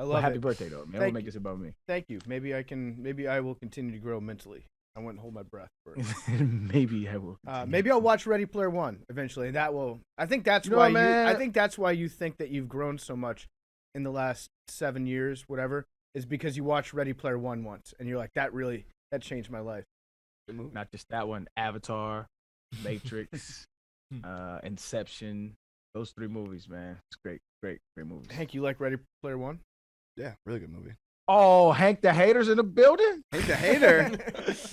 I love Well, happy it. birthday, though. Man, Thank don't make this about me. Thank you. Maybe I will continue to grow mentally. I wouldn't hold my breath for it. Maybe I will. Maybe I'll watch Ready Player One eventually. And that will. I think that's You know why what, man? I think that's why you think that you've grown so much in the last 7 years, whatever, is because you watched Ready Player One once, and you're like, that changed my life. Not just that one. Avatar, Matrix, Inception. Those 3 movies, man. It's great movies. Hank, you like Ready Player One? Yeah, really good movie. Oh, Hank the Hater's in the building? Hank the Hater?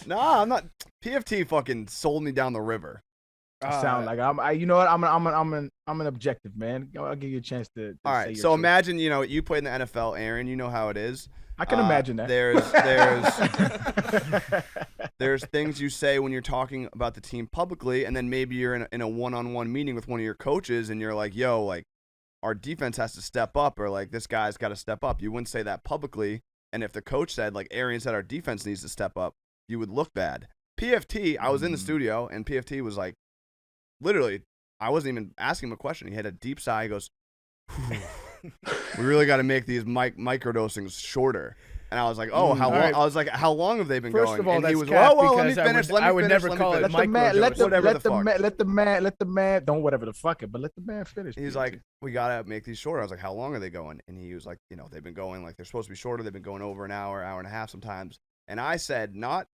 Nah, I'm not. PFT fucking sold me down the river. Sound like you know what? I'm an objective man. I'll give you a chance to All say right, your so truth. imagine you played in the NFL, Aaron. You know how it is. I can imagine that. There's things you say when you're talking about the team publicly, and then maybe you're in a one-on-one meeting with one of your coaches, and you're like, "Yo, like, our defense has to step up," or like, "This guy's got to step up." You wouldn't say that publicly, and if the coach said, like, Arian said, our defense needs to step up, you would look bad. PFT, I was in the studio, and PFT was like, literally, I wasn't even asking him a question. He had a deep sigh. He goes, "We really got to make these microdosings shorter." And I was like, "Oh, how long?" right. I was like, "How long have they been First going?" of all, and that's he was, cap "Well, let me because finish. I would never call it Let the man, let the man, don't whatever the fuck it, but let the man finish. He's like, "We gotta make these shorter." I was like, "How long are they going?" And he was like, "They've been going like they're supposed to be shorter. They've been going over an hour, hour and a half sometimes." And I said, not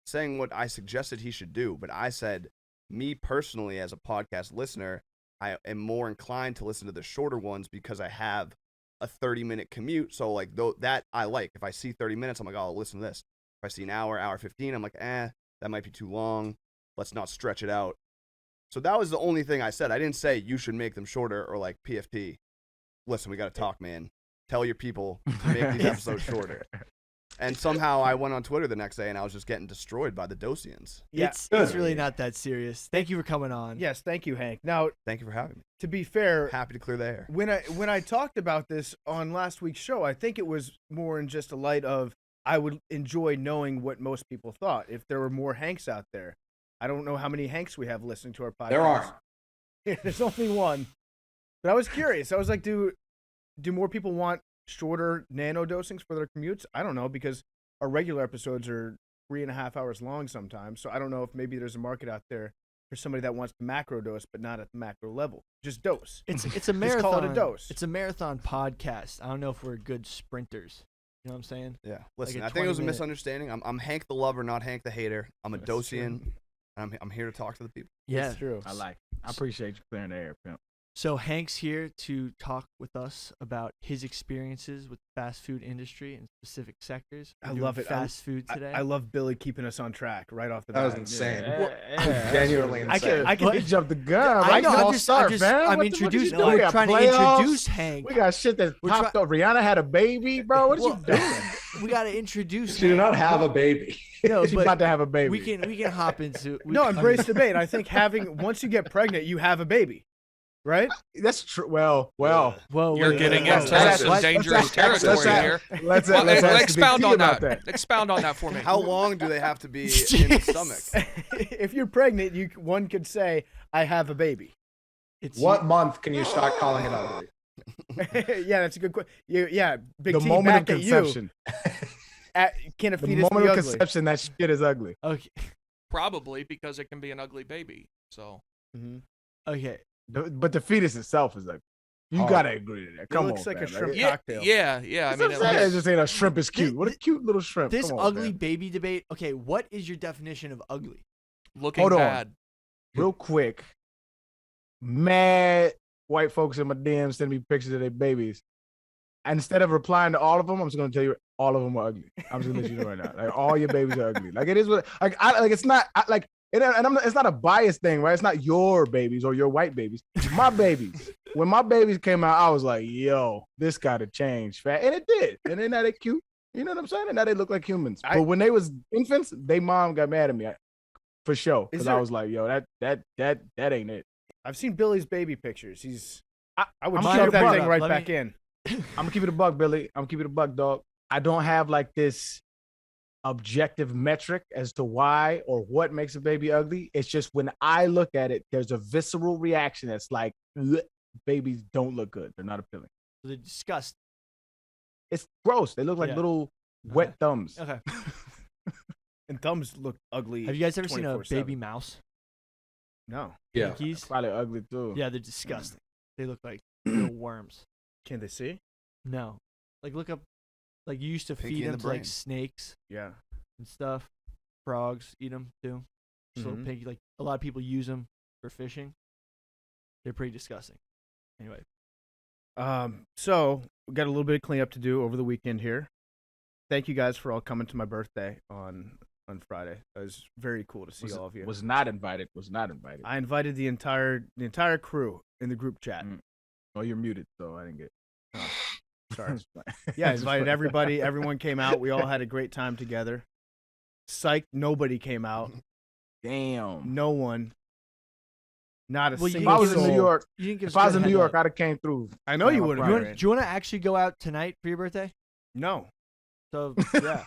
saying what I suggested he should do, but I said, me personally as a podcast listener, I am more inclined to listen to the shorter ones because I have a 30-minute commute. So like that I like. If I see 30 minutes, I'm like, "Oh, I'll listen to this." If I see an hour 15, I'm like, that might be too long. Let's not stretch it out. So that was the only thing I said. I didn't say you should make them shorter or like PFT. Listen, we got to talk, man. Tell your people to make these episodes shorter. And somehow I went on Twitter the next day and I was just getting destroyed by the Dosians. Yeah. It's really not that serious. Thank you for coming on. Yes, thank you, Hank. Now, Thank you for having me. to be fair, Happy to clear the air. when I talked about this on last week's show, I think it was more in just a light of I would enjoy knowing what most people thought. If there were more Hanks out there, I don't know how many Hanks we have listening to our podcast. There are. There's only one. But I was curious. I was like, do more people want shorter nano dosings for their commutes? I don't know, because our regular episodes are 3.5 hours long sometimes. So I don't know if maybe there's a market out there for somebody that wants to macro dose, but not at the macro level. Just dose. It's a marathon. Just call it a dose. It's a marathon podcast. I don't know if we're good sprinters. You know what I'm saying? Yeah. Listen, a I think it was a 20-minute misunderstanding. I'm Hank the lover, not Hank the hater. I'm a That's Dosian. And I'm here to talk to the people. Yeah. It's true. I appreciate you clearing the air, pimp. So Hank's here to talk with us about his experiences with the fast food industry in specific sectors. I We're doing love it. Fast food today. I love Billy keeping us on track right off the That bat. was insane. Yeah. Genuinely insane. I can He jumped the gun. I Like, know. all I'm start, man. I'm What introducing. you doing? No, We we're got trying to playoffs. introduce Hank. We got shit that's We're popped up. Rihanna had a baby, bro. What are you doing? We got to introduce. She did Hank. not have a baby. No, She's but about to have a baby. we can hop into. No, embrace debate. I think once you get pregnant, you have a baby, right? That's true. Well. Whoa, You're wait, getting whoa, into whoa, some what? dangerous territory here. Let's Well, ask the Big expound T on about that. Expound on that for me. How long do they have to be in the stomach? If you're pregnant, one could say, "I have a baby." It's What month can you start calling it ugly? Yeah, that's a good question. Yeah, Big the T, moment of back at conception. Can a The fetus moment be of ugly? conception, that shit is ugly. Okay. Probably because it can be an ugly baby. So Mhm. Okay. But the fetus itself is like, you Hard. gotta agree to that. Come looks on, like a man. shrimp yeah, cocktail. yeah. I That's mean, what I'm it saying. It looks- just ain't a shrimp is cute. What a cute little shrimp. This Come on, ugly man. baby debate. Okay, what is your definition of ugly? looking Hold on. bad. Real quick, mad white folks in my DMs send me pictures of their babies. And instead of replying to all of them, I'm just gonna tell you all of them are ugly. I'm just gonna let you know right now. Like all your babies are ugly. Like it is what it's not it's not a biased thing, right? It's not your babies or your white babies. My babies. When my babies came out, I was like, yo, this gotta change, fat. And it did. And then now they cute. You know what I'm saying? And now they look like humans. But when they was infants, they mom got mad at me for sure. Because I was like, yo, that ain't it. I've seen Billy's baby pictures. I would I'm shove gonna that keep it thing a right buck. back in. I'm gonna keep it a buck, Billy. I'm gonna keep it a buck, dog. I don't have like this objective metric as to why or what makes a baby ugly. It's just when I look at it, there's a visceral reaction that's like, "Ugh, babies don't look good. They're not appealing." They're disgusting. It's gross. They look like Yeah. little wet thumbs. Okay. And thumbs look ugly. Have you guys ever seen a 24/7. baby mouse? No. Yeah. Pinkies? Probably ugly too. Yeah, they're disgusting. They look like little worms. Can they see? No. Like look up. Like you used to Pinky feed in them the to like brain. snakes Yeah. and stuff. Frogs eat them too. Just little Mhm. pinky. Like a lot of people use them for fishing. They're pretty disgusting. Anyway. So we got a little bit of cleanup to do over the weekend here. Thank you guys for all coming to my birthday on Friday. It was very cool to see all of you. Was not invited. Was not invited. I invited the entire crew in the group chat. Oh, you're muted, so I didn't get. Sorry. Yeah, I invited everybody. Everyone came out. We all had a great time together. Psych, nobody came out. Damn. No one. Not a Well, you single If I was in soul. New York, You didn't give if I was in us New a York, heads up. I'd have came through. I know you Yeah, would I'll have. probably- Do you want to actually go out tonight for your birthday? No. So yeah.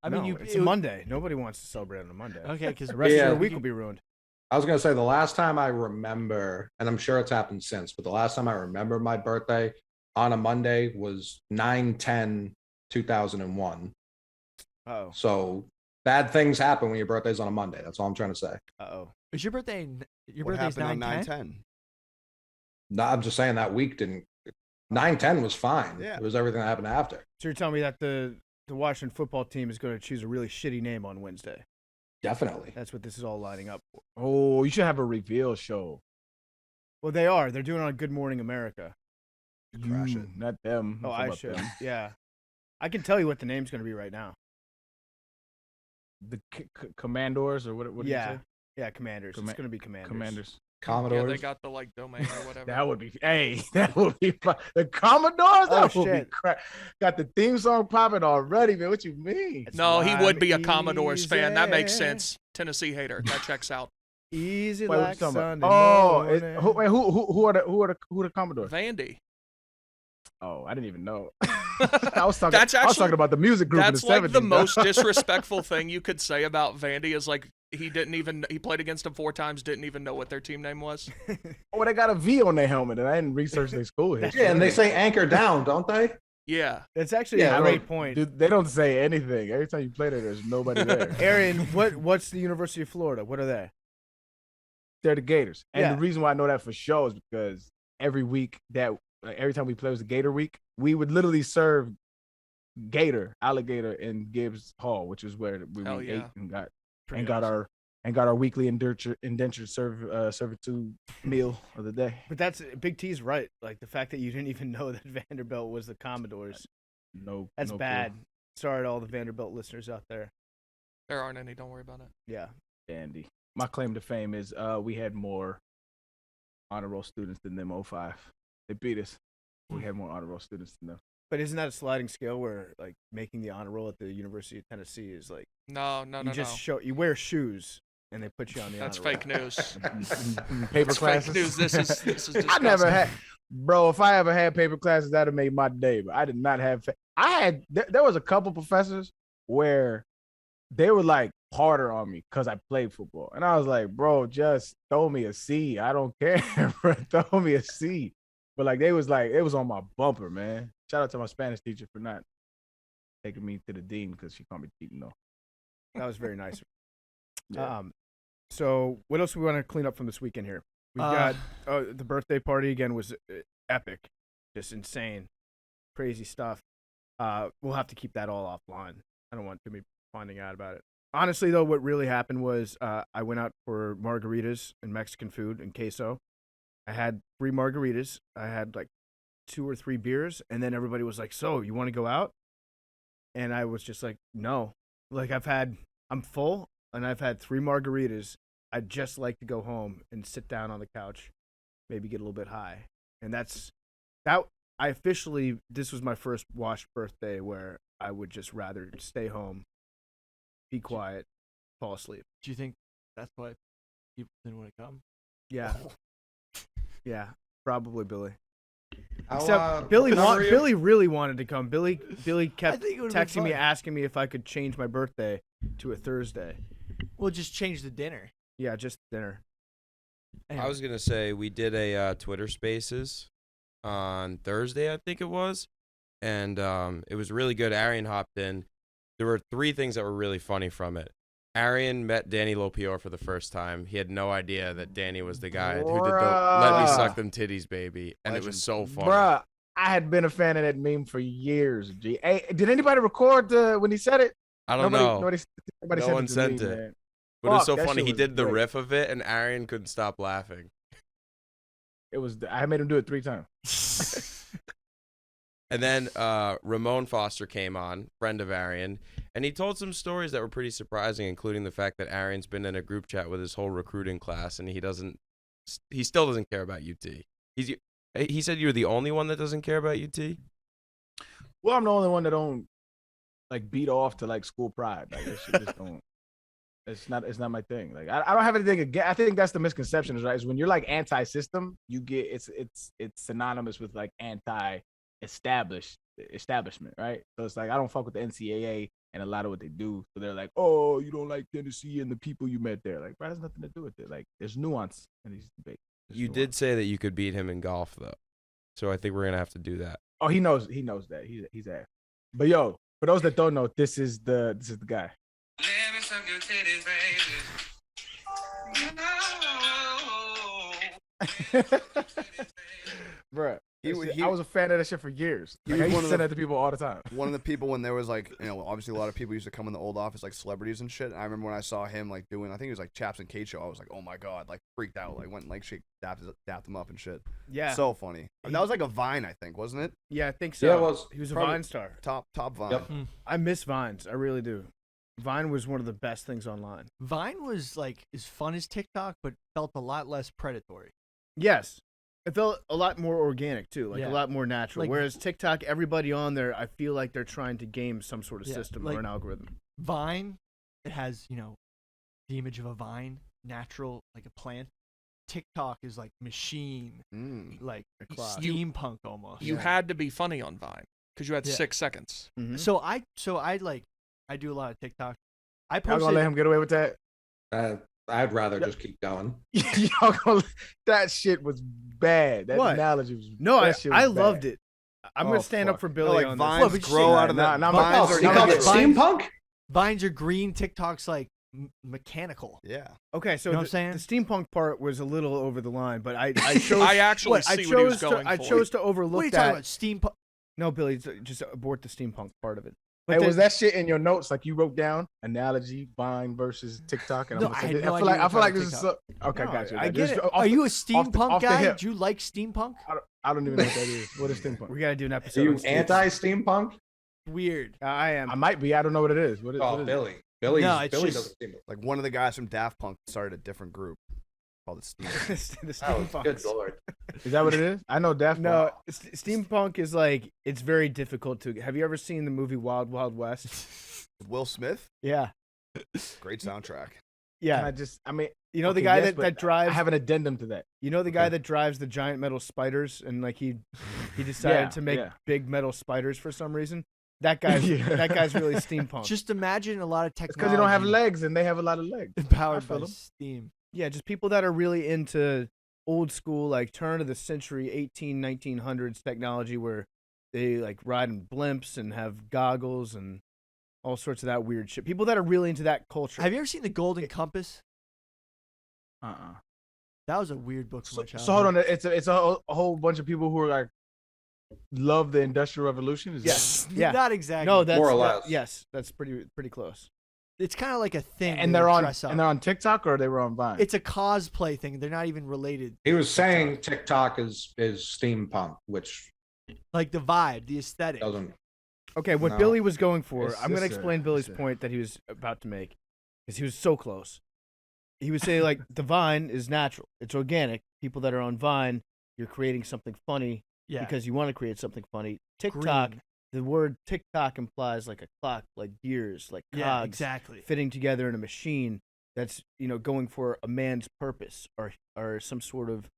I mean, No, it's a Monday. Nobody wants to celebrate on a Monday. Okay, because The rest Yeah. of your week will be ruined. I was gonna say the last time I remember, and I'm sure it's happened since, but the last time I remember my birthday on a Monday was 9/10/2001. Uh-oh. So bad things happen when your birthday's on a Monday. That's all I'm trying to say. Uh-oh. is your birthday? Your What birthday's happened on 9/10? 9/10? No, I'm just saying that week didn't. 9/10 was fine. Yeah. It was everything that happened after. So you're telling me that the Washington football team is going to choose a really shitty name on Wednesday. Definitely. That's what this is all lining up for. Oh, you should have a reveal show. Well, they are. They're doing it on Good Morning America. Crash You, it. not them. Oh, I'm I talking should. about them. Yeah. I can tell you what the name's going to be right now. The Commandors or what? Yeah. Did you Yeah, Commanders. Comma- it's going to be say? Commanders. Commanders. Commodores. Yeah, they got the like domain or whatever. That would be. Hey, that would be fun. The Commodores. That would shit. be crap. Got the theme song popping already, man. What you mean? No, he would be a Rhyme Commodores fan. That makes easy. sense. Tennessee hater. That checks out. Easy Wait, what like you talking Sunday about? Oh, morning. who are the Commodores? Vandy. Oh, I didn't even know. I was talking. That's I was actually- talking about the music group in That's the like 70s. the dog. most disrespectful thing you could say about Vandy is like he played against them 4 times, didn't even know what their team name was. Oh, they got a V on their helmet, and I didn't research their school history. Yeah, and they say anchor down, don't they? Yeah. That's actually Yeah, a I great don't- point. Dude, they don't say anything. Every time you play there, there's nobody there. Arian, what's the University of Florida? What are they? They're the Gators, and Yeah. the reason why I know that for sure is because every week every time we play was the Gator week, we would literally serve alligator in Gibbs Hall, which is where we Hell ate yeah. and got our weekly indentured servitude meal of the day. But that's Big T's right. Like the fact that you didn't even know that Vanderbilt was the Commodores. No, That's no clue. bad. Sorry to all the Vanderbilt listeners out there. There aren't any. Don't worry about it. Yeah. Dandy. My claim to fame is we had more honor roll students than them 05. They beat us. We had more honor roll students than them. But isn't that a sliding scale where like making the honor roll at the University of Tennessee is like No. you wear shoes and they put you on the That's honor roll. fake news. In paper That's classes. fake news. This is disgusting. I never had, bro. If I ever had paper classes, that'd have made my day. But I did not have. There was a couple professors where they were like harder on me because I played football, and I was like, bro, just throw me a C. I don't care, bro. Throw me a C. But like they was like it was on my bumper, man. Shout out to my Spanish teacher for not taking me to the dean because she called me cheating though. That was very nice. Yeah. So what else do we want to clean up from this weekend here? We've got the birthday party again was epic, just insane, crazy stuff. We'll have to keep that all offline. I don't want too many finding out about it. Honestly, though, what really happened was I went out for margaritas and Mexican food and queso. I had 3 margaritas. I had like 2 or 3 beers, and then everybody was like, "So, you want to go out?" And I was just like, "No." Like I'm full, and I've had 3 margaritas. I'd just like to go home and sit down on the couch, maybe get a little bit high. And that. This was my first washed birthday where I would just rather stay home, be quiet, fall asleep. Do you think that's why people didn't want to come? Yeah. Yeah, probably Billy. How, Except what number are you? Billy really wanted to come. Billy kept think it would've been texting me, fun. asking me if I could change my birthday to a Thursday. We'll just change the dinner. Yeah, just dinner. Anyway. I was gonna say we did a Twitter Spaces on Thursday, I think it was, and it was really good. Arian hopped in. There were 3 things that were really funny from it. Arian met Danny Lopior for the first time. He had no idea that Danny was the guy who did the "Let me suck them titties, baby," and it was so funny. Bruh, I had been a fan of that meme for years. G. Hey, did anybody record when he said it? I don't know. Nobody No one sent me, it. man. But it was so Fuck, that funny. shit He was did the great. riff of it, and Arian couldn't stop laughing. It was. I made him do it 3 times. And then Ramon Foster came on, friend of Arian, and he told some stories that were pretty surprising, including the fact that Arian's been in a group chat with his whole recruiting class, and he still doesn't care about UT. He said you're the only one that doesn't care about UT? Well, I'm the only one that don't like beat off to like school pride. Like that shit just don't. It's not my thing. Like I don't have anything against. I think that's the misconception, right? Is when you're like anti-system, you get it's synonymous with like establishment, right? So it's like I don't fuck with the NCAA and a lot of what they do. So they're like, oh, you don't like Tennessee and the people you met there. Like, bro, that has nothing to do with it. Like, there's nuance in these debates. You did say that you could beat him in golf, though. So I think we're gonna have to do that. Oh, he knows that. He's ass. But yo, for those that don't know, this is the guy. Bruh, I was a fan of that shit for years. Like, I used to send that to people all the time. One of the people when there was like, obviously a lot of people used to come in the old office, like celebrities and shit. And I remember when I saw him like doing, I think it was like Chaps and Kate show. I was like, oh my God, like freaked out. Like went and like dapped him up and shit. Yeah. So funny. That was like a Vine, I think, wasn't it? Yeah, I think so. Yeah, it was. He was a Probably Vine star. Top Vine. Yep. I miss Vines. I really do. Vine was one of the best things online. Vine was like as fun as TikTok, but felt a lot less predatory. Yes. It felt a lot more organic too, like Yeah. a lot more natural. Like- Whereas TikTok, everybody on there, I feel like they're trying to game some sort of Yeah, system like- or an algorithm. Vine, it has, the image of a vine, natural, like a plant. TikTok is like machine, like clock. steampunk almost. You had to be funny on Vine because you had Yeah. 6 seconds. Mhm. So I do a lot of TikTok. I Y'all gonna posted. let him get away with that? I'd rather just keep going. That shit was bad. That What? analogy was. No, that shit I was loved bad. it. I'm Oh, gonna stand up fuck. for Billy like on vines this. but grow shit, out of the nah, vines Oh, are you call it Vines- steampunk? Vines are green. TikTok's like mechanical. Yeah. Okay, so You know what the I'm steampunk part was a little over the line, but I chose. I actually I see what he was chose going I for. chose to overlook What are you that. talking about? Steampunk. No, Billy, just abort the steampunk part of it. Hey, But was that shit in your notes? Like you wrote down analogy, Vine versus TikTok, and No, I'm I gonna had say no I idea feel like you were talking this is so, okay. No, Gotcha. I get Just it. off Are the- you a off steampunk the guy? hip. Do you like steampunk? I don't even know what that is. What is steampunk? we gotta do an Are episode. you on steampunk. anti-steampunk? Weird. I am. I might be. I don't know what it is. What is Oh, it? Billy. No, Billy it's doesn't just- seem Like one of the guys from Daft Punk started a different group called the Steam. the Oh, steampunk. good lord. Is that what it is? I know Daft Punk. No, steampunk is like it's very difficult to. Have you ever seen the movie Wild Wild West? With Will Smith, Yeah, great soundtrack. yeah. I mean, You know the okay, guy yes, that but drives. I have an addendum to that. You know the guy Okay. that drives the giant metal spiders, and like he decided Yeah, to make yeah. big metal spiders for some reason. That guy's Yeah. that guy's really steampunk. Just imagine a lot of It's technology. because they don't have legs, and they have a lot of legs. Empowered I feel by 'em. steam. Yeah, just people that are really into old school, like turn of the century, 1900s technology, where they like ride in blimps and have goggles and all sorts of that weird shit. People that are really into that culture. Have you ever seen The Golden Compass? Uh-uh. That was a weird book from my childhood. So hold on, it's a whole bunch of people who are like love the Industrial Revolution. Is Yes. Yeah. Not exactly. No, that's More or that- less. yes, that's pretty close. it's kind of like a thing. and they they're would on dress up. TikTok or they were on Vine. It's a cosplay thing. They're not even related. He was saying TikTok is steampunk, which Like the vibe, the aesthetic. doesn't. Okay, what No. Billy was going for, It's I'm going to just a- explain Billy's it's a- point that he was about to make because he was so close. He would say, like, the Vine is natural, it's organic. People that are on Vine, you're creating something funny Yeah. because you want to create something funny. TikTok, Green. the word TikTok implies like a clock, like gears, like cogs Yeah, exactly. fitting together in a machine that's, going for a man's purpose or some sort of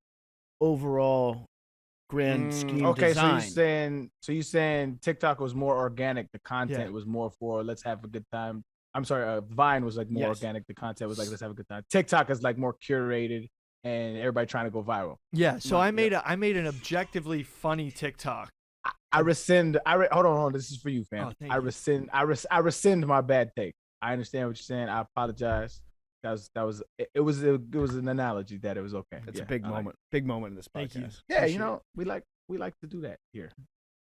overall grand scheme okay, design. so you're saying TikTok was more organic. The content Yeah. was more for let's have a good time. I'm sorry, Vine was like more Yes. organic. The content was like let's have a good time. TikTok is like more curated and everybody trying to go viral. Yeah. So Right, I made an objectively funny TikTok. I rescind. Hold on. This is for you, fam. Oh, thank I you. rescind. I rescind my bad take. I understand what you're saying. I apologize. It was an analogy that it was okay. It's Yeah, a big I like moment. Big moment in this podcast. Thank you. Yeah, Appreciate you know, we like to do that here.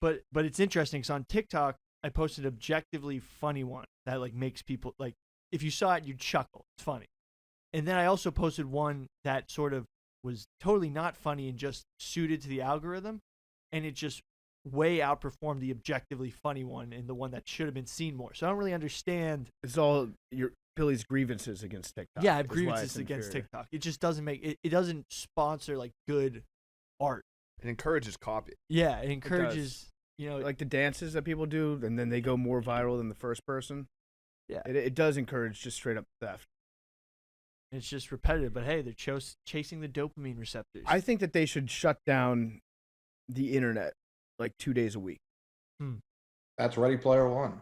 But it's interesting. So on TikTok, I posted an objectively funny one that like makes people like if you saw it, you'd chuckle. It's funny. And then I also posted one that sort of was totally not funny and just suited to the algorithm, and it just way outperformed the objectively funny one and the one that should have been seen more. So I don't really understand. It's all Billy's grievances against TikTok. Yeah, I have is why grievances it's against inferior. TikTok. It just doesn't make it doesn't sponsor like good art. It encourages copy. Yeah, it encourages Like the dances that people do, and then they go more viral than the first person. Yeah. It does encourage just straight up theft. it's just repetitive. But hey, they're chasing the dopamine receptors. I think that they should shut down the internet like 2 days a week. That's Ready Player One.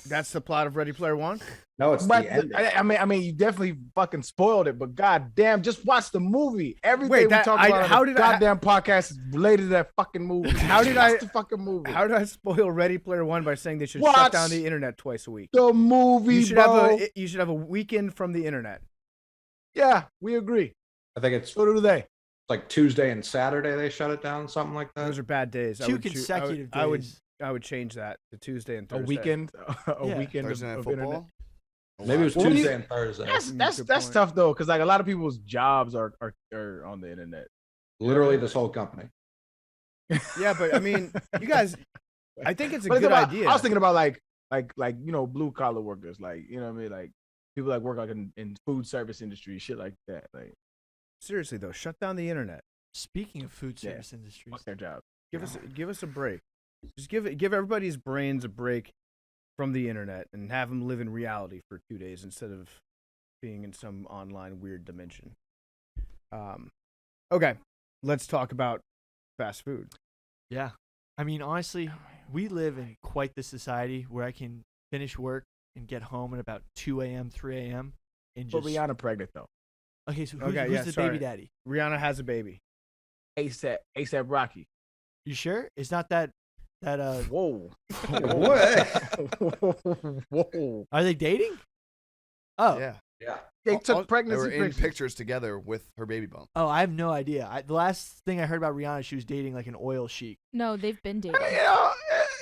That's the plot of Ready Player One. No, it's But the ending. I mean, you definitely fucking spoiled it. But goddamn, just watch the movie. Everything Wait, we that- talk I- about how on the did I- goddamn podcast is related to that fucking movie. How did Watch I- the fucking movie? How did I spoil Ready Player One by saying they should shut Watch down the internet twice a week? the movie, You should bro? you should have a weekend from the internet. Yeah, we agree. I think it's So do they. like Tuesday and Saturday they shut it down, something like that. Those are bad days. I Two would choo- consecutive I would, days. I would change that to Tuesday and A Thursday. weekend, a Yeah. weekend Thursday night of football. internet. Maybe it was Well, Tuesday and Thursday. That's Good that's point. tough though, because like a lot of people's jobs are on the internet. Literally this whole company. Yeah, but I mean, you guys, I think it's a But good about- idea. I was thinking about like blue collar workers, like you know what I mean, like people that work like in food service industry, shit like that. Like Seriously though, shut down the internet. Speaking of food Yeah. service industries, fuck their job. Give us a break. Just give everybody's brains a break from the internet and have them live in reality for 2 days instead of being in some online weird dimension. Okay, let's talk about fast food. yeah. I mean, honestly, we live in quite the society where I can finish work and get home at about 2 a.m., 3 a.m. and But just. Rihanna pregnant though. Okay, so Okay, who's yeah, the sorry. baby daddy? Rihanna has a baby. ASAP Rocky. You sure? It's not that Whoa. What? Whoa. are they dating? Oh, Yeah, Yeah. They took they pregnancy were in pictures. pictures together with her baby bump. oh, I have no idea. The last thing I heard about Rihanna, she was dating like an oil sheik. No, they've been dating. I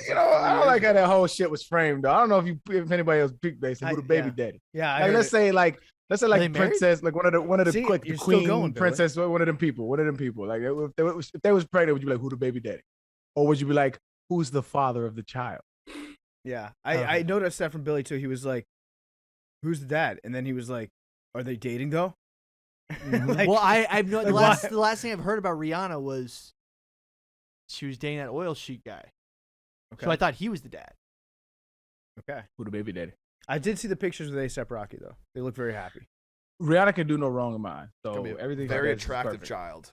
don't like how that whole shit was framed. Though. I don't know if anybody else picked they said who the baby daddy. Yeah, I Like heard let's it. say like Are they married? princess, like one of the See, like the you're still queen going, Billy. princess, one of them people. Like if they was pregnant, would you be like who the baby daddy, or would you be like who's the father of the child? Yeah, Okay. I noticed that from Billy too. He was like, "Who's the dad?" And then he was like, "Are they dating though?" Like- Well, I've no the like, why- last thing I've heard about Rihanna was she was dating that oil sheik guy. Okay. So I thought he was the dad. Okay, Who the baby daddy? I did see the pictures with A$AP Rocky though. They look very happy. Rihanna can do no wrong in mine. Gonna So be a everything very like that is attractive perfect. child.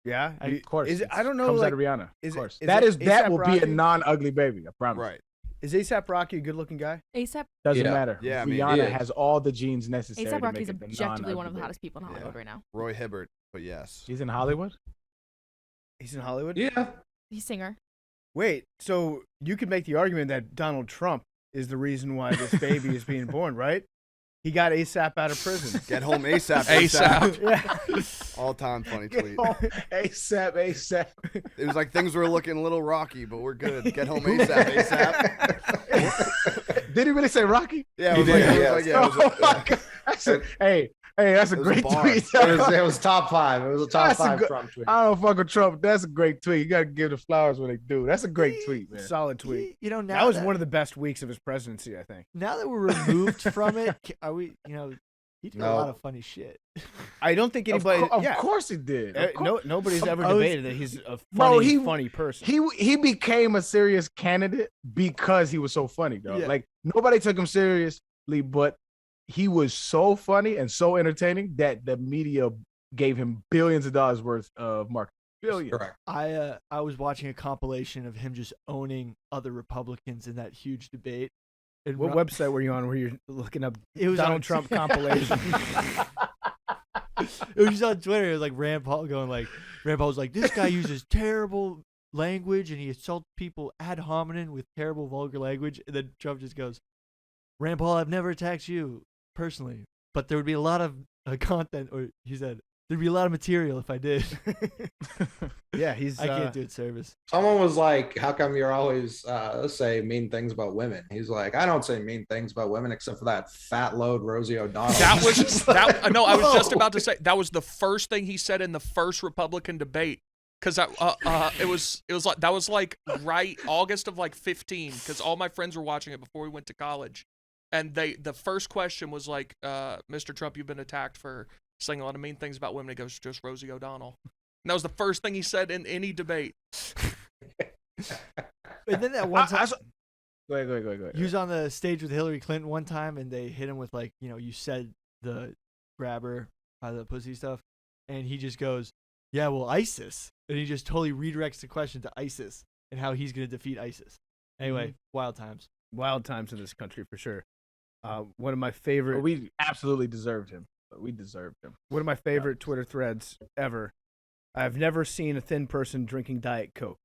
Yeah, Of course, Is it? I don't know. Comes Like, out of Rihanna. is Of it- course, is that it is that A$AP will be a Rocky? non-ugly baby. I promise. Right. is A$AP Rocky a good-looking guy? ASAP Doesn't Yeah. matter. Yeah, I mean, Rihanna he is. has all the genes necessary. ASAP to Rocky is make it the objectively one non-ugly of the baby. hottest people in Hollywood Yeah. right now. Roy Hibbert, but yes. He's in Hollywood. He's in Hollywood. Yeah. He's a singer. Wait, so you could make the argument that Donald Trump is the reason why this baby is being born, right? He got ASAP out of prison. Get home ASAP. ASAP. Yeah. All-time funny tweet. ASAP. It was like things were looking a little rocky, but we're good. Get home ASAP. ASAP. Did he really say Rocky? Yeah, He it was like, did, it was yes. like, yeah, it was Oh a- my God. That's a It was a great bar. tweet. It was top 5. It was a top That's a 5 good- Trump tweet. I don't fuck with Trump. That's a great tweet. You got to give the flowers when they do. That's a great tweet, man. Solid tweet. You know, now That was one of the best weeks of his presidency, I think. now that we're removed from it, are we? You know, he did a No. lot of funny shit. I don't think anybody. Of yeah, course he did. Of course. nobody's ever I was- debated that he's a Bro, funny, funny person. He became a serious candidate because he was so funny, though. Yeah. Like nobody took him seriously, but he was so funny and so entertaining that the media gave him billions of dollars worth of marketing. Billions. Correct. I was watching a compilation of him just owning other Republicans in that huge debate. And What Ro- website were you on where you're looking up It was Donald on- Trump compilation? It was just on Twitter. It was like Rand Paul going like, Rand Paul was like, this guy uses terrible language and he assaults people ad hominem with terrible vulgar language. And then Trump just goes, Rand Paul, I've never attacked you personally, but there would be a lot of content, or he said, there'd be a lot of material if I did. Yeah, he's. I can't do it service. Someone was like, "How come you're always say mean things about women?" He's like, "I don't say mean things about women except for that fat load Rosie O'Donnell." That was Just that. like, No, I was just whoa. about to say that was the first thing he said in the first Republican debate. Because it was like that was like right August of like 15. Because all my friends were watching it before we went to college, and the first question was like, "Mr. Trump, you've been attacked for saying a lot of mean things about women." He goes, "Just Rosie O'Donnell." And that was the first thing he said in any debate. And then that one time, Go ahead. he was on the stage with Hillary Clinton one time, and they hit him with like, you said the grabber by the pussy stuff, and he just goes, "Yeah, well, ISIS," and he just totally redirects the question to ISIS and how he's gonna defeat ISIS. Anyway, wild times. Wild times in this country for sure. One of my favorite. We absolutely deserved him. We deserved him. One of my favorite Twitter threads ever. I've never seen a thin person drinking Diet Coke.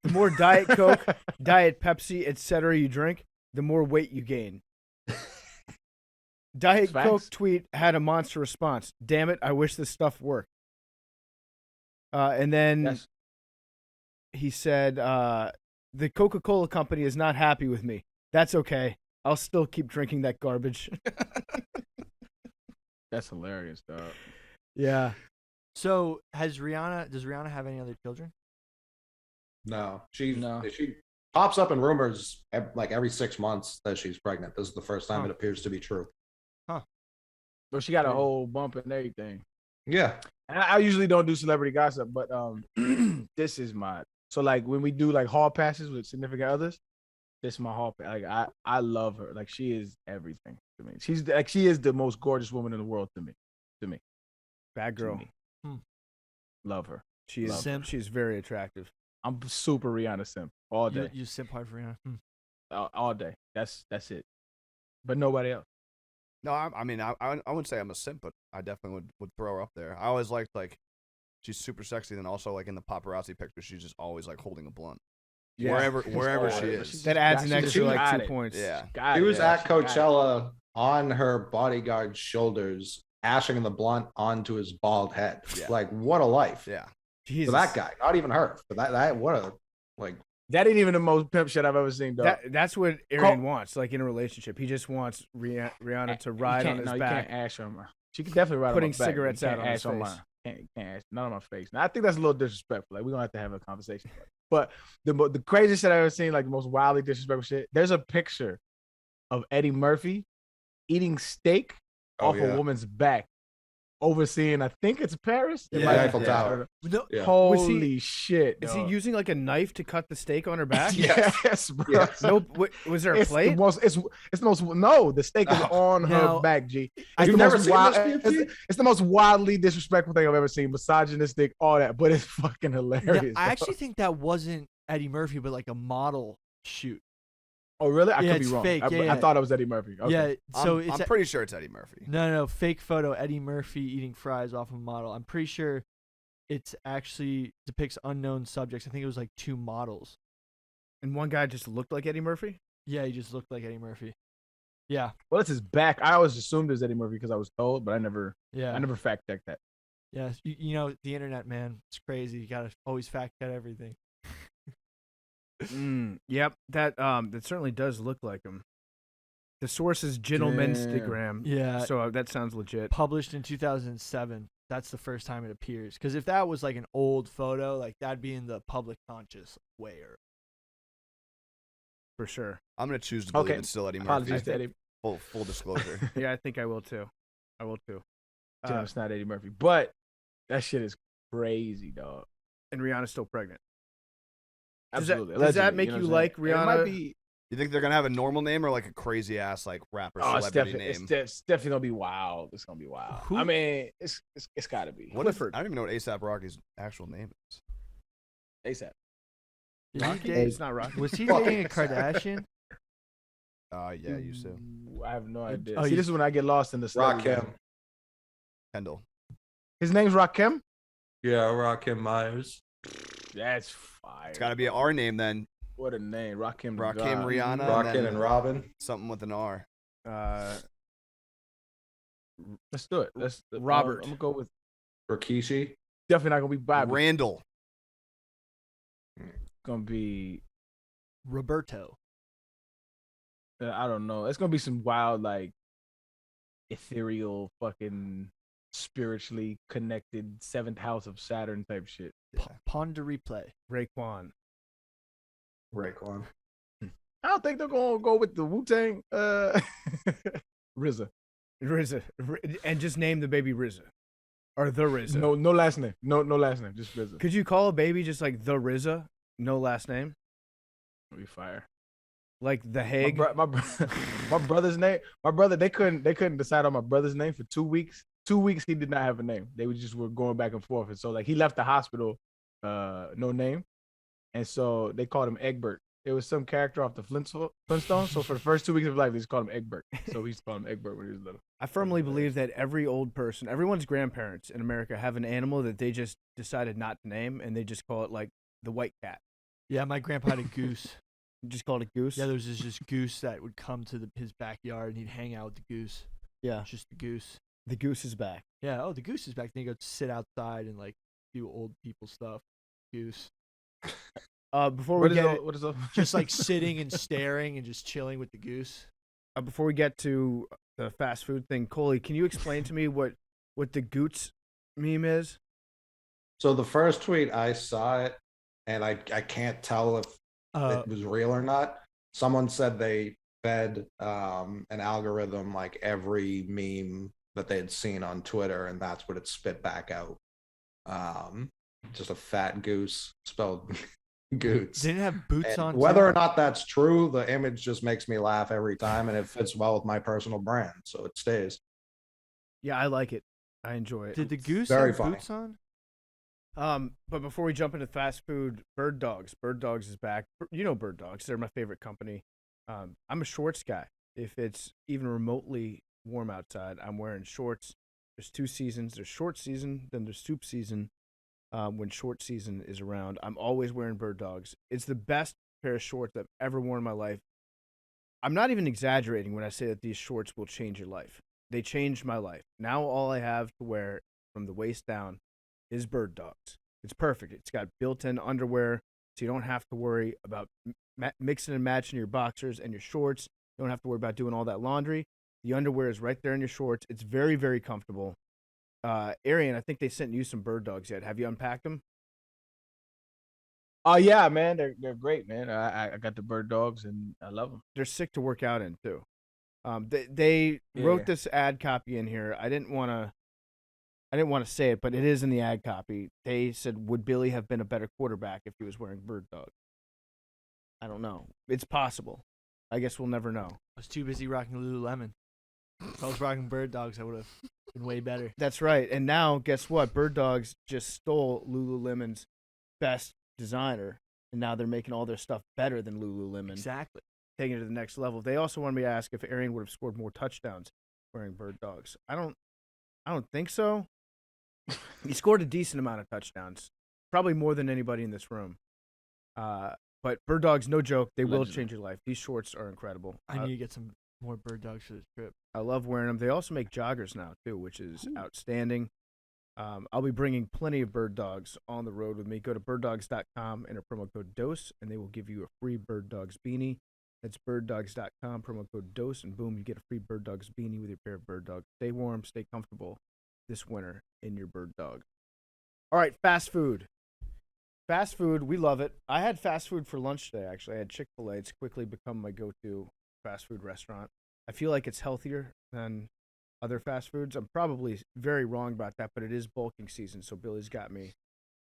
The more Diet Coke, Diet Pepsi, etc. you drink, the more weight you gain. Diet Facts. Coke tweet had a monster response. Damn it, I wish this stuff worked. And then Yes. he said, the Coca-Cola company is not happy with me. That's okay. I'll still keep drinking that garbage. That's hilarious, dog. Yeah. So does Rihanna have any other children? No, she No. pops up in rumors like every 6 months that she's pregnant. This is the first time Huh. it appears to be true. But she got a whole bump and everything. Yeah, And I usually don't do celebrity gossip, but this is my so like when we do like hall passes with significant others, this is my hall pass. Like I love her. Like she is everything to me. She is the most gorgeous woman in the world to me. Bad To girl. me. Hmm. Love her. She is. Simp. She's very attractive. I'm super Rihanna simp all day. You simp hard for Rihanna. All day. That's it. But nobody else. No, I mean, I wouldn't say I'm a simp, but I definitely would throw her up there. I always liked, like, she's super sexy, then also, like, in the paparazzi pictures, she's just always, like, holding a blunt. Yeah. Wherever she But is. she's That adds an got- extra she like got 2 it. points. Yeah. Got she it. was Yeah, at she got it. Coachella on her bodyguard's shoulders, ashing the blunt onto his bald head. Yeah. Like, what a life Yeah. Jesus. for that guy. Not even her. For that what a like. That ain't even the most pimp shit I've ever seen, dog. That's what Arian wants, like in a relationship. He just wants Rihanna to ride on his You back. can't ash on my. She can definitely ride Putting on my back. cigarettes You can't out on ash his on face. my. Can't ash none on my face. Now I think that's a little disrespectful. Like we're gonna have to have a conversation. But the craziest shit I've ever seen, like the most wildly disrespectful shit. There's a picture of Eddie Murphy eating steak Oh, off yeah. a woman's back, overseeing. I think it's Paris. It Yeah. might be Eiffel Tower. No, Yeah. Holy shit! Is he dog. using like a knife to cut the steak on her back? Yes, bro. Yes. No, was there a It's plate? the most. It's the most. No, the steak is on her Now- back. G. It's You've the never most seen wild- this, PFT? it's the most wildly disrespectful thing I've ever seen. Misogynistic, all that, but it's fucking Yeah, hilarious. I dog. actually think that wasn't Eddie Murphy, but like a model shoot. Oh, really? I Yeah, could be it's wrong. fake. Yeah, I yeah. thought it was Eddie Murphy. Okay. Yeah, so I'm it's pretty sure it's Eddie Murphy. no, fake photo. Eddie Murphy eating fries off a model. I'm pretty sure it's actually depicts unknown subjects. I think it was like 2 models. And one guy just looked like Eddie Murphy? Yeah, he just looked like Eddie Murphy. Yeah, Well, it's his back. I always assumed it was Eddie Murphy because I was told, but I never yeah, fact checked that. yeah. You know the internet, man. It's crazy. You gotta always fact check everything. Yep, that certainly does look like him. The source is Gentlemanstagram. Yeah. So that sounds legit. Published in 2007. That's the first time it appears. Because if that was like an old photo, like that'd be in the public conscious way. For sure. I'm going to choose to believe Okay. it's still Eddie Murphy. Apologies to Eddie. Full disclosure. Yeah, I think I will too. It's not Eddie Murphy, but that shit is crazy, dog. And Rihanna's still pregnant. Does Absolutely. that Allegedly, make know you what I'm like saying? And it Rihanna? might be. You think they're going to have a normal name or like a crazy ass like rapper Oh, celebrity name? it's definitely gonna be wild. It's gonna be wild. Who- I mean, it's gotta be. What if, Clifford. I don't even know what ASAP Rocky's actual name is. ASAP. Did he Rocky? date- It's not Rocky. was he Fucking dating a Kardashian? Yeah, you said. I have no idea. Oh, See, you- this is when I get lost in the story. Rakim. Kendall. His name's Rakim. Yeah, Rakim Myers. That's fire. It's got to be an R name then. What a name. Rakim Rakim, Rihanna, Rockin' and Robin. something with an R. Let's do it. Robert. I'm gonna go with Rikishi. definitely not gonna be Bobby. Randall. Gonna be Roberto. I don't know. It's gonna be some wild, like, ethereal, fucking spiritually connected seventh house of Saturn type shit. Ponder replay. Raekwon. Raekwon. I don't think they're gonna go with the Wu-Tang. RZA. RZA. And just name the baby RZA. Or the RZA. No last name. No last name. Just RZA. Could you call a baby just like the RZA? No last name? That'd be fire. Like the Hague? My brother's name. My brother. They couldn't decide on my brother's name for 2 weeks. 2 weeks he did not have a name. They were going back and forth, and so like he left the hospital, no name, and so they called him Egbert. It was some character off the Flintstones. So for the first 2 weeks of his life, they just called him Egbert. So we used to call him Egbert when he was little. I firmly believe that every old person, everyone's grandparents in America have an animal that they just decided not to name, and they just call it like the white cat. Yeah, my grandpa had a goose. You just called it goose? Yeah, there was this goose that would come to his backyard, and he'd hang out with the goose. Yeah. Just the goose. The goose is back. Yeah, oh, the goose is back. Then you go sit outside and like do old people stuff. Goose. Before we get what is up? Just like sitting and staring and just chilling with the goose. Before we get to the fast food thing, Coley, can you explain to me what the Goots meme is? So the first tweet I saw it, and I can't tell if it was real or not. Someone said they fed an algorithm like every meme that they had seen on Twitter, and that's what it spit back out. Just a fat goose spelled Goots. Didn't it have boots And on. whether too? or not that's true, the image just makes me laugh every time, and it fits well with my personal brand, so it stays. Yeah, I like it. I enjoy it. Did the goose very have funny. boots on? But before we jump into fast food, Bird Dogs. Bird Dogs is back. You know Bird Dogs. They're my favorite company. I'm a shorts guy. If it's even remotely warm outside, I'm wearing shorts. There's 2 seasons. There's short season, then there's soup season. When short season is around, I'm always wearing Bird Dogs. It's the best pair of shorts I've ever worn in my life. I'm not even exaggerating when I say that these shorts will change your life. They changed my life. Now all I have to wear from the waist down is Bird Dogs. It's perfect. It's got built-in underwear, so you don't have to worry about mixing and matching your boxers and your shorts. You don't have to worry about doing all that laundry. The underwear is right there in your shorts. It's very, very comfortable. Arian, I think they sent you some Bird Dogs yet. Have you unpacked them? Oh yeah, man, they're great, man. I got the Bird Dogs and I love them. They're sick to work out in too. They wrote Yeah. this ad copy in here. I didn't want to say it, but it is in the ad copy. They said, "Would Billy have been a better quarterback if he was wearing Bird Dog?" I don't know. It's possible. I guess we'll never know. I was too busy rocking Lululemon. If I was rocking Bird Dogs, I would have been way better. That's right. And now, guess what? Bird Dogs just stole Lululemon's best designer, and now they're making all their stuff better than Lululemon, Exactly. taking it to the next level. They also wanted me to ask if Arian would have scored more touchdowns wearing Bird Dogs. I don't think so. He scored a decent amount of touchdowns, probably more than anybody in this room. But Bird Dogs, no joke, they will Allegedly. change your life. These shorts are incredible. I need to get some more Bird Dogs for this trip. I love wearing them. They also make joggers now too, which is outstanding. I'll be bringing plenty of Bird Dogs on the road with me. Go to birddogs.com, enter promo code DOSE, and they will give you a free Bird Dogs beanie. That's birddogs.com, promo code DOSE, and boom, you get a free Bird Dogs beanie with your pair of Bird Dogs. Stay warm, stay comfortable this winter in your Bird Dog. All right, fast food. Fast food, we love it. I had fast food for lunch today, actually. I had Chick-fil-A. It's quickly become my go-to fast food restaurant. I feel like it's healthier than other fast foods. I'm probably very wrong about that, but it is bulking season, so Billy's got me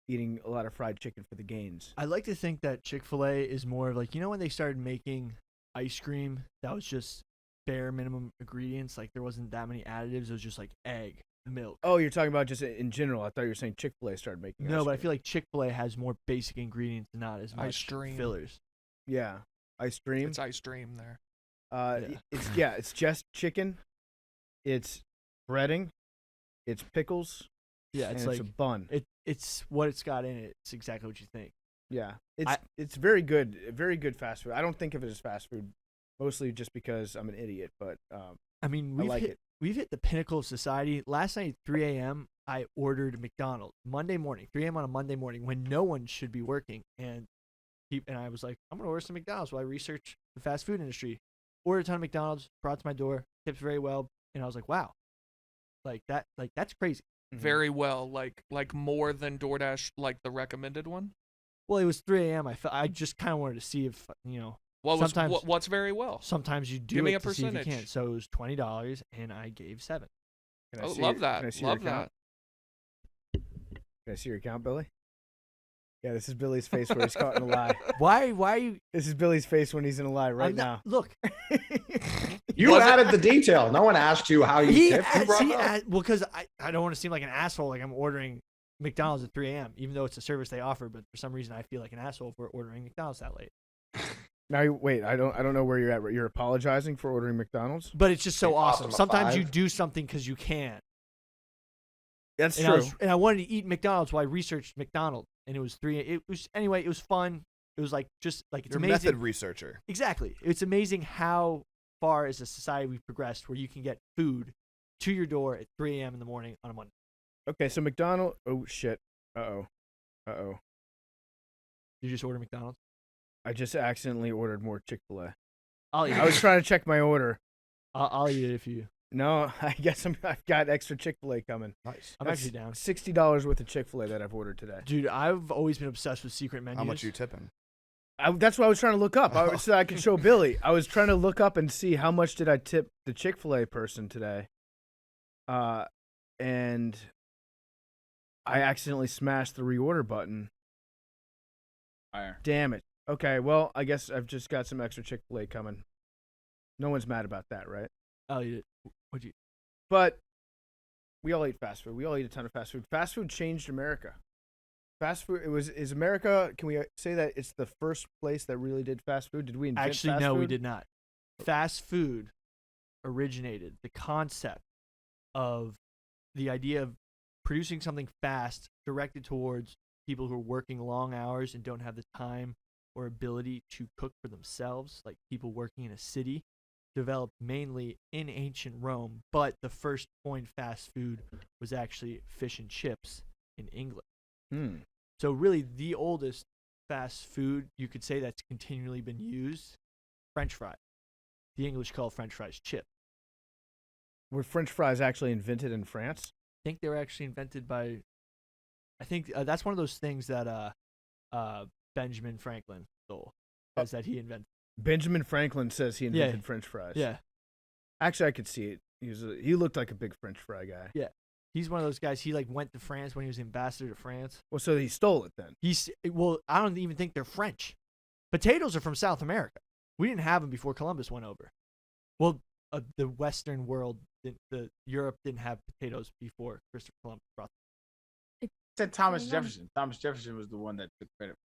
eating a lot of fried chicken for the gains. I like to think that Chick-fil-A is more of like, you know, when they started making ice cream that was just bare minimum ingredients, like there wasn't that many additives. It was just like egg, milk. Oh, you're talking about just in general. I thought you were saying Chick-fil-A started making No, ice but I cream. feel like Chick-fil-A has more basic ingredients, not as much Ice cream. fillers. Yeah. Ice cream. It's ice cream there. It's just chicken. It's breading. It's pickles. Yeah, and it's it's like a bun. it's what it's got in it. It's exactly what you think. Yeah, it's very good fast food. I don't think of it as fast food, mostly just because I'm an idiot. But I mean, like it. we've hit the pinnacle of society. Last night at 3 a.m., I ordered McDonald's Monday morning, 3 a.m. on a Monday morning when no one should be working, and I was like, I'm gonna order some McDonald's while I research the fast food industry. Ordered a ton of McDonald's, brought to my door, tips very well, and I was like, wow, that's crazy. Very well, like more than DoorDash, like the recommended one. Well, it was 3 a.m. I just kind of wanted to see if What's very well? Sometimes you do Give me it a to see if you percentage. can. So it was $20, and I gave $7. Can I see love your- that. Can I see your Love account? that. Can I see your account, Billy? Yeah, this is Billy's face where he's caught in a lie. Why are you? This is Billy's face when he's in a lie right I'm not- now. Look, You Was it- added the detail. No one asked you how you tipped. You brought it up. well, because I don't want to seem like an asshole, like I'm ordering McDonald's at 3 a.m., even though it's a service they offer. But for some reason, I feel like an asshole for ordering McDonald's that late. Now, wait, I don't know where you're at. You're apologizing for ordering McDonald's? But it's just so Hey, awesome. awesome, a Sometimes you 5. do something because you can. That's And true. I wanted to eat McDonald's, so I researched McDonald's, and it was 3. It was fun. It was like it's You're a amazing. method researcher. Exactly. It's amazing how far as a society we've progressed, where you can get food to your door at 3 a.m. in the morning on a Monday. Okay, so McDonald's. Oh shit. Uh oh. You just order McDonald's. I just accidentally ordered more Chick-fil-A. I'll eat I was trying to check my order. I'll eat it if you. No, I guess I've got extra Chick-fil-A coming. Nice. I'm That's actually down. $60 worth of Chick-fil-A that I've ordered today. Dude, I've always been obsessed with secret menus. How much you tipping? That's what I was trying to look up. So I could show Billy. I was trying to look up and see how much did I tip the Chick-fil-A person today. And I accidentally smashed the reorder button. Fire. Damn it. Okay, well, I guess I've just got some extra Chick-fil-A coming. No one's mad about that, right? I'll eat it. What'd you? But we all eat fast food. We all eat a ton of fast food. Fast food changed America. Fast food. Is America? Can we say that it's the first place that really did fast food? Did we invent Actually, fast no, food? we did not. Fast food originated the concept of the idea of producing something fast directed towards people who are working long hours and don't have the time or ability to cook for themselves, like people working in a city, developed mainly in ancient Rome. But the first coined fast food was actually fish and chips in England. Hmm. So really the oldest fast food you could say that's continually been used, French fries. The English call French fries chips. Were French fries actually invented in France? I think they were actually invented by, I think that's one of those things that Benjamin Franklin stole, says that he invented. Benjamin Franklin says he invented French fries. Yeah. Actually, I could see it. He looked like a big French fry guy. Yeah. He's one of those guys. He like went to France when he was ambassador to France. Well, so he stole it then. I don't even think they're French. Potatoes are from South America. We didn't have them before Columbus went over. Well, the Western world, Europe didn't have potatoes before Christopher Columbus brought them. Said Thomas Jefferson. Thomas Jefferson was the one that took credit.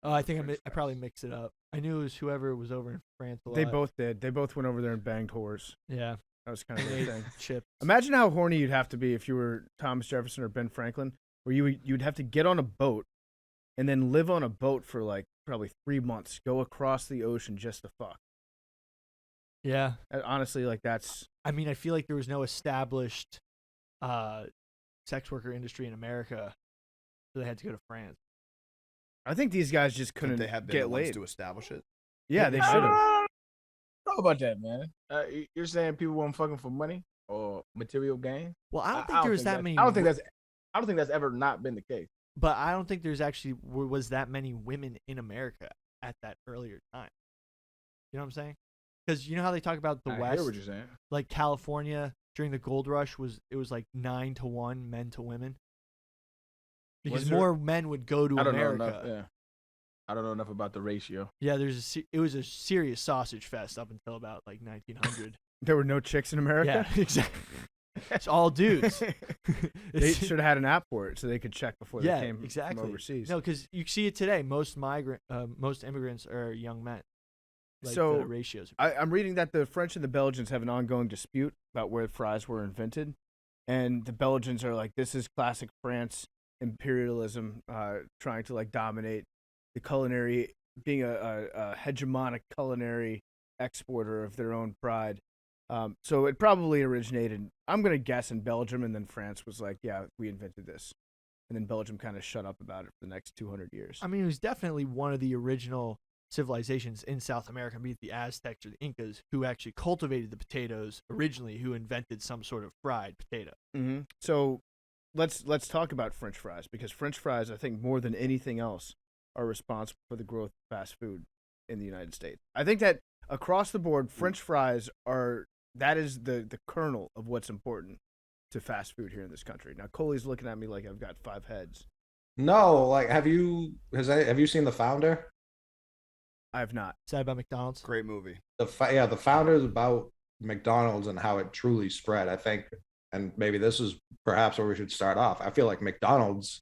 Oh, I think French I probably mixed it up. I knew it was whoever was over in France a lot. They both did. They both went over there and banged whores. Yeah. That was kind of They the ate thing. chips. Imagine how horny you'd have to be if you were Thomas Jefferson or Ben Franklin, where you'd have to get on a boat and then live on a boat for like probably 3 months, go across the ocean just to fuck. Yeah. Honestly, like that's. I mean, I feel like there was no established sex worker industry in America, so they had to go to France. I think these guys just couldn't Couldn't they have been get the ones laid. to establish it? Yeah, they I should have. don't know about that, man. You're saying people weren't fucking for money or material gain? Well, I don't think there was that many. I don't think that's ever not been the case. But I don't think there's actually was that many women in America at that earlier time. You know what I'm saying? Because you know how they talk about the I West, hear what you're saying. like California during the gold rush it was like 9-1 men to women. Because Was there- more men would go to I don't America. know enough. Yeah. I don't know enough about the ratio. Yeah, it was a serious sausage fest up until about like 1900. There were no chicks in America. Yeah, exactly. It's all dudes. They It's- should have had an app for it so they could check before yeah, they came exactly. from overseas. No, because you see it today. Most immigrants are young men. Like So, the ratios. I'm reading that the French and the Belgians have an ongoing dispute about where fries were invented. and the Belgians are like, this is classic France imperialism, trying to like dominate the culinary, being a hegemonic culinary exporter of their own pride. So it probably originated, I'm gonna guess, in Belgium, and then France was like, yeah, we invented this, and then Belgium kind of shut up about it for the next 200 years. I mean, it was definitely one of the original civilizations in South America, be it the Aztecs or the Incas, who actually cultivated the potatoes originally, who invented some sort of fried potato. Mm-hmm. So let's talk about French fries, because French fries, I think, more than anything else, are responsible for the growth of fast food in the United States. I think that across the board, French fries that is the kernel of what's important to fast food here in this country. Now, Coley's looking at me like I've got 5 heads. No, like have you seen The Founder? I have not. Is that about McDonald's? Great movie. The Founder is about McDonald's and how it truly spread. I think, and maybe this is perhaps where we should start off. I feel like McDonald's,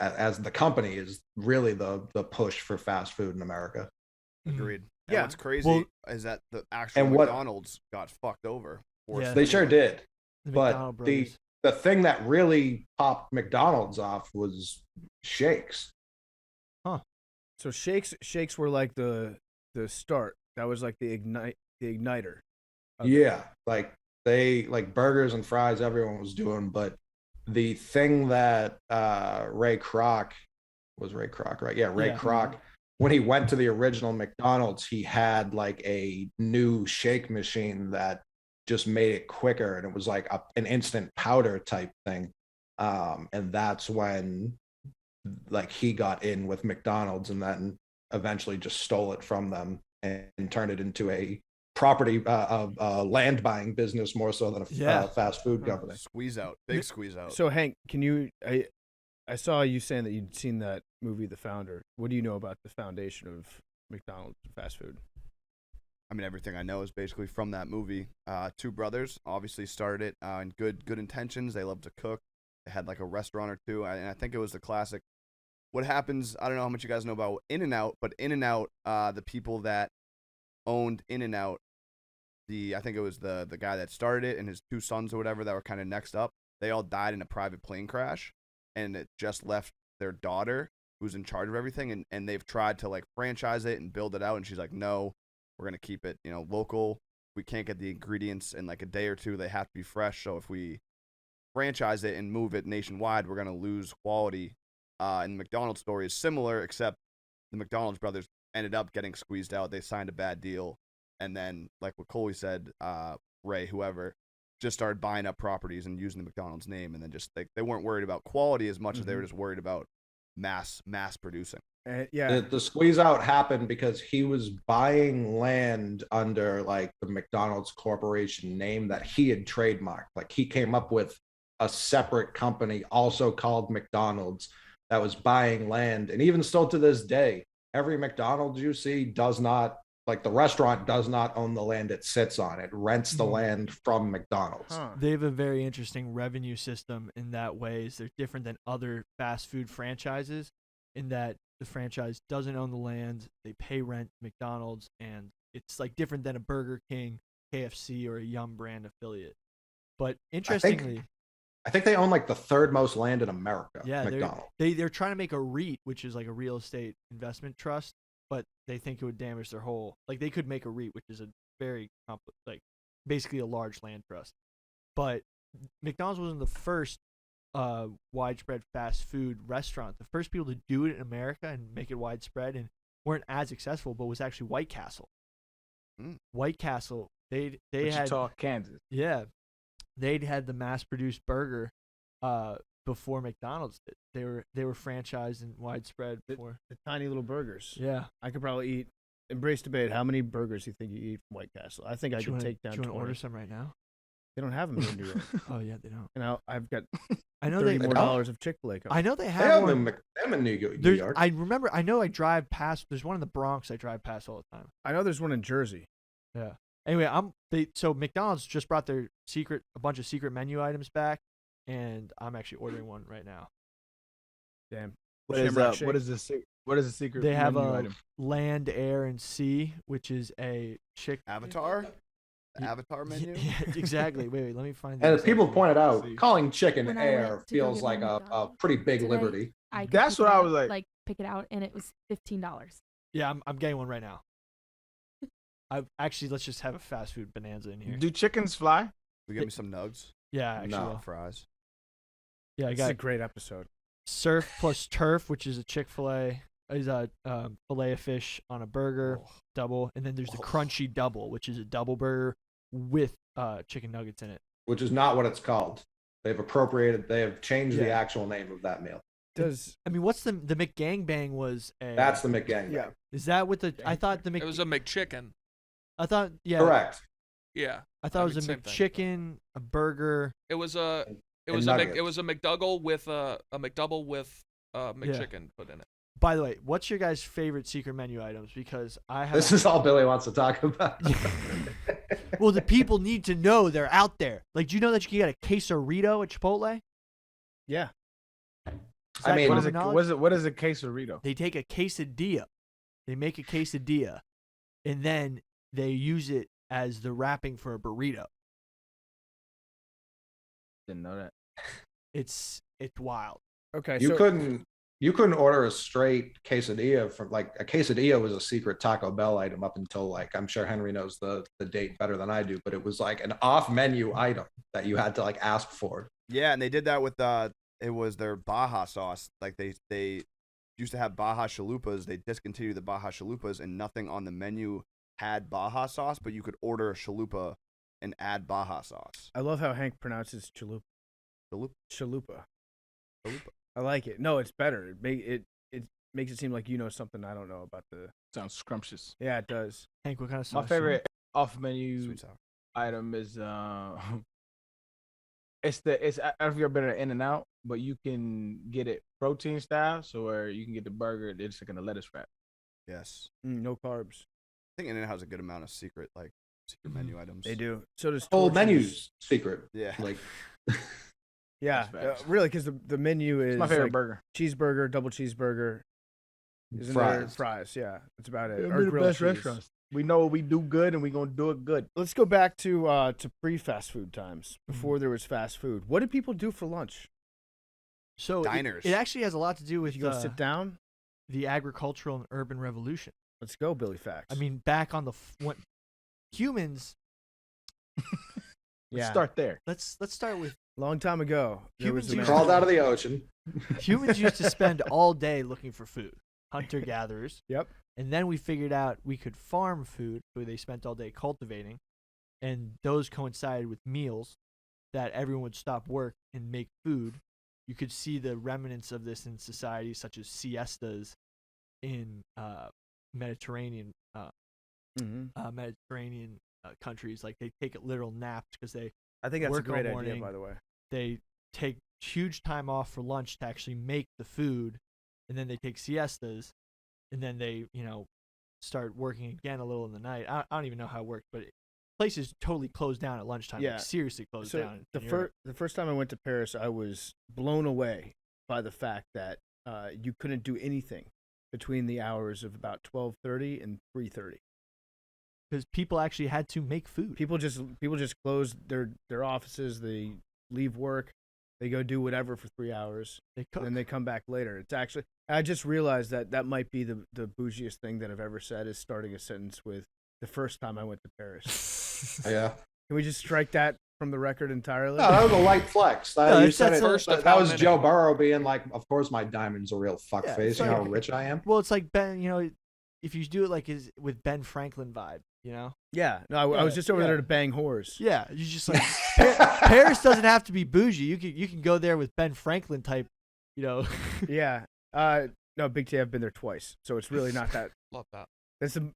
as the company, is really the push for fast food in America. Agreed. And Yeah. what's crazy is that the actual And what- McDonald's got fucked over. Yeah. They sure did. The But McDonald brothers. the thing that really popped McDonald's off was shakes. So shakes were like the start. That was like the igniter. Okay. Yeah, like they like burgers and fries. Everyone was doing, but the thing that Ray Kroc, right? Yeah, Ray Yeah. Kroc. When he went to the original McDonald's, he had like a new shake machine that just made it quicker, and it was like an instant powder type thing. And that's when like he got in with McDonald's, and then eventually just stole it from them and turned it into a property of land buying business more so than a Yeah. fast food company. Squeeze out. Big squeeze out. So Hank, can you? I saw you saying that you'd seen that movie, The Founder. What do you know about the foundation of McDonald's fast food? I mean, everything I know is basically from that movie. 2 brothers obviously started it in good intentions. They love to cook. They had like a restaurant or two, and I think it was the classic. What happens? I don't know how much you guys know about In-N-Out, but In-N-Out, the people that owned In-N-Out, I think it was the guy that started it and his 2 sons or whatever that were kind of next up. They all died in a private plane crash, and it just left their daughter, who's in charge of everything, and they've tried to like franchise it and build it out, and she's like, no, we're gonna keep it, local. We can't get the ingredients in like a day or 2. They have to be fresh. So if we franchise it and move it nationwide, we're gonna lose quality. And the McDonald's story is similar, except the McDonald's brothers ended up getting squeezed out. They signed a bad deal, and then, like what Coley said, Ray, whoever, just started buying up properties and using the McDonald's name, and then just they weren't worried about quality as much as they were just worried about mass producing. Yeah. The squeeze out happened because he was buying land under like the McDonald's Corporation name that he had trademarked. Like he came up with a separate company also called McDonald's that was buying land. And even still to this day, every McDonald's you see does not, like the restaurant does not own the land it sits on. It rents the land from McDonald's. Huh. They have a very interesting revenue system in that way. Is they're different than other fast food franchises in that the franchise doesn't own the land. They pay rent to McDonald's, and it's like different than a Burger King, KFC, or a Yum brand affiliate. But interestingly, I think they own like the 3rd most land in America. yeah, McDonald's. they're trying to make a REIT, which is like a real estate investment trust, but they think it would damage their whole. Like they could make a REIT, which is a very like basically a large land trust. But McDonald's wasn't the first widespread fast food restaurant. The first people to do it in America and make it widespread and weren't as successful, but was actually White Castle. White Castle, they had Wichita, Kansas. yeah, they'd had the mass-produced burger before McDonald's did. They were franchised and widespread before. The tiny little burgers. Yeah. I could probably eat. Embrace debate. How many burgers do you think you eat from White Castle? I think I could take down Do you 20. want to order some right now? They don't have them here in New York. Oh yeah, they don't. And I've got I know $30 they. more dollars of Chick-fil-A. I know they They have have one. them in New There's- York. I remember. I know. I drive past. There's one in the Bronx. I drive past all the time. I know there's one in Jersey. Yeah. Anyway, so McDonald's just brought a bunch of secret menu items back, and I'm actually ordering one right now. Damn. What is Shamrock Shake. what is the secret? They have menu a item? land, air, and sea, which is a chick. Avatar? The Avatar menu. Yeah, exactly. Wait, let me find. And the as people example. pointed out, See. calling chicken When I air went to go feels get like my a McDonald's pretty big today, liberty. I could That's pick what it I out, was like. pick it out, and it was $15. Yeah, I'm getting one right now. Let's just have a fast food bonanza in here. Do chickens fly? We get me some nugs. Yeah, actually. No. will. Fries. Yeah, I This is a got great episode. surf plus turf, which is a Chick-fil-A, is a fillet of fish on a burger double, and then there's the crunchy double, which is a double burger with chicken nuggets in it. Which is not what it's called. They have changed the Yeah. actual name of that meal. I mean, what's the McGangbang was a? That's the McGangbang. Yeah. Is that what the? I thought the It was a McChicken. I thought yeah. Correct. Yeah. I thought it was a same thing. McChicken, a burger. It was a it And was nuggets. a McDouble with a McDouble with McChicken put in it. By the way, what's your guys' favorite secret menu items? Because I have. This is all Billy wants to talk about. Well, the people need to know they're out there. Like, do you know that you can get a quesarito at Chipotle? Yeah. Is I that mean, common knowledge? What is a quesarito? They take a quesadilla, they make a quesadilla, and then they use it as the wrapping for a burrito. Didn't know that. It's wild. Okay. You so couldn't order a straight quesadilla from like a quesadilla was a secret Taco Bell item up until like I'm sure Henry knows the date better than I do, but it was like an off menu item that you had to like ask for. Yeah, and they did that with it was their Baja sauce. Like they used to have Baja chalupas. They discontinued the Baja chalupas, and nothing on the menu had Baja sauce, but you could order a chalupa and add Baja sauce. I love how Hank pronounces chalupa. Chalupa. Chalupa. Chalupa. I like it. No, it's better. It makes it seem like you know something I don't know about the. Sounds scrumptious. Yeah, it does. Hank, what kind of My sauce? favorite off menu Sweet sour. item is it's I don't know if you've ever been to In-N-Out, but you can get it protein style, so where you can get the burger, it's like in a lettuce wrap. Yes. No carbs. I think In-N-Out has a good amount of secret menu items. They do. So does Whole Torchy's. menu's secret. Yeah. Like Yeah, That's facts. really, because the menu is It's my favorite like burger. cheeseburger, double cheeseburger, isn't there? fries. Fries. Yeah, that's about it. Yeah, Or we're the grilled best cheese. restaurants. We know what we do good, and we gonna do it good. Let's go back to pre-fast food times Mm-hmm. before there was fast food. What did people do for lunch? So Diners. It actually has a lot to do with Did you go sit down? the agricultural and urban revolution. Let's go, Billy Facts. I mean, back on when humans. yeah. Start there. Let's start with Long time ago, there was Humans a man- used crawled out of the ocean. humans used to spend all day looking for food, hunter gatherers. Yep. And then we figured out we could farm food, so they spent all day cultivating, and those coincided with meals that everyone would stop work and make food. You could see the remnants of this in societies such as siestas in Mediterranean Mhm. countries. Like they take literal naps because I think that's a work all great idea, morning. by the way. they take huge time off for lunch to actually make the food, and then they take siestas, and then they start working again a little in the night. I don't even know how it works, but places totally closed down at lunchtime. Yeah. Like, seriously closed So down. the first time I went to Paris, I was blown away by the fact that you couldn't do anything between the hours of about 12:30 and 3:30. because people actually had to make food. People just close their offices. They leave work. They go do whatever for 3 hours. They cook. And then they come back later. It's actually, I just realized that might be the bougiest thing that I've ever said, is starting a sentence with the first time I went to Paris. Yeah. Can we just strike that from the record entirely? No, that was a light flex. No, You it's- said that's it, a- First that of how was many? Joe Burrow being like, of course my diamond's a real fuckface. it's You know how like- rich I am? Well, it's like Ben. If you do it like with Ben Franklin vibe, Yeah. No, I was just over Yeah. there to bang whores. Yeah, you just like Paris doesn't have to be bougie. You can go there with Ben Franklin type, Yeah. No, Big T, I've been there twice, so it's really not that. Love that.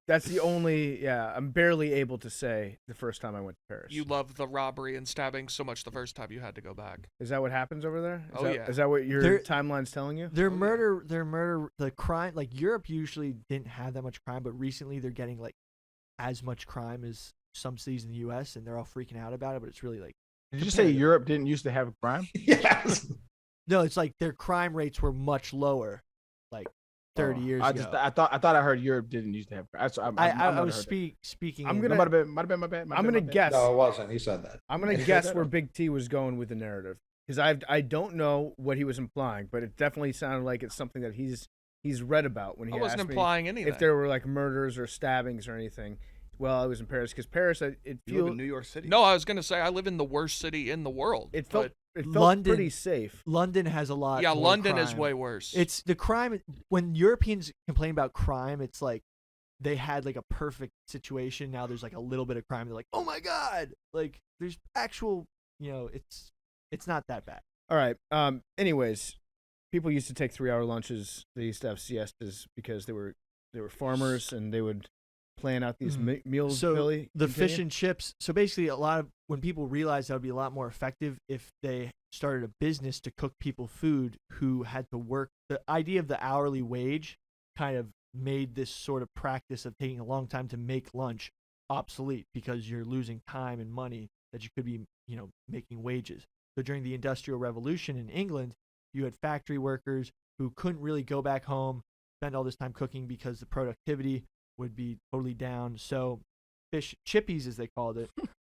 That's the only. Yeah, I'm barely able to say the first time I went to Paris. You love the robbery and stabbing so much the first time you had to go back. Is that what happens over there? Oh, yeah. Is that what your There- timeline's telling you? their murder, the crime. Like Europe usually didn't have that much crime, but recently they're getting like as much crime as some cities in the U.S. and they're all freaking out about it. But it's really like Did you say Europe didn't used to have crime? Yes. no, it's like their crime rates were much lower. Like 30 years I ago. thought I heard Europe didn't used to have. I was speaking. I'm in- gonna- Might have been my bad. I'm gonna guess. No, it wasn't. He said that. I'm gonna He said guess that? where Big T was going with the narrative because I don't know what he was implying, but it definitely sounded like it's something that he's read about when he I wasn't asked me implying anything. if there were like murders or stabbings or anything. Well, I was in Paris because Paris, it You live feels in New York City. No, I was gonna say I live in the worst city in the world. it felt but London- pretty safe. London has a lot. yeah, more London is crime. way worse. It's the crime. When Europeans complain about crime, it's like they had like a perfect situation. Now there's like a little bit of crime. They're like, oh my god, like there's actual. It's not that bad. All right. Anyways, people used to take 3-hour lunches. They used to have siestas because they were farmers and they would plan out these meals. So Billy, the continue? fish and chips. So basically, when people realized that would be a lot more effective if they started a business to cook people food who had to work. The idea of the hourly wage kind of made this sort of practice of taking a long time to make lunch obsolete because you're losing time and money that you could be, making wages. So during the Industrial Revolution in England, you had factory workers who couldn't really go back home, spend all this time cooking because the productivity would be totally down. So fish chippies, as they called it,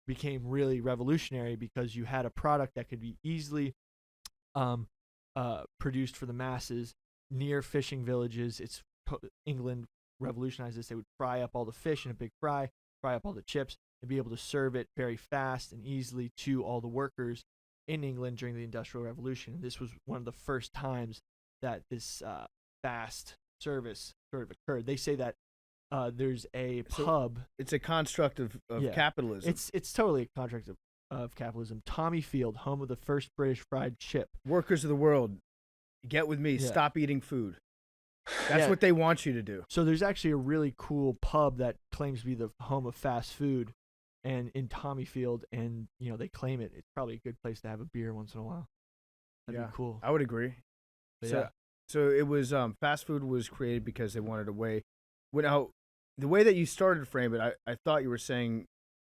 became really revolutionary because you had a product that could be easily produced for the masses near fishing villages. England revolutionized this. They would fry up all the fish in a big fry up all the chips, and be able to serve it very fast and easily to all the workers in England during the Industrial Revolution. And this was one of the first times that this fast service sort of occurred. They say that there's a pub. It's a construct of capitalism. It's totally a contract of capitalism. Tommy Field, home of the first British fried chip. Workers of the world, get with me. Yeah. Stop eating food. That's what they want you to do. So there's actually a really cool pub that claims to be the home of fast food, and in Tommy Field, and they claim it. It's probably a good place to have a beer once in a while. That'd be cool. I would agree. But So it was fast food was created because they wanted a way. Now, the way that you started to frame it, I thought you were saying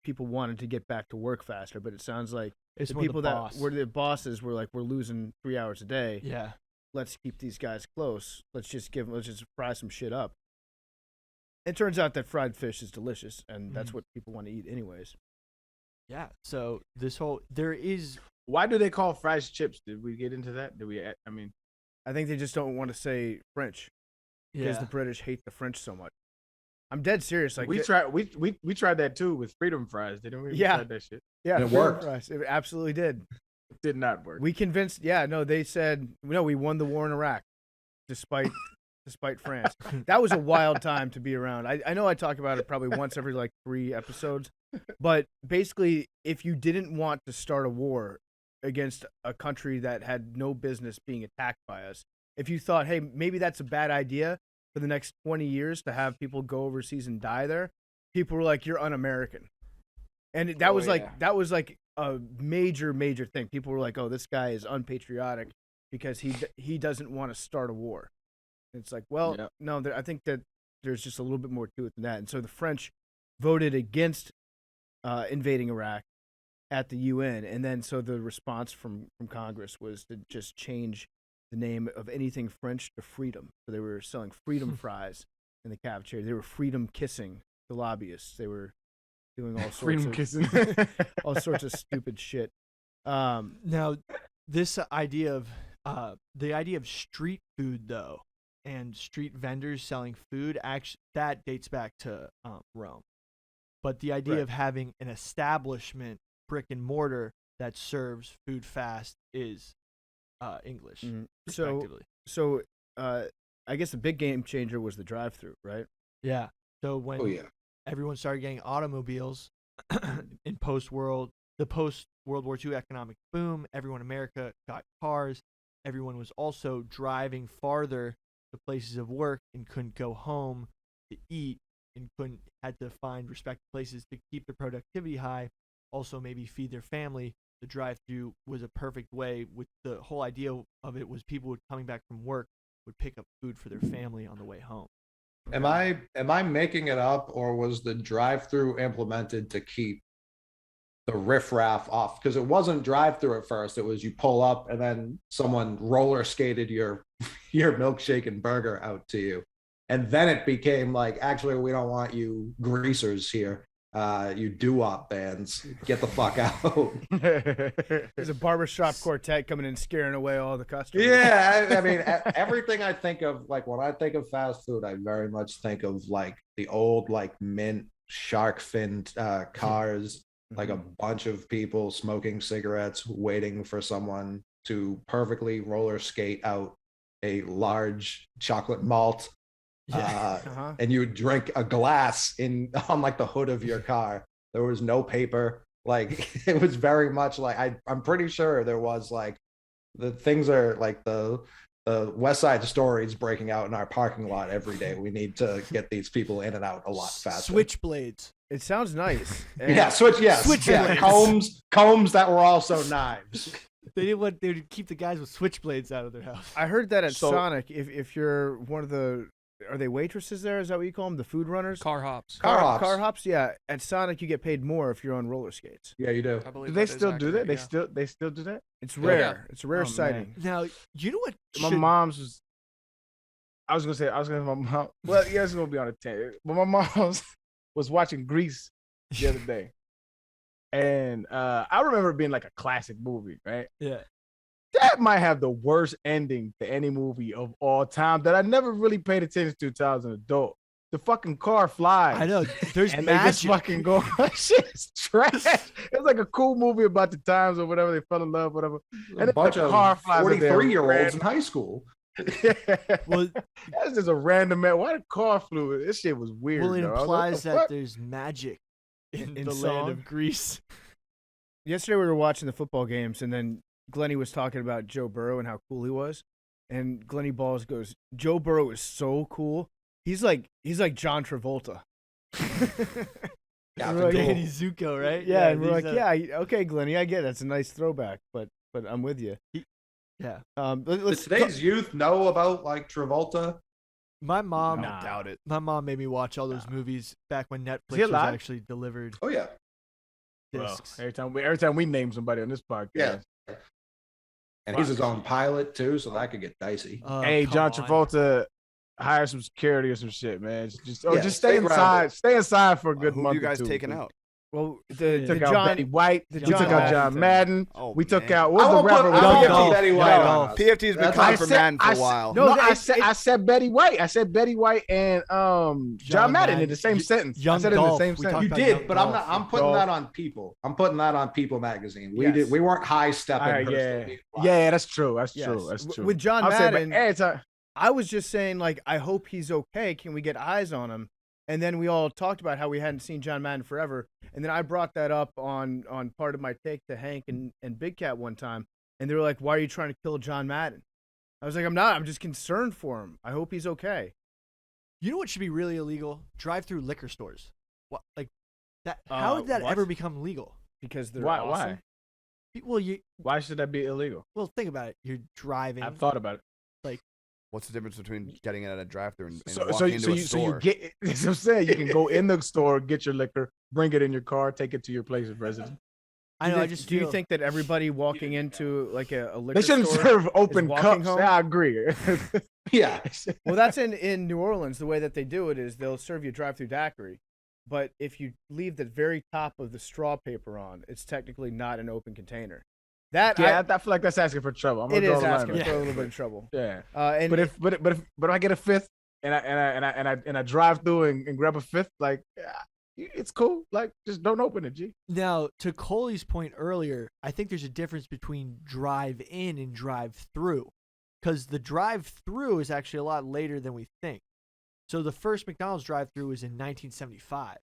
people wanted to get back to work faster, but it sounds like it's the more people the that boss. were the bosses were like, we're losing 3 hours a day. Yeah. Let's keep these guys close. Let's just fry some shit up. It turns out that fried fish is delicious, and that's what people want to eat anyways. Yeah. So Why do they call fries chips? Did we get into that? I think they just don't want to say French because the British hate the French so much. I'm dead serious. Like we tried that too with freedom fries, didn't we? Yeah. We tried that shit. Yeah, And it freedom worked. fries. It absolutely did. It did not work. We convinced. Yeah, no, they said no. We won the war in Iraq, despite France. That was a wild time to be around. I know I talk about it probably once every like 3 episodes, but basically, if you didn't want to start a war against a country that had no business being attacked by us, if you thought, hey, maybe that's a bad idea for the next 20 years to have people go overseas and die there, people were like, you're un-American. And that was like a major thing. People were like, oh, this guy is unpatriotic because he doesn't want to start a war. And it's like, well, no, I think that there's just a little bit more to it than that. And so the French voted against invading Iraq at the UN, and then so the response from Congress was to just change the name of anything French to freedom. So they were selling freedom fries in the cafeteria. They were freedom kissing the lobbyists. They were doing all sorts Freedom of kissing. all sorts of stupid shit. Now, this idea of street food though, and street vendors selling food, actually that dates back to Rome. But the idea of having an establishment, brick and mortar, that serves food fast is English. Mm-hmm. Respectively. So I guess the big game changer was the drive-through, right? Yeah. So when everyone started getting automobiles in post-World War II economic boom, everyone in America got cars. Everyone was also driving farther to places of work and couldn't go home to eat and had to find respective places to keep their productivity high, also maybe feed their family. The drive-through was a perfect way. With the whole idea of it was people coming back from work would pick up food for their family on the way home. Am I making it up, or was the drive-through implemented to keep the riffraff off? Because it wasn't drive-through at first. It was you pull up and then someone roller skated your your milkshake and burger out to you. And then it became like, actually, we don't want you greasers here. You doo-wop bands, get the fuck out. There's a barbershop quartet coming in, scaring away all the customers. Yeah, I mean, everything I think of, like when I think of fast food, I very much think of like the old like mint shark fin cars, like a bunch of people smoking cigarettes, waiting for someone to perfectly roller skate out a large chocolate malt. And you would drink a glass on like the hood of your car. There was no paper. Like it was very much like I'm pretty sure there was like the things are like the West Side Stories breaking out in our parking lot every day. We need to get these people in and out a lot faster. Switchblades. It sounds nice. Combs that were also knives. They would keep the guys with switchblades out of their house. I heard that at Sonic, if you're one of the, are they waitresses there? Is that what you call them? The food runners? Car hops. Car hops. Yeah. At Sonic, you get paid more if you're on roller skates. Yeah, you do. I believe Do they that is still do that? accurate, They still do that? It's rare. Yeah. It's a rare sighting. Now, you know what? My mom's was. I was gonna say my mom. Well, yeah, it's gonna be on a tangent. But my mom was watching Grease the other day, and I remember it being like a classic movie, right? Yeah. That might have the worst ending to any movie of all time that I never really paid attention to until I was an adult. The fucking car flies. I know. There's and magic. they just fucking go. Shit's trash. It's like a cool movie about the times or whatever they fell in love, whatever. And A bunch of car flies in there 43-year-olds in high school. Well, that's just a random man. Why the car flew? This shit was weird. well, it bro. I was like, implies what the that fuck? there's magic in In the song? land of Greece. Yesterday we were watching the football games, and then Glennie was talking about Joe Burrow and how cool he was. And Glennie Balls goes, Joe Burrow is so cool. He's like John Travolta. Yeah, We're like, Danny Zuko, right? yeah, and we're these, like, okay, Glennie, I get it. That's a nice throwback, but I'm with you. Yeah. Does Let's today's youth know about like Travolta? My mom, I doubt it. my mom made me watch all those movies back when Netflix he was alive? actually delivered Oh yeah. Well, discs. every time we name somebody on this podcast. Yeah. And he's his own pilot too, so that could get dicey. Hey, Come John on. Travolta, hire some security or some shit, man. Just Yeah, just stay stay inside. grounded. Stay inside for a good Who month. have you guys or two, taken please. out? Well, We the took out John, Betty White. the We John took out Madden John thing. Madden. Oh, We took man. out I what's the won't rapper? put with Young the- Dolph. Betty White Young on. Dolph. PFT has been That's- calling I for said- Madden for I a said- while. No, No, I said Betty White. I said Betty White and John John Madden in Madden. the same sentence. I Young said it in the Dolph. same We sentence. talked You about did, Young but I'm Dolph. not. I'm putting Dolph. that on People. I'm putting that on People magazine. Yes. We weren't high stepping. Yeah, that's true. That's Yes. true. That's true. With John I'll say, but Madden, every time- I was just saying, like, I hope he's okay. Can we get eyes on him? And then we all talked about how we hadn't seen John Madden forever. And then I brought that up on part of my take to Hank and Big Cat one time. And they were like, why are you trying to kill John Madden? I was like, I'm not. I'm just concerned for him. I hope he's okay. You know what should be really illegal? Drive-through liquor stores. What, like that? How did that what? ever become legal? Because they're Why? awesome. Well, Why should that be illegal? think about it. You're driving. I've thought about it. What's the difference between getting it at a drive-through and So walking into a you store? get. That's what I'm saying. You can go in the store, get your liquor, bring it in your car, take it to your place of residence. I know. I just Do you feel- think that everybody walking into like a liquor They shouldn't store serve open walking cups. home? Yeah, I agree. Yeah. Well, that's in New Orleans. The way that they do it is they'll serve you drive-through daiquiri, but if you leave the very top of the straw paper on, it's technically not an open container. That Yeah, I feel like that's asking for trouble. I'm it gonna draw is the line asking right for a there. little bit of trouble. Yeah, And but if I get a fifth and I drive through and grab a fifth, like it's cool. Like just don't open it, G. Now, to Coley's point earlier, I think there's a difference between drive-in and drive-through, because the drive-through is actually a lot later than we think. So the first McDonald's drive-through was in 1975,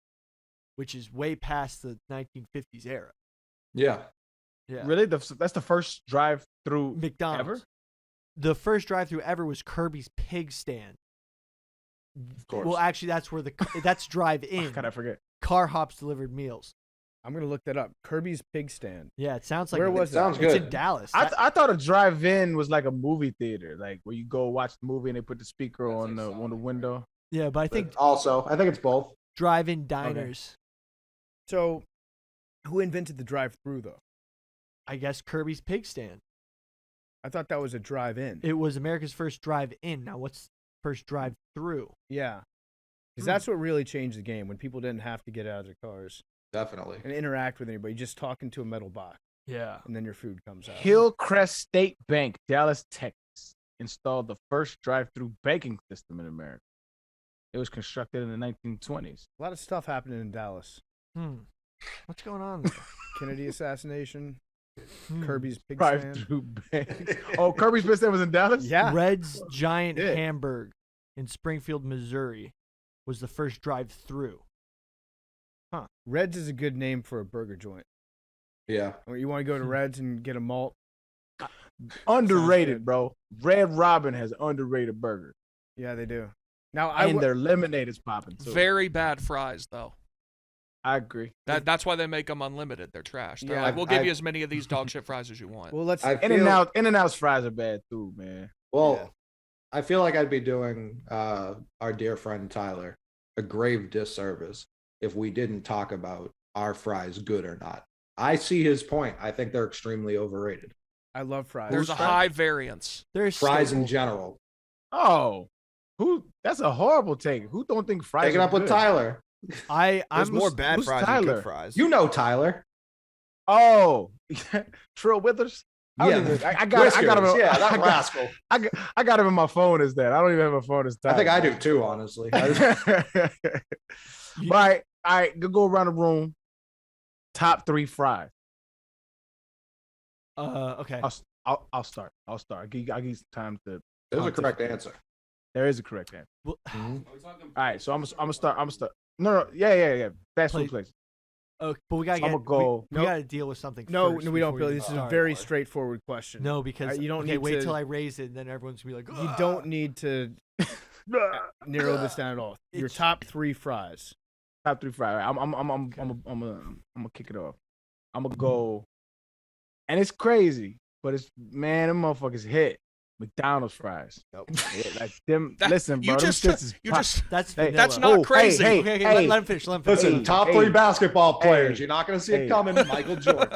which is way past the 1950s era. Yeah. Yeah. Really, that's the first drive-through McDonald's. ever. The first drive-through ever was Kirby's Pig Stand. Of course. Well, actually, that's How drive-in. could I forget? Car hops delivered meals. I'm gonna look that up. Kirby's Pig Stand. Yeah, it sounds like Where was Sounds it's good. in Dallas. I thought a drive-in was like a movie theater, like where you go watch the movie and they put the speaker on the window. Yeah, but I think I think it's both. drive-in diners. So, who invented the drive-through though? I guess Kirby's Pig Stand. I thought that was a drive-in. It was America's first drive-in. Now, what's first drive-through? Yeah. Because that's what really changed the game, when people didn't have to get out of their cars Definitely. and interact with anybody. Just talking to a metal box, Yeah. and then your food comes out. Hillcrest State Bank, Dallas, Texas, installed the first drive-through banking system in America. It was constructed in the 1920s. A lot of stuff happening in Dallas. What's going on there? Kennedy assassination, Kirby's pig stand. Drive-through bank. Oh, Kirby's pig stand was in Dallas? Yeah. Red's Giant Yeah. Hamburg in Springfield, Missouri was the first drive-through. Red's is a good name for a burger joint. Yeah. Or you want to go to Red's and get a malt? Underrated, good. bro. Red Robin has underrated burgers. Yeah, they do. Now, And their lemonade is popping, too. Very bad fries, though. I agree. That's why they make them unlimited. They're trash. They're Yeah, like, we'll give you as many of these dog shit fries as you want. well, let's. In-N-Out's fries are bad, too, man. Well, Yeah. I feel like I'd be doing our dear friend Tyler a grave disservice if we didn't talk about are fries good or not. I see his point. I think they're extremely overrated. I love fries. There's a high variance. There's Fries in staple- general. Oh, that's a horrible take. Who don't think fries Take it are up with good? Tyler. There's I'm more bad bad who's fries than Tyler? good fries. You know Tyler. Oh, Trill Withers. I Yeah. don't even- I got him. Whiskers. Yeah, that I got- rascal. I got him in my phone as that. I don't even have a phone as I Tyler. think I do too, honestly. All right, go around the room. Top 3 fries. Okay. I'll start. I'll give you some time to. There's a correct answer. There is a correct answer. Well, All right, so I'm gonna start. No, yeah. Fast food place. but we gotta So I'ma get. go- We gotta deal with something. No, first no, we don't, before Billy. you This is a start. very straightforward question. No, because you don't okay, need wait to. till I raise it, and then everyone's gonna be like, You don't need to narrow this down at all. Your It's- top 3 fries. Top 3 fries. All right, I'm gonna kick it off. I'm gonna go, and it's crazy, but it's man, them motherfuckers hit. McDonald's fries. Nope. Yeah, like them. That- Listen, bro. you them just- shits is you pop- just- That's Hey, vanilla. That's not crazy. Hey, Okay, let him finish. Let him finish. Listen, Hey, top hey, 3 basketball players. hey, You're not going to see hey. it coming. Michael Jordan.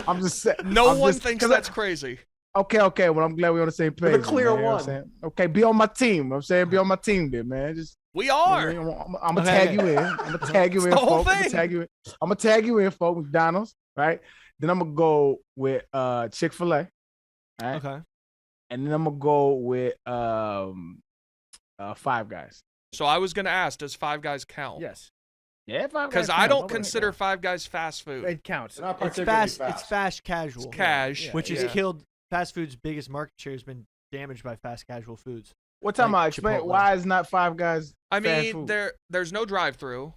I'm just saying. No I'm one just- thinks 'cause that's crazy. Okay. Well, I'm glad we're on the same page. With a clear man, you know what one. I'm saying? Okay, be on my team. I'm saying be on my team, there, man. Just We are. I'm gonna Okay, tag okay. you in. I'm gonna tag you in, the whole folks. I'm gonna thing. tag you in. I'm gonna tag you in, folks. McDonald's, right? Then I'm gonna go with Chick-fil-A, right? Okay. And then I'm gonna go with Five Guys. So I was gonna ask, does Five Guys count? Yes, Yeah, Five Guys. Because I counts. don't Nobody- consider Five Guys fast food. it counts. They're not It's particularly fast. It's fast casual. It's cash. Yeah. which has yeah. killed fast food's biggest market share. Has been damaged by fast casual foods. What time like I explain Chipotle. why is not Five Guys? I fast mean, food? there's no drive-through.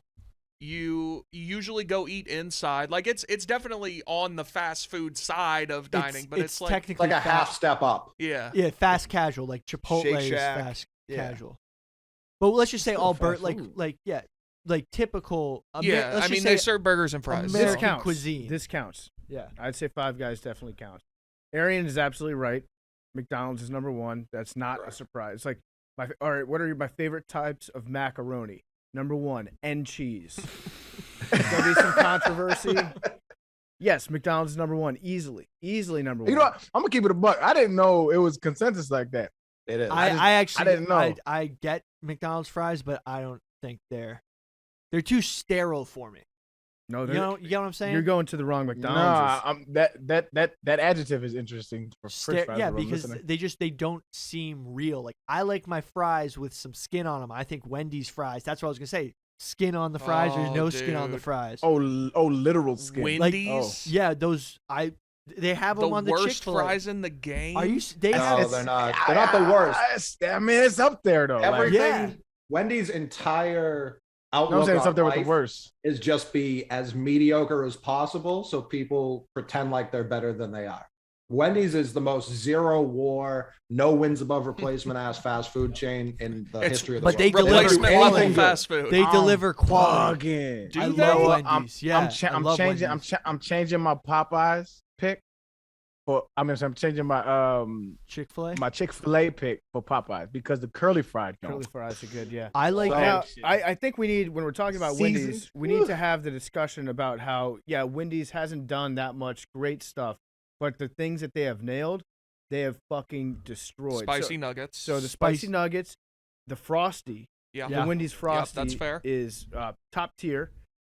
You usually go eat inside. Like it's definitely on the fast food side of dining, but it's like technically Like a half fast. step up. yeah. Yeah, fast casual. Like Chipotle Shake is Shack. fast Yeah. casual. But let's just say Still all fast like food. like typical. Yeah, let's I just mean say they serve burgers and fries. This American counts. cuisine. This counts. Yeah. I'd say Five Guys definitely counts. Arian is absolutely right. McDonald's is number 1. That's not a surprise. Like all right, what are my favorite types of macaroni? Number 1, and cheese. There's gonna be some controversy. Yes, McDonald's is number 1, easily number 1. You know what? I'm gonna keep it a buck. I didn't know it was consensus like that. It is. I actually didn't know. I get McDonald's fries, but I don't think they're too sterile for me. No, You they're- know what I'm saying? you're going to the wrong Nah, McDonald's. that adjective is interesting for French fries. Yeah, if I'm because listening. they don't seem real. Like I like my fries with some skin on them. I think Wendy's fries. That's what I was gonna say. Skin on the fries. There's Oh, no skin on the dude. fries. oh, literal skin. Wendy's. Yeah, those they have The them on the worst Chick-fil-A. fries in the game. Are you? They No, have. they're not. They're not the worst. I mean, it's up there though. Everything. Yeah. Wendy's entire You know what I'm outlook saying? It's on up there with the life worst. is just be as mediocre as possible, so people pretend like they're better than they are. Wendy's is the most zero war, no wins above replacement ass fast food chain in the It's- history of the but world. they deliver replacement quality. level Anything good. fast food? They I'm deliver quality. bugging. Do I they? love I'm- Wendy's. Yeah, I I'm love changing. Wendy's. I'm changing my Popeyes pick. I'm changing my Chick-fil-A. my Chick-fil-A pick for Popeyes because the curly fried don't. Curly fries are good, yeah. I like So- that. Now, shit. I think we need, when we're talking about Seasoned? Wendy's, we need to have the discussion about how, yeah, Wendy's hasn't done that much great stuff, but the things that they have nailed, they have fucking destroyed. Spicy nuggets. So the spicy nuggets, the Frosty, yeah. the Wendy's Frosty that's fair. is top tier.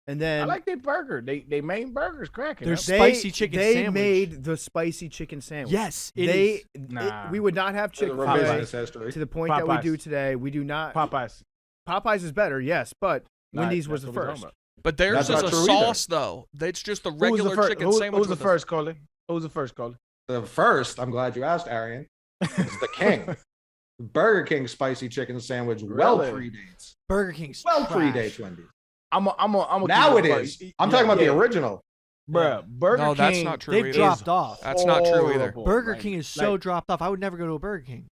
And then I like their burger. They main burgers cracking. Their Huh? spicy chicken they sandwich. made the spicy chicken sandwich. Yes, it they. is. Nah. We would not have For the Chick-fil-A revisionist history. to the point that we Popeyes. do today. We do not. Popeyes. Popeyes is better, yes, but Nah, Wendy's was that's the what we're first. talking But theirs That's is not a true either. sauce, though. It's just the about. Who was regular the first? chicken Who sandwich. was the with first, Coley? Who was the first, Coley? The first, I'm glad you asked, Arian, is the King. Burger King spicy chicken sandwich well Really? predates. Burger King's Well trash. predates Wendy's. I'm Now it is. I'm talking about the original. Bruh, Burger No, King. that's not true They've either. dropped off. That's not true either. horrible. Burger Like- King is so like, dropped off. I would never go to a Burger King.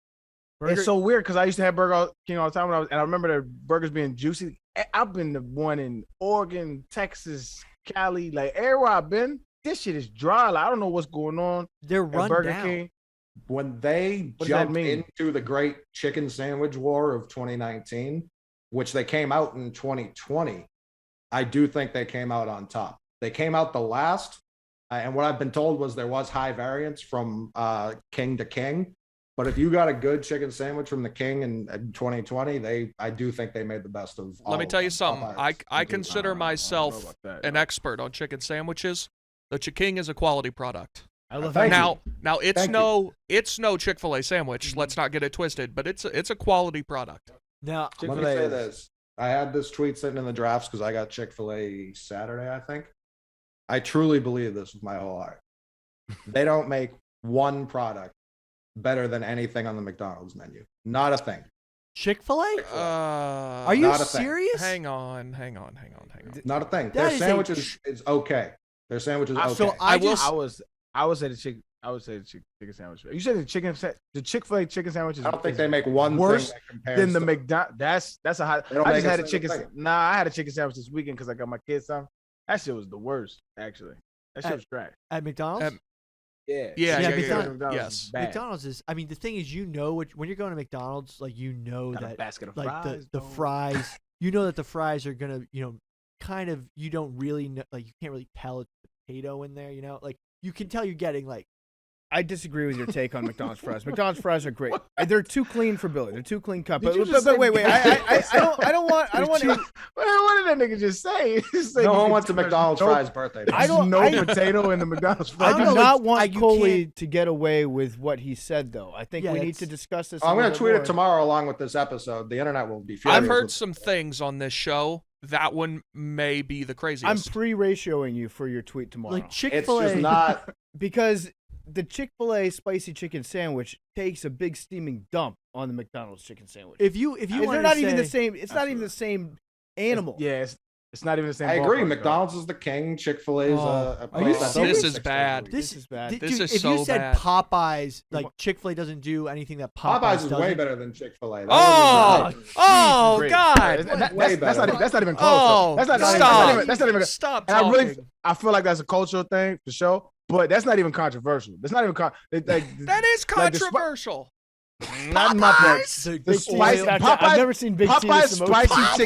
It's so weird because I used to have Burger King all the time and I remember the burgers being juicy. I've been the one in Oregon, Texas, Cali, like everywhere I've been. This shit is dry. Like, I don't know what's going on They're at run Burger down. King. When they What does that jumped mean? into the great chicken sandwich war of 2019, which they came out in 2020, I do think they came out on top. They came out the last, and what I've been told was there was high variance from king to king. But if you got a good chicken sandwich from the King in 2020, I do think they made the best of. all Let me of tell you them. something. Popeyes I included. consider myself about that, an no. expert on chicken sandwiches. The King is a quality product. I love Thank how you. Now it's Thank no Chick-fil-A sandwich. Let's not get it twisted, but it's a quality product. Now, Let me Chick-fil-A say is- this. I had this tweet sitting in the drafts because I got Chick-fil-A Saturday, I think. I truly believe this with my whole heart. They don't make one product better than anything on the McDonald's menu. Not a thing. Chick-fil-A? Are Are you not a thing. serious? Hang on. Not a thing. That Their is a sandwich is okay. Their sandwich is okay. So I will just I would say the chicken sandwich. You said the Chick-fil-A chicken sandwich is I don't think they make one worse thing that compares than the to- McDonald's. That's a hot. They don't I make just a had a single chicken. thing. Nah, I had a chicken sandwich this weekend because I got my kids something. That shit was the worst, actually. That shit At- was trash. at McDonald's. Yeah. Yeah, McDonald's- yes. McDonald's is. I mean, the thing is, when you're going to McDonald's, like Got a that, basket of like fries. the dog. fries. You know that the fries are gonna, kind of. You don't really know, like you can't really tell it's potato in there. Like you can tell you're getting like. I disagree with your take on McDonald's fries. McDonald's fries are great. They're too clean for Billy. They're too clean cut. Did But, you but, just but say- wait. I don't want. What did that nigga just say? No one wants a McDonald's fries birthday. I don't- No I- potato in the McDonald's I fries. do don't know, not it's- want you Coley can't- to get away with what he said, though. I think Yeah, we need that's- to discuss this. I'm going going to to tweet it tomorrow along with this episode. The internet will be furious. I've heard with- some things on this show. That one may be the craziest. I'm pre-ratioing you for your tweet tomorrow. Like It's Chick-fil-A. just not. because the Chick-fil-A spicy chicken sandwich takes a big steaming dump on the McDonald's chicken sandwich. If you They're want not to even the say- same. It's not even the same animal. Yeah, it's not even the same. I agree. ballpark, dog. McDonald's is the king. Chick-fil-A is Oh, a are place you that's serious? open This is 6 days a bad. week. This is bad. This is if so you said bad. Popeyes, like Chick-fil-A doesn't do anything that Popeyes, Popeyes is doesn't. way better than Chick-fil-A. Oh, Great. God. That's Way not better. even, that's not even close. Oh, though. That's not stop. even. That's not even. Stop And I talking. really, I feel like that's a cultural thing for sure. But that's not even controversial. That's not even That is like the spi- controversial. not in my book. The The big spice- boil- Popeye- I've never seen Big Popeye's Tina's emotions. spicy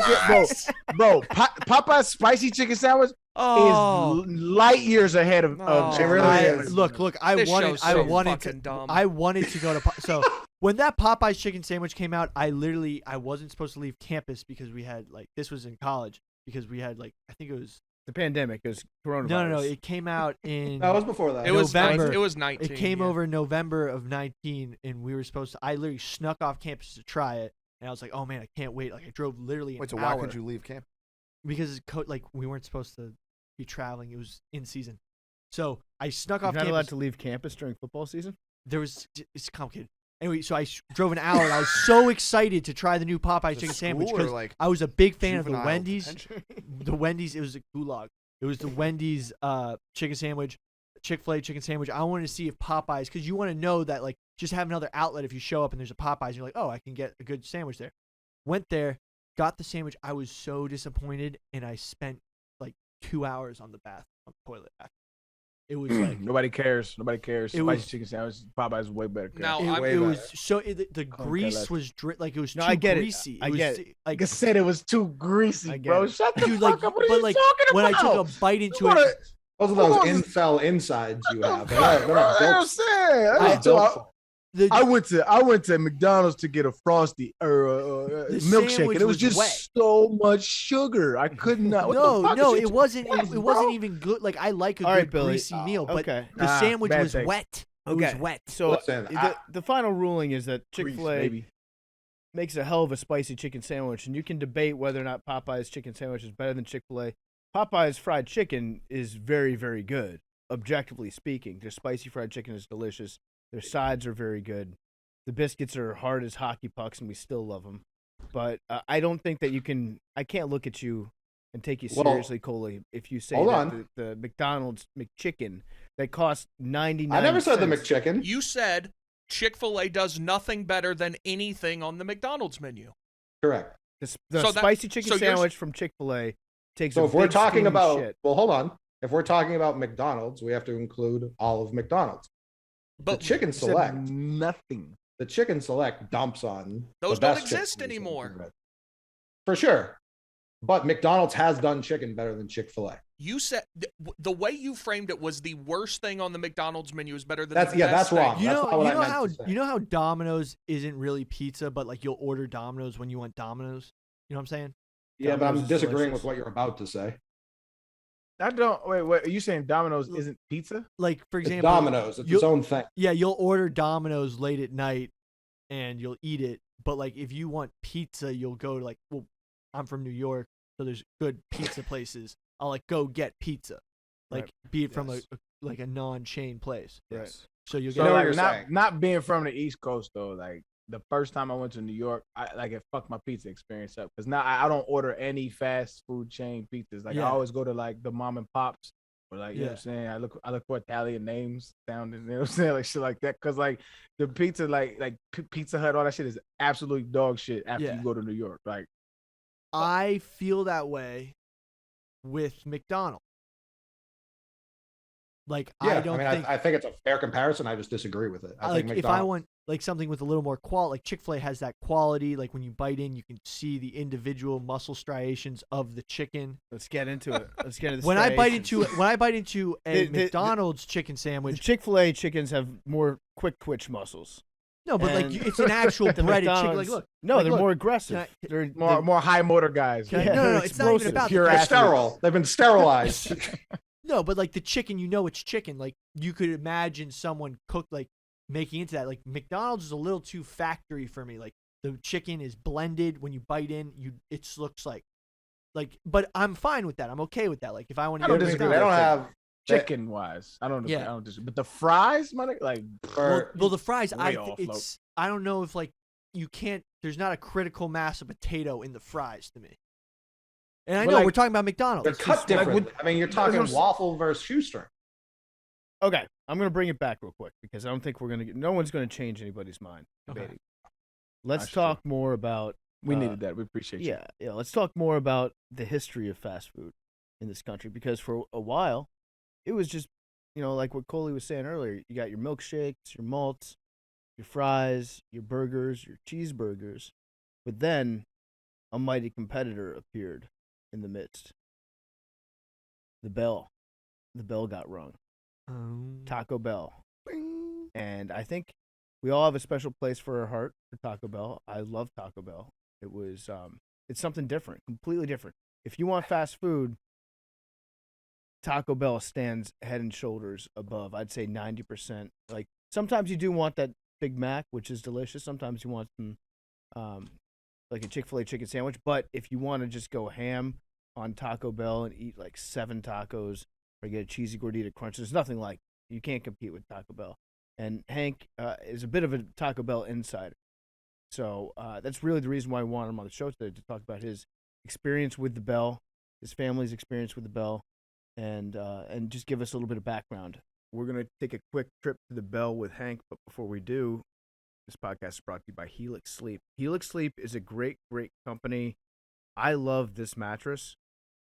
chicken, bro. Popeye's spicy chicken sandwich Oh, is light years ahead of. Oh, it really is. Look, I This wanted, show's I so wanted to, fucking dumb. I wanted to go to. So when that Popeyes chicken sandwich came out, I wasn't supposed to leave campus because we had this was in college because we had I think it was The pandemic is coronavirus. no, it came out in. That was before that. it was November. It was 19. It came yeah. over in November of 19, and we were supposed to. I literally snuck off campus to try it, and I was like, "Oh man, I can't wait!" Like I drove literally an Wait, so hour why could you leave camp? because we weren't supposed to be traveling. It was in season, so I snuck You're off not campus. allowed to leave campus during football season. It's complicated. Anyway, so I drove an hour, and I was so excited to try the new Popeye The chicken sandwich school or, because like, I was a big fan of the juvenile Wendy's. detention? The Wendy's, it was a gulag. It was the Wendy's chicken sandwich, Chick-fil-A chicken sandwich. I wanted to see if Popeyes, because you want to know that just have another outlet if you show up and there's a Popeyes. You're like, oh, I can get a good sandwich there. Went there, got the sandwich. I was so disappointed, and I spent 2 hours on the toilet after. It was Nobody cares. Nobody cares. It Spicy was- chicken sandwich. Popeyes is way better. Now, it, way it was better. so the grease let's- was it was No, too I get it. greasy. I was get it. Like I said, it was too greasy, I get bro. it. Shut the Dude, fuck up. What are you talking when I about? took a bite into What it, a- Those are those Hold on. incel insides you have. They're Fuck, not bro, I'm built. saying. They're not built for- I went to McDonald's to get a frosty or The milkshake, sandwich and it was was just wet. so much sugar. I could not. What the fuck no, is it wasn't. Yes, It bro. wasn't even good. Like I like a All good right, Billy. greasy meal, but Okay. the sandwich bad was take. wet. It Okay. was wet. So Listen, the final ruling is that Grease, Chick-fil-A baby. makes a hell of a spicy chicken sandwich, and you can debate whether or not Popeye's chicken sandwich is better than Chick-fil-A. Popeye's fried chicken is very, very good, objectively speaking. Their spicy fried chicken is delicious. Their sides are very good. The biscuits are hard as hockey pucks, and we still love them. But I don't think that you can. I can't look at you and take you Well, seriously, Coley, if you say hold that on. the McDonald's McChicken that costs 99 I never said the cents. McChicken. You said Chick-fil-A does nothing better than anything on the McDonald's menu. Correct. The So that- spicy chicken so you're- sandwich from Chick-fil-A takes So a if we're big talking spoon of about, shit. well, hold on. If we're talking about McDonald's, we have to include all of McDonald's. But the chicken You said select, nothing. the chicken select dumps on Those the don't best exist chicken anymore. for sure. But McDonald's has done chicken better than Chick-fil-A. you said the way you framed it was the worst thing on the McDonald's menu is better than That's the yeah, best that's wrong. thing. You That's know, not what you I know meant how to say. you know how Domino's isn't really pizza, but like you'll order Domino's when you want Domino's. You know what I'm saying? Yeah, but Domino's I'm is disagreeing delicious. with what you're about to say. I don't. Wait. Are you saying Domino's isn't pizza? Like for It's example, Domino's. It's its own thing. Yeah, you'll order Domino's late at night, and you'll eat it. But like if you want pizza, you'll go to like, well, I'm from New York, so there's good pizza places. I'll like go get pizza, like be it from Yes. a non-chain place. Yes. So you'll So get know what like you're not saying. not being from the East Coast though, like the first time I went to New York, it fucked my pizza experience up because now I don't order any fast food chain pizzas. Like I Yeah. always go to like the mom and pops or like you know Yeah. what I'm saying. I look for Italian names, sounding, you know what I'm saying, like shit like that. Cause like the pizza, like Pizza Hut, all that shit is absolute dog shit after Yeah. you go to New York. Like I feel that way with McDonald's. Like Yeah, I don't think I think it's a fair comparison. I just disagree with it. I like think if I McDonald's. want like something with a little more quality, like Chick-fil-A has that quality. Like when you bite in, you can see the individual muscle striations of the chicken. Let's get into it. Let's get into the When I bite striations. into a The- McDonald's chicken The sandwich, Chick-fil-A chickens have more quick twitch muscles. no, but like and it's an actual the breaded chicken. Like McDonald's- look, No, like, they're look, more aggressive. can They're more high motor guys. Can I- Yeah, no, they're it's not even explosive. about Pure the They're athletes. sterile. They've been sterilized. No, but like the chicken, you know it's chicken. Like you could imagine someone cooked like making into that. Like McDonald's is a little too factory for me. Like the chicken is blended when you bite in, it looks like, but I'm fine with that. I'm okay with that. Like if I want I to don't get disagree. They don't have Chicken wise, I don't. Yeah. I don't disagree. But the fries, my nigga, like well, the fries, way off, it's I don't know if like you can't. There's not a critical mass of potato in the fries to me. And I But, know like, we're talking about McDonald's. They're It's cut just- different. with- I mean, you're That's what talking I'm waffle versus shoestring. Okay, I'm gonna bring it back real quick because I don't think we're gonna get. No one's gonna change anybody's mind. Okay. Debating. Let's That's talk more about. we uh, needed that. We appreciate you. Yeah. Let's talk more about the history of fast food in this country because for a while, it was just, like what Coley was saying earlier. You got your milkshakes, your malts, your fries, your burgers, your cheeseburgers, but then a mighty competitor appeared in the midst. The bell got rung. Taco Bell. And I think we all have a special place for our heart for Taco Bell. I love Taco Bell. It was it's something different, completely different. If you want fast food, Taco Bell stands head and shoulders above. I'd say 90%. Like sometimes you do want that Big Mac, which is delicious. Sometimes you want some like a Chick-fil-A chicken sandwich, but if you want to just go ham on Taco Bell and eat like 7 tacos or get a cheesy gordita crunch, there's nothing like it. You can't compete with Taco Bell. And Hank is a bit of a Taco Bell insider. So that's really the reason why I wanted him on the show today, to talk about his experience with the Bell, his family's experience with the Bell, and just give us a little bit of background. We're going to take a quick trip to the Bell with Hank, but before we do, this podcast is brought to you by Helix Sleep. Helix Sleep is a great, great company. I love this mattress.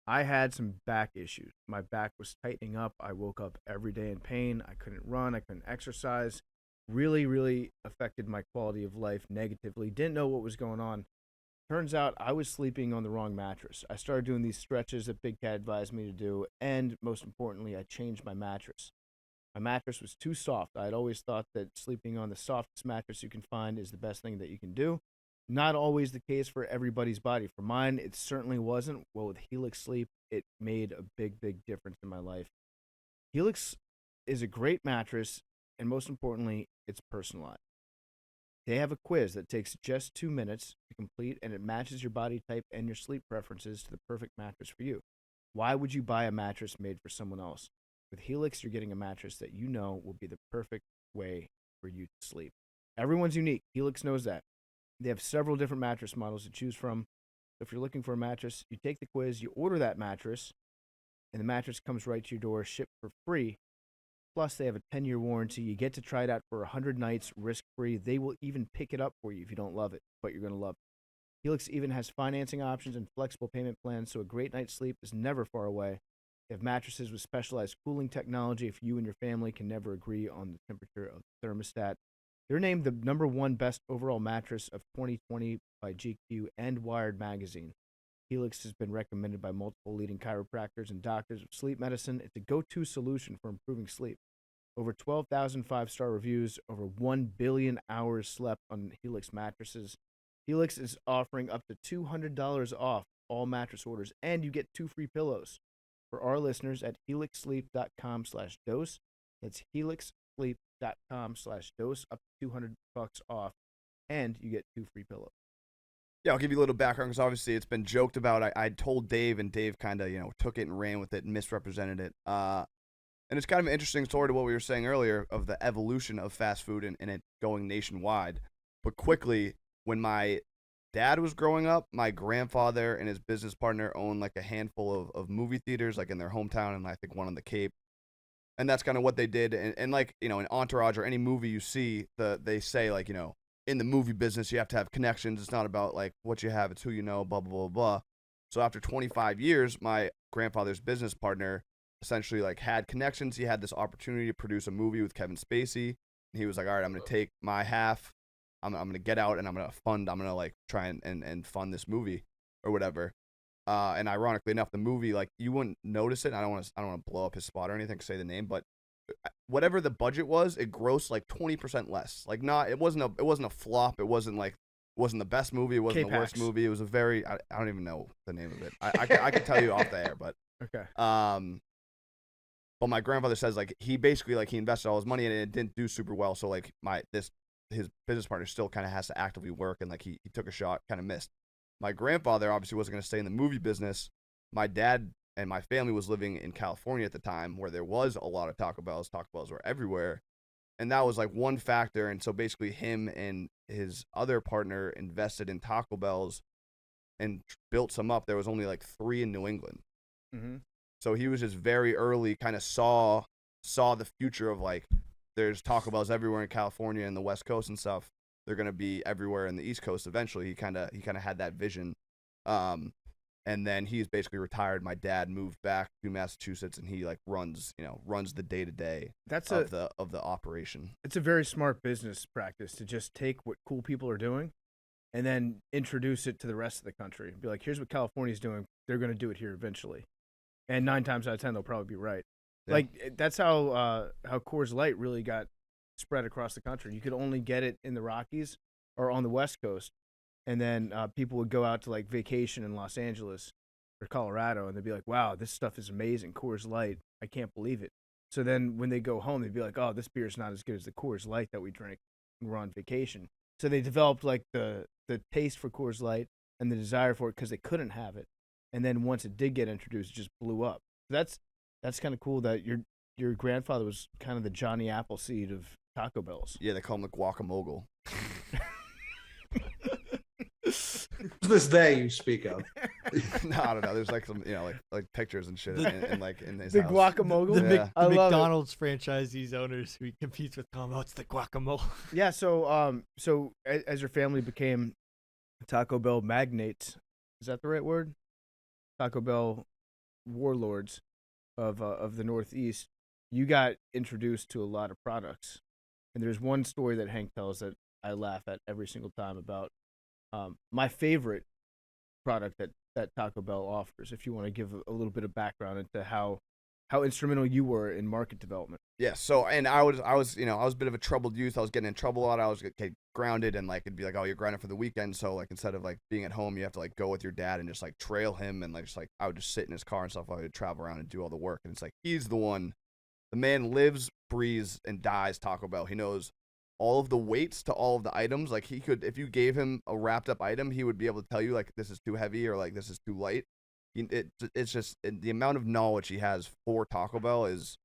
I had some back issues. My back was tightening up. I woke up every day in pain. I couldn't run. I couldn't exercise. Really, really affected my quality of life negatively. Didn't know what was going on. Turns out I was sleeping on the wrong mattress. I started doing these stretches that Big Cat advised me to do, and most importantly, I changed my mattress. My mattress was too soft. I had always thought that sleeping on the softest mattress you can find is the best thing that you can do. Not always the case for everybody's body. For mine, it certainly wasn't. Well, with Helix Sleep, it made a big, big difference in my life. Helix is a great mattress, and most importantly, it's personalized. They have a quiz that takes just 2 minutes to complete, and it matches your body type and your sleep preferences to the perfect mattress for you. Why would you buy a mattress made for someone else? With Helix, you're getting a mattress that you know will be the perfect way for you to sleep. Everyone's unique. Helix knows that. They have several different mattress models to choose from. If you're looking for a mattress, you take the quiz, you order that mattress, and the mattress comes right to your door, shipped for free. Plus, they have a 10-year warranty. You get to try it out for 100 nights, risk-free. They will even pick it up for you if you don't love it, but you're going to love it. Helix even has financing options and flexible payment plans, so a great night's sleep is never far away. They have mattresses with specialized cooling technology if you and your family can never agree on the temperature of the thermostat. They're named the #1 best overall mattress of 2020 by GQ and Wired magazine. Helix has been recommended by multiple leading chiropractors and doctors of sleep medicine. It's a go-to solution for improving sleep. Over 12,000 five-star reviews, over 1 billion hours slept on Helix mattresses. Helix is offering up to $200 off all mattress orders, and you get 2 free pillows. For our listeners at helixsleep.com/dose, that's helixsleep.com/dose, up to $200 off, and you get 2 free pillows. Yeah, I'll give you a little background because obviously it's been joked about. I told Dave, and Dave kind of, took it and ran with it and misrepresented it. And it's kind of an interesting story to what we were saying earlier of the evolution of fast food and it going nationwide. But quickly, when my dad was growing up, my grandfather and his business partner owned like a handful of movie theaters, like in their hometown, and I think one on the Cape. And that's kind of what they did. And like, in Entourage or any movie you see, they say, like, in the movie business, you have to have connections. It's not about like what you have, it's who you know, blah, blah, blah, blah. So after 25 years, my grandfather's business partner essentially like had connections. He had this opportunity to produce a movie with Kevin Spacey. And he was like, all right, I'm going to take my half. I'm going to get out and I'm going to like try and fund this movie or whatever. And ironically enough, the movie, like, you wouldn't notice it. I don't want to blow up his spot or anything, say the name, but whatever the budget was, it grossed like 20% less. Like, it wasn't a flop. It wasn't the best movie. It wasn't the worst movie. It was a very, I don't even know the name of it. I could tell you off the air, but okay. But my grandfather says, like, he basically, like, he invested all his money in it and it didn't do super well. So like his business partner still kind of has to actively work, and like he took a shot, kind of missed. My grandfather obviously wasn't going to stay in the movie business. My dad and my family was living in California at the time, where there was a lot of Taco Bells. Taco Bells were everywhere, and that was like one factor. And so basically, him and his other partner invested in Taco Bells and built some up. There was only like 3 in New England, so he was just very early, kind of saw the future of like, there's Taco Bells everywhere in California and the West Coast and stuff. They're gonna be everywhere in the East Coast eventually. He kind of had that vision, and then he's basically retired. My dad moved back to Massachusetts, and he like runs the day to day of the operation. It's a very smart business practice to just take what cool people are doing, and then introduce it to the rest of the country. Be like, here's what California's doing. They're gonna do it here eventually, and 9 times out of 10 they'll probably be right. Yeah. Like, that's how Coors Light really got spread across the country. You could only get it in the Rockies or on the West Coast, and then people would go out to like vacation in Los Angeles or Colorado, and they'd be like, wow, this stuff is amazing, Coors Light, I can't believe it. So then when they go home, they'd be like, oh, this beer is not as good as the Coors Light that we drink when we're on vacation. So they developed like the taste for Coors Light and the desire for it because they couldn't have it, and then once it did get introduced, it just blew up. That's kind of cool that your grandfather was kind of the Johnny Appleseed of Taco Bells. Yeah, they call him the guacamole. This day you speak of. No, I don't know. There's like some, like pictures and shit in his the house. guacamole. The I love McDonald's franchisees owners who he competes with call him, it's the guacamole. Yeah. So as your family became Taco Bell magnates, is that the right word? Taco Bell warlords of the Northeast, you got introduced to a lot of products. And there's one story that Hank tells that I laugh at every single time about my favorite product that Taco Bell offers. If you want to give a little bit of background into how how instrumental you were in market development. Yeah. So, and I was a bit of a troubled youth. I was getting in trouble a lot. I was get grounded, and like it'd be like, oh, you're grounded for the weekend. So like instead of like being at home, you have to like go with your dad and just like trail him, and like just like I would just sit in his car and stuff. I would travel around and do all the work, and it's like he's the man lives, breathes, and dies Taco Bell. He knows all of the weights to all of the items. Like he could, if you gave him a wrapped up item, he would be able to tell you like this is too heavy or like this is too light. It's just the amount of knowledge he has for Taco Bell is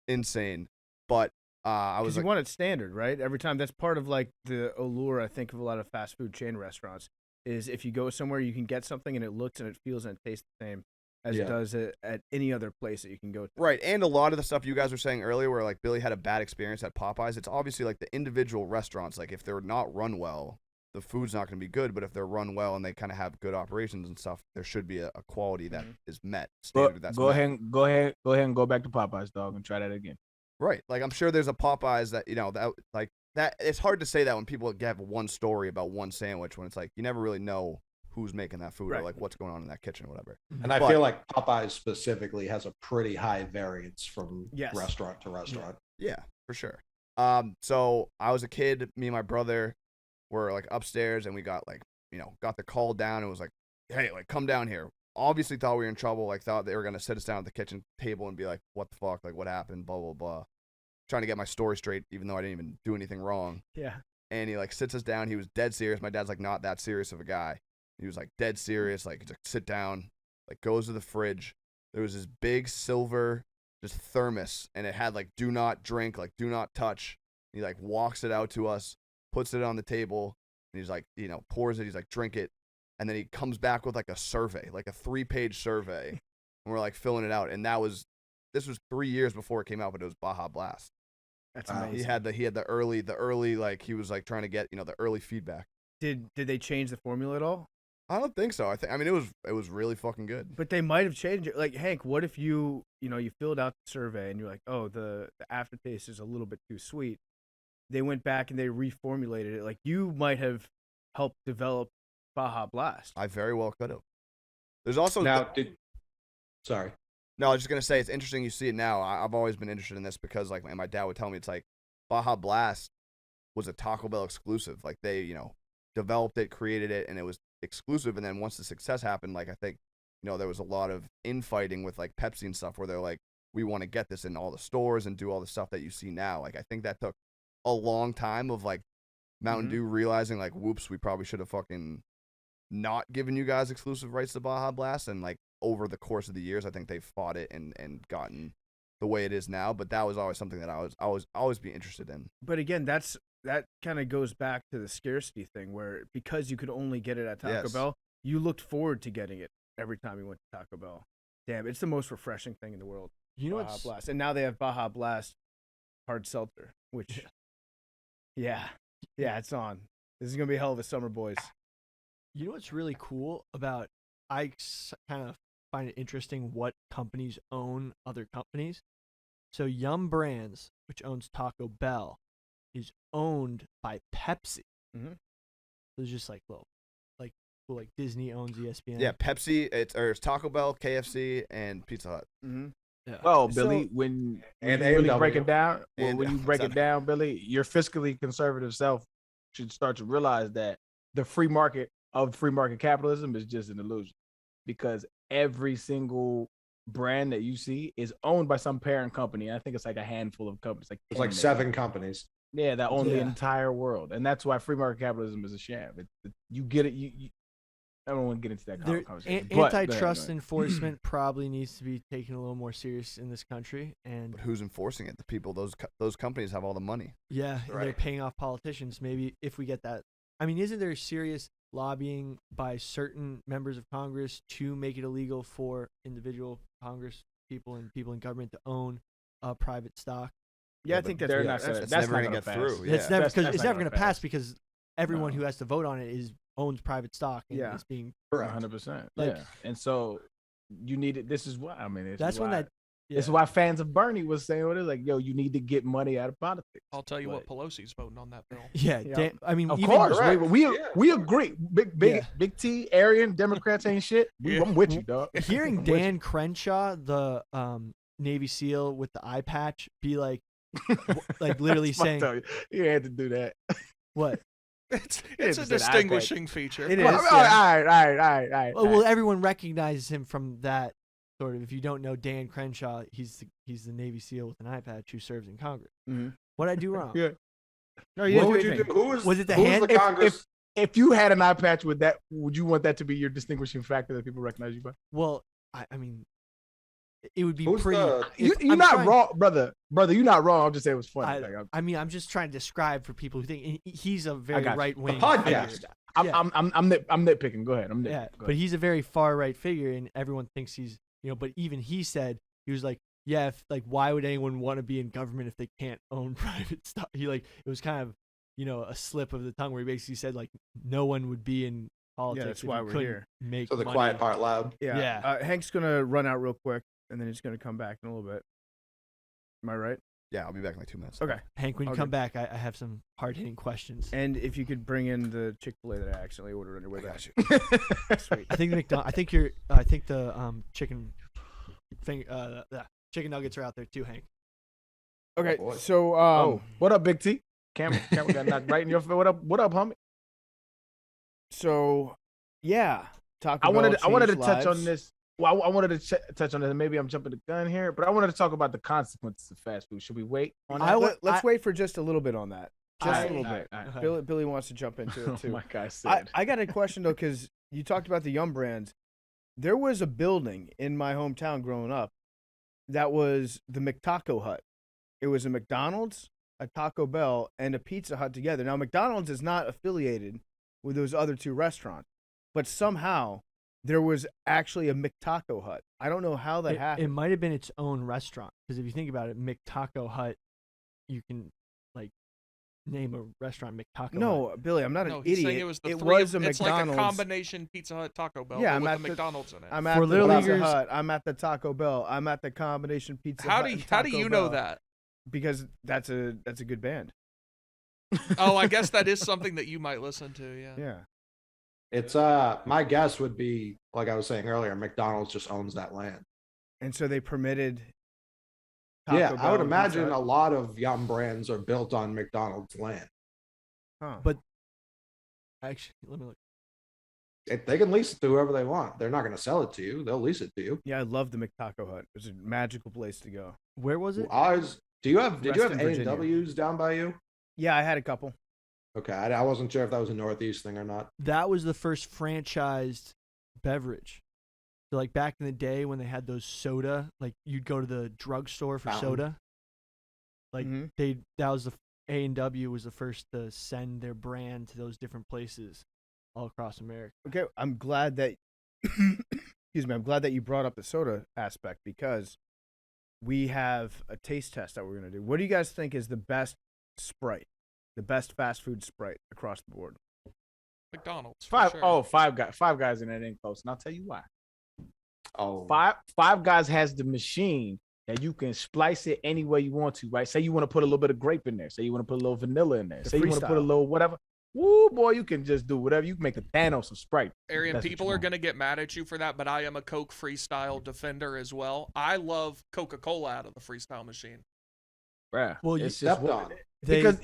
insane. But I was you want it standard, right? Every time. That's part of like the allure, I think, of a lot of fast food chain restaurants is if you go somewhere, you can get something and it looks and it feels and it tastes the same as it does at any other place that you can go to. Right, and a lot of the stuff you guys were saying earlier where like Billy had a bad experience at Popeyes, it's obviously like the individual restaurants, like if they're not run well, the food's not going to be good, but if they're run well and they kind of have good operations and stuff, there should be a quality that is met. Standard that's go met. ahead and go back to Popeyes, dog, and try that again. Right, like I'm sure there's a Popeyes that, that like that, it's hard to say that when people have one story about one sandwich when it's like you never really know who's making that food or like what's going on in that kitchen or whatever. And I feel like Popeyes specifically has a pretty high variance from restaurant to restaurant. Yeah, for sure. So I was a kid, me and my brother were like upstairs and we got like, got the call down and was like, hey, like come down here. Obviously thought we were in trouble, like thought they were going to sit us down at the kitchen table and be like, what the fuck? Like what happened? Blah, blah, blah. Trying to get my story straight, even though I didn't even do anything wrong. Yeah. And he like sits us down. He was dead serious. My dad's like not that serious of a guy. He was like dead serious, like sit down, like goes to the fridge. There was this big silver just thermos and it had like do not drink, like do not touch. He like walks it out to us, puts it on the table, and he's like, pours it, he's like, drink it. And then he comes back with like a survey, like a 3-page survey. And we're like filling it out. And this was 3 years before it came out, but it was Baja Blast. That's amazing. He had the early, like he was like trying to get, the early feedback. Did they change the formula at all? I don't think so. I mean, it was really fucking good. But they might have changed it. Like, Hank, what if you filled out the survey and you're like, oh, the aftertaste is a little bit too sweet. They went back and they reformulated it. Like, you might have helped develop Baja Blast. I very well could have. There's also sorry. No, I was just gonna say it's interesting you see it now. I've always been interested in this because like my dad would tell me it's like Baja Blast was a Taco Bell exclusive. Like they, developed it, created it, and it was exclusive. And then once the success happened, like I think, there was a lot of infighting with like Pepsi and stuff where they're like, we want to get this in all the stores and do all the stuff that you see now. Like I think that took a long time of like Mountain Dew realizing like, whoops, we probably should have fucking not given you guys exclusive rights to Baja Blast. And like over the course of the years, I think they fought it and gotten the way it is now. But that was always something that I was always be interested in. But again, that kind of goes back to the scarcity thing where because you could only get it at Taco Bell, you looked forward to getting it every time you went to Taco Bell. Damn, it's the most refreshing thing in the world. Baja Blast. And now they have Baja Blast hard seltzer, which yeah, it's on. This is going to be a hell of a summer, boys. You know what's really cool about, I kind of find it interesting what companies own other companies. So Yum Brands, which owns Taco Bell, is owned by Pepsi. So it's just like, like Disney owns ESPN. Yeah, Pepsi, it's Taco Bell, KFC, and Pizza Hut. Yeah. Well, Billy, when you really break it down, Billy, your fiscally conservative self should start to realize that the free market capitalism is just an illusion, because every single brand that you see is owned by some parent company. I think it's like a handful of companies. It's like 7 companies. Yeah, that own the entire world, and that's why free market capitalism is a sham. You get it. I don't want to get into that conversation. Antitrust enforcement probably needs to be taken a little more serious in this country. But who's enforcing it? The people. Those companies have all the money. Yeah, and they're paying off politicians. Maybe if we get that. I mean, isn't there serious lobbying by certain members of Congress to make it illegal for individual Congress people and people in government to own private stock? Yeah, I think that's never going to get through. It's never going to pass because everyone who has to vote on it owns private stock and it's being 100%. Yeah, and so you need it. This is why This is why fans of Bernie was saying what it is like. Yo, you need to get money out of politics. I'll tell you what, Pelosi's voting on that bill. Yeah, I mean, of course, we agree. Big T, Arian, Democrats ain't shit. I'm with you, dog. Hearing Dan Crenshaw, the Navy SEAL with the eye patch be like, like literally That's fucked saying up. You had to do that. what? It's Yeah, a just an eye distinguishing feature. It is. Well, all right. Well, everyone recognizes him from that sort of. If you don't know Dan Crenshaw, he's the Navy SEAL with an eye patch who serves in Congress. Mhm. What I do wrong? Yeah. No, you What didn't would do you anything. do? Was it the who's hand? The Congress? If you had an eye patch with that, would you want that to be your distinguishing factor that people recognize you by? Well, I mean, it would be Who's pretty. the- You're I'm not trying- wrong, brother. You're not wrong. I'm just saying it was funny. I mean, I'm just trying to describe for people who think he's a very got you. right wing The podcast. I'm nitpicking. Go ahead. I'm nitpicking. Yeah, Go but ahead. he's a very far right figure, and everyone thinks he's, But even he said he was like, yeah, why would anyone want to be in government if they can't own private stuff? It was kind of, a slip of the tongue where he basically said like no one would be in politics. that's if why you we're couldn't here. Make So the money. quiet part loud. Yeah. Yeah. Hank's gonna run out real quick, and then he's gonna come back in a little bit. Am I right? Yeah, I'll be back in like 2 minutes. Okay. Hank, when you Okay. come back, I have some hard hitting questions. And if you could bring in the Chick-fil-A that I accidentally ordered on your way I back. got you. Sweet. I think the chicken chicken nuggets are out there too, Hank. Okay. boy. So What up, Big T? Camera got knocked right in your face. What up, homie? So yeah, Taco I wanted Bell to changed touch lives. on this. Well, I wanted to touch on this. Maybe I'm jumping the gun here, but I wanted to talk about the consequences of fast food. Should we wait on that? Let's wait for just a little bit on that. Just All a little right, bit. all right. Billy wants to jump into it too. Oh my God, sad. I got a question though, because you talked about the Yum brands. There was a building in my hometown growing up that was the McTaco Hut. It was a McDonald's, a Taco Bell, and a Pizza Hut together. Now, McDonald's is not affiliated with those other two restaurants, but somehow there was actually a McTaco Hut. I don't know how that It happened. might have been its own restaurant because if you think about it, McTaco Hut, you can name a restaurant McTaco Hut. No, Billy, I'm not No, an he's idiot. saying it was the It three. was a It's like a McDonald's. combination Pizza Hut Taco Bell, Yeah, but I'm with at the the- McDonald's in it. I'm at For the Little Pizza Leaguers- Hut. I'm at the Taco Bell. I'm at the combination Pizza How Hut. do and how do Taco you know Bell. that? Because that's a good band. Oh, I guess that is something that you might listen to. Yeah. Yeah. It's my guess would be, like I was saying earlier, McDonald's just owns that land. And so they permitted. Yeah, Taco I would Bell and Pizza imagine a Hut. lot of Yum brands are built on McDonald's land. Huh. But actually, let me look. They can lease it to whoever they want. They're not going to sell it to you. They'll lease it to you. Yeah, I love the McTaco Hut. It was a magical place to go. Where was it? Did you have Reston, A&Ws down by you? Yeah, I had a couple. Okay, I wasn't sure if that was a Northeast thing or not. That was the first franchised beverage. So like back in the day when they had those soda, like you'd go to the drugstore for Fountain. soda. Like Mhm. that was the A&W was the first to send their brand to those different places all across America. Okay, I'm glad that excuse me, I'm glad that you brought up the soda aspect because we have a taste test that we're going to do. What do you guys think is the best Sprite? The best fast food Sprite across the board? McDonald's. For Five. sure. Oh, Five Guys in that ain't close, and I'll tell you why. Oh, Five Guys has the machine that you can splice it any way you want to, right? Say you want to put a little bit of grape in there. Say you want to put a little vanilla in there. The Say you want to put a freestyle. little whatever. Woo, boy, you can just do whatever. You can make the Thanos of Sprite. Arian, That's what people you are want. going to get mad at you for that, but I am a Coke freestyle defender as well. I love Coca-Cola out of the freestyle machine. Bruh, Well, you it's just stepped on. They- because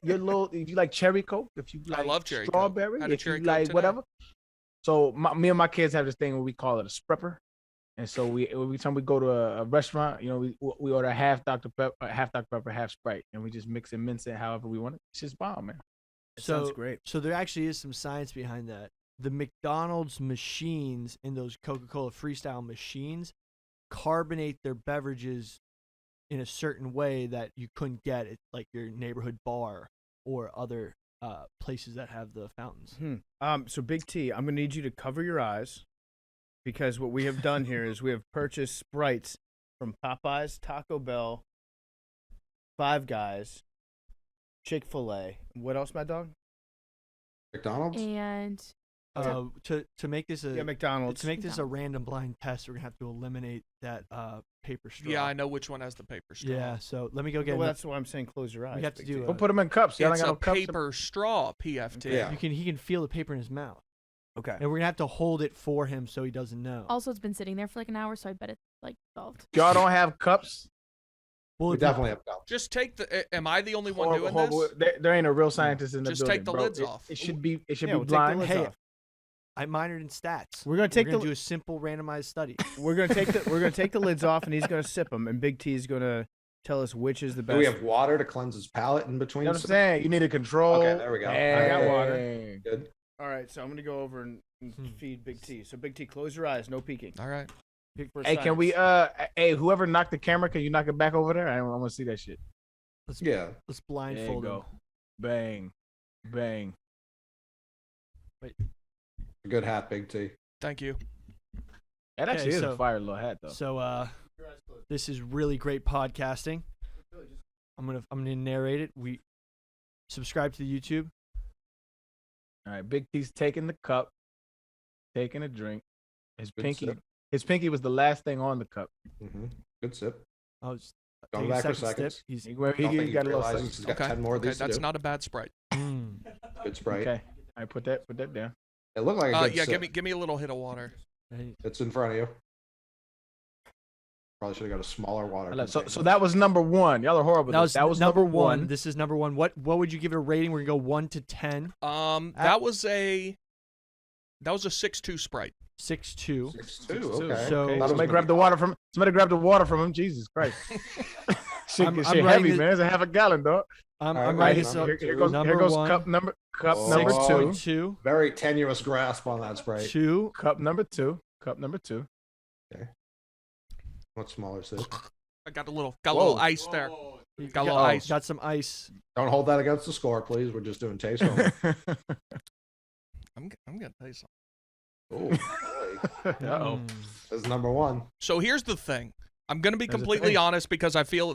you're little. If you like cherry Coke, if you I like love cherry Coke. strawberry, Had a if cherry you Coke like today. whatever. So me and my kids have this thing where we call it a sprepper, and so we every time we go to a restaurant, we order half Dr Pepper, half Sprite, and we just mix and mince it however we want it. It's just bomb, man. It So sounds great. So there actually is some science behind that. The McDonald's machines and those Coca-Cola freestyle machines carbonate their beverages in a certain way that you couldn't get at like your neighborhood bar or other places that have the fountains. So Big T, I'm going to need you to cover your eyes because what we have done here is we have purchased Sprites from Popeyes, Taco Bell, Five Guys, Chick-fil-A. What else, my dog? McDonald's? And To make this Yeah, McDonald's. to make this a random blind test, we're gonna have to eliminate that paper straw. Yeah, I know which one has the paper straw. Yeah, so let me go get. Well, another- that's why I'm saying close your eyes. We have to Big do T. a- We'll put them in cups. Y'all ain't It's got a no cups. paper straw, PFT. Yeah. he can feel the paper in his mouth, Okay. and we're gonna have to hold it for him so he doesn't know. also, it's been sitting there for like an hour, so I bet it's like involved. Y'all don't have cups. Well, We if you- definitely have cups. Just take the. Am I the only one Horrible, doing horrible. this? There ain't a real scientist in the Just building. take the bro. lids It- off. It should be. It should Yeah, be we'll take the blind. lids Hey, off. I minored in stats. We're gonna take We're the do a simple randomized study. we're gonna take the lids off, and he's gonna sip them, and Big T is gonna tell us which is the Do best. we have water to cleanse his palate in between? You know what I'm saying? You need to control. Okay, there we go. I got water. Dang. Good. All right, so I'm gonna go over and feed Big T. So Big T, close your eyes, no peeking. All right. Pick for Hey, can we? Hey, whoever knocked the camera, can you knock it back over there? I want to see that shit. Yeah. Let's There you blindfold him. go. Bang, bang. Good hat, Big T. Thank you. That actually is so- a fire little hat though. So this is really great podcasting. I'm gonna narrate it. We subscribe to the YouTube. All right, Big T's taking the cup, taking a drink. His Good pinky, sip. his pinky was the last thing on the cup. Mm-hmm. Good sip. I'll just Going take a back for second seconds. step. He's He Don't think he got a little realizes second. he's got Okay. 10 more of Okay, these to that's do. not a bad Sprite. Good Sprite. Okay, all right, put that down. It looked like a good Yeah, sip. give me a little hit of water. It's in front of you. Probably should have got a smaller water. So that was number one. Y'all are horrible. That was number one. This is number one. What would you give it a rating? We're gonna go 1 to 10. That was a 6.2 Sprite. 6.2. 6.2. Okay. So- Okay, Thought it was somebody gonna grab be- the water from. Somebody grab the water from him. Jesus Christ. Shit, I'm shit writing heavy, it- man. It's a half a gallon, dog. All I'm right, writing right, this up. Here goes, number here goes one, cup number Oh. two. 6.2. Very tenuous grasp on that Sprite. 2. Cup number two. What smaller sip? I got a little Whoa. ice there. You Got a little ice. Got some ice. Don't hold that against the score, please. We're just doing taste only. I'm gonna tell you something. Oh, boy. Uh-oh. This is number one. So here's the thing. I'm gonna be There's a completely thing. honest because I feel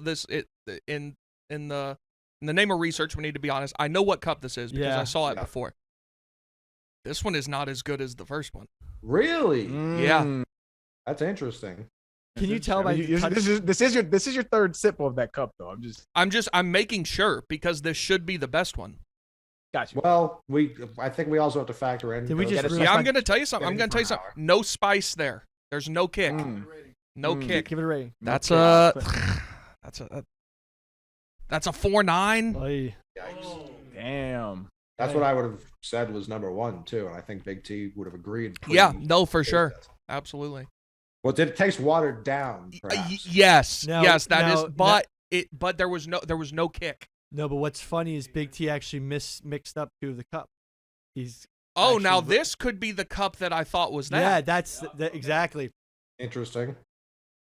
in the name of research we need to be honest. I know what cup this is because Yeah. I saw it Yeah. before. This one is not as good as the first one. Really? Yeah. Mm. That's interesting. Can you tell by the touch? This is your third sip of that cup though. I'm making sure because this should be the best one. Got you. Well, I think we also have to factor in. Did we those- just Yeah, Yeah, Respect- I'm gonna tell you something. I'm Getting gonna tell you per something. hour. No spice there. There's no kick. Mm. No Mm. kick. Give it a rating. That's Okay. that's a 4.9. Oy. Yikes. Damn. That's what I would have said was number one too, and I think Big T would have agreed. Yeah, pretty- no, for sure. Absolutely. Well, did it taste watered down? Perhaps? Yes, Now- yes, that is. now- But there was no kick. No, but what's funny is Big T actually mixed up 2 of the cup. He's Oh, now actually- this could be the cup that I thought was that. Yeah, that's exactly. Interesting.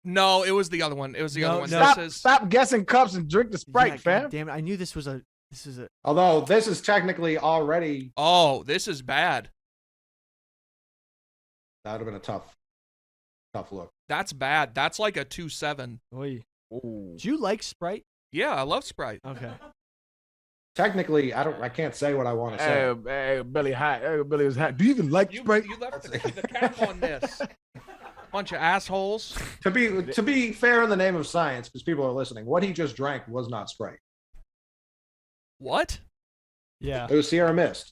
No, it was the other one. It was the No, other one. no. This is Stop guessing cups and drink the Sprite, Yeah, fam. God damn it! I knew this was a. Although this is technically already, Oh, this is bad. that would have been a tough look. That's bad. That's like a 2.7. Oy. Ooh. Do you like Sprite? Yeah, I love Sprite. Okay. Technically, I can't say what I want to say. Hey, Billy hot. Hey, Billy was hot. Do you even like You Sprite? left the cap on this. Bunch of assholes. To be fair in the name of science, because people are listening, what he just drank was not Sprite. What? Yeah. It was Sierra Mist.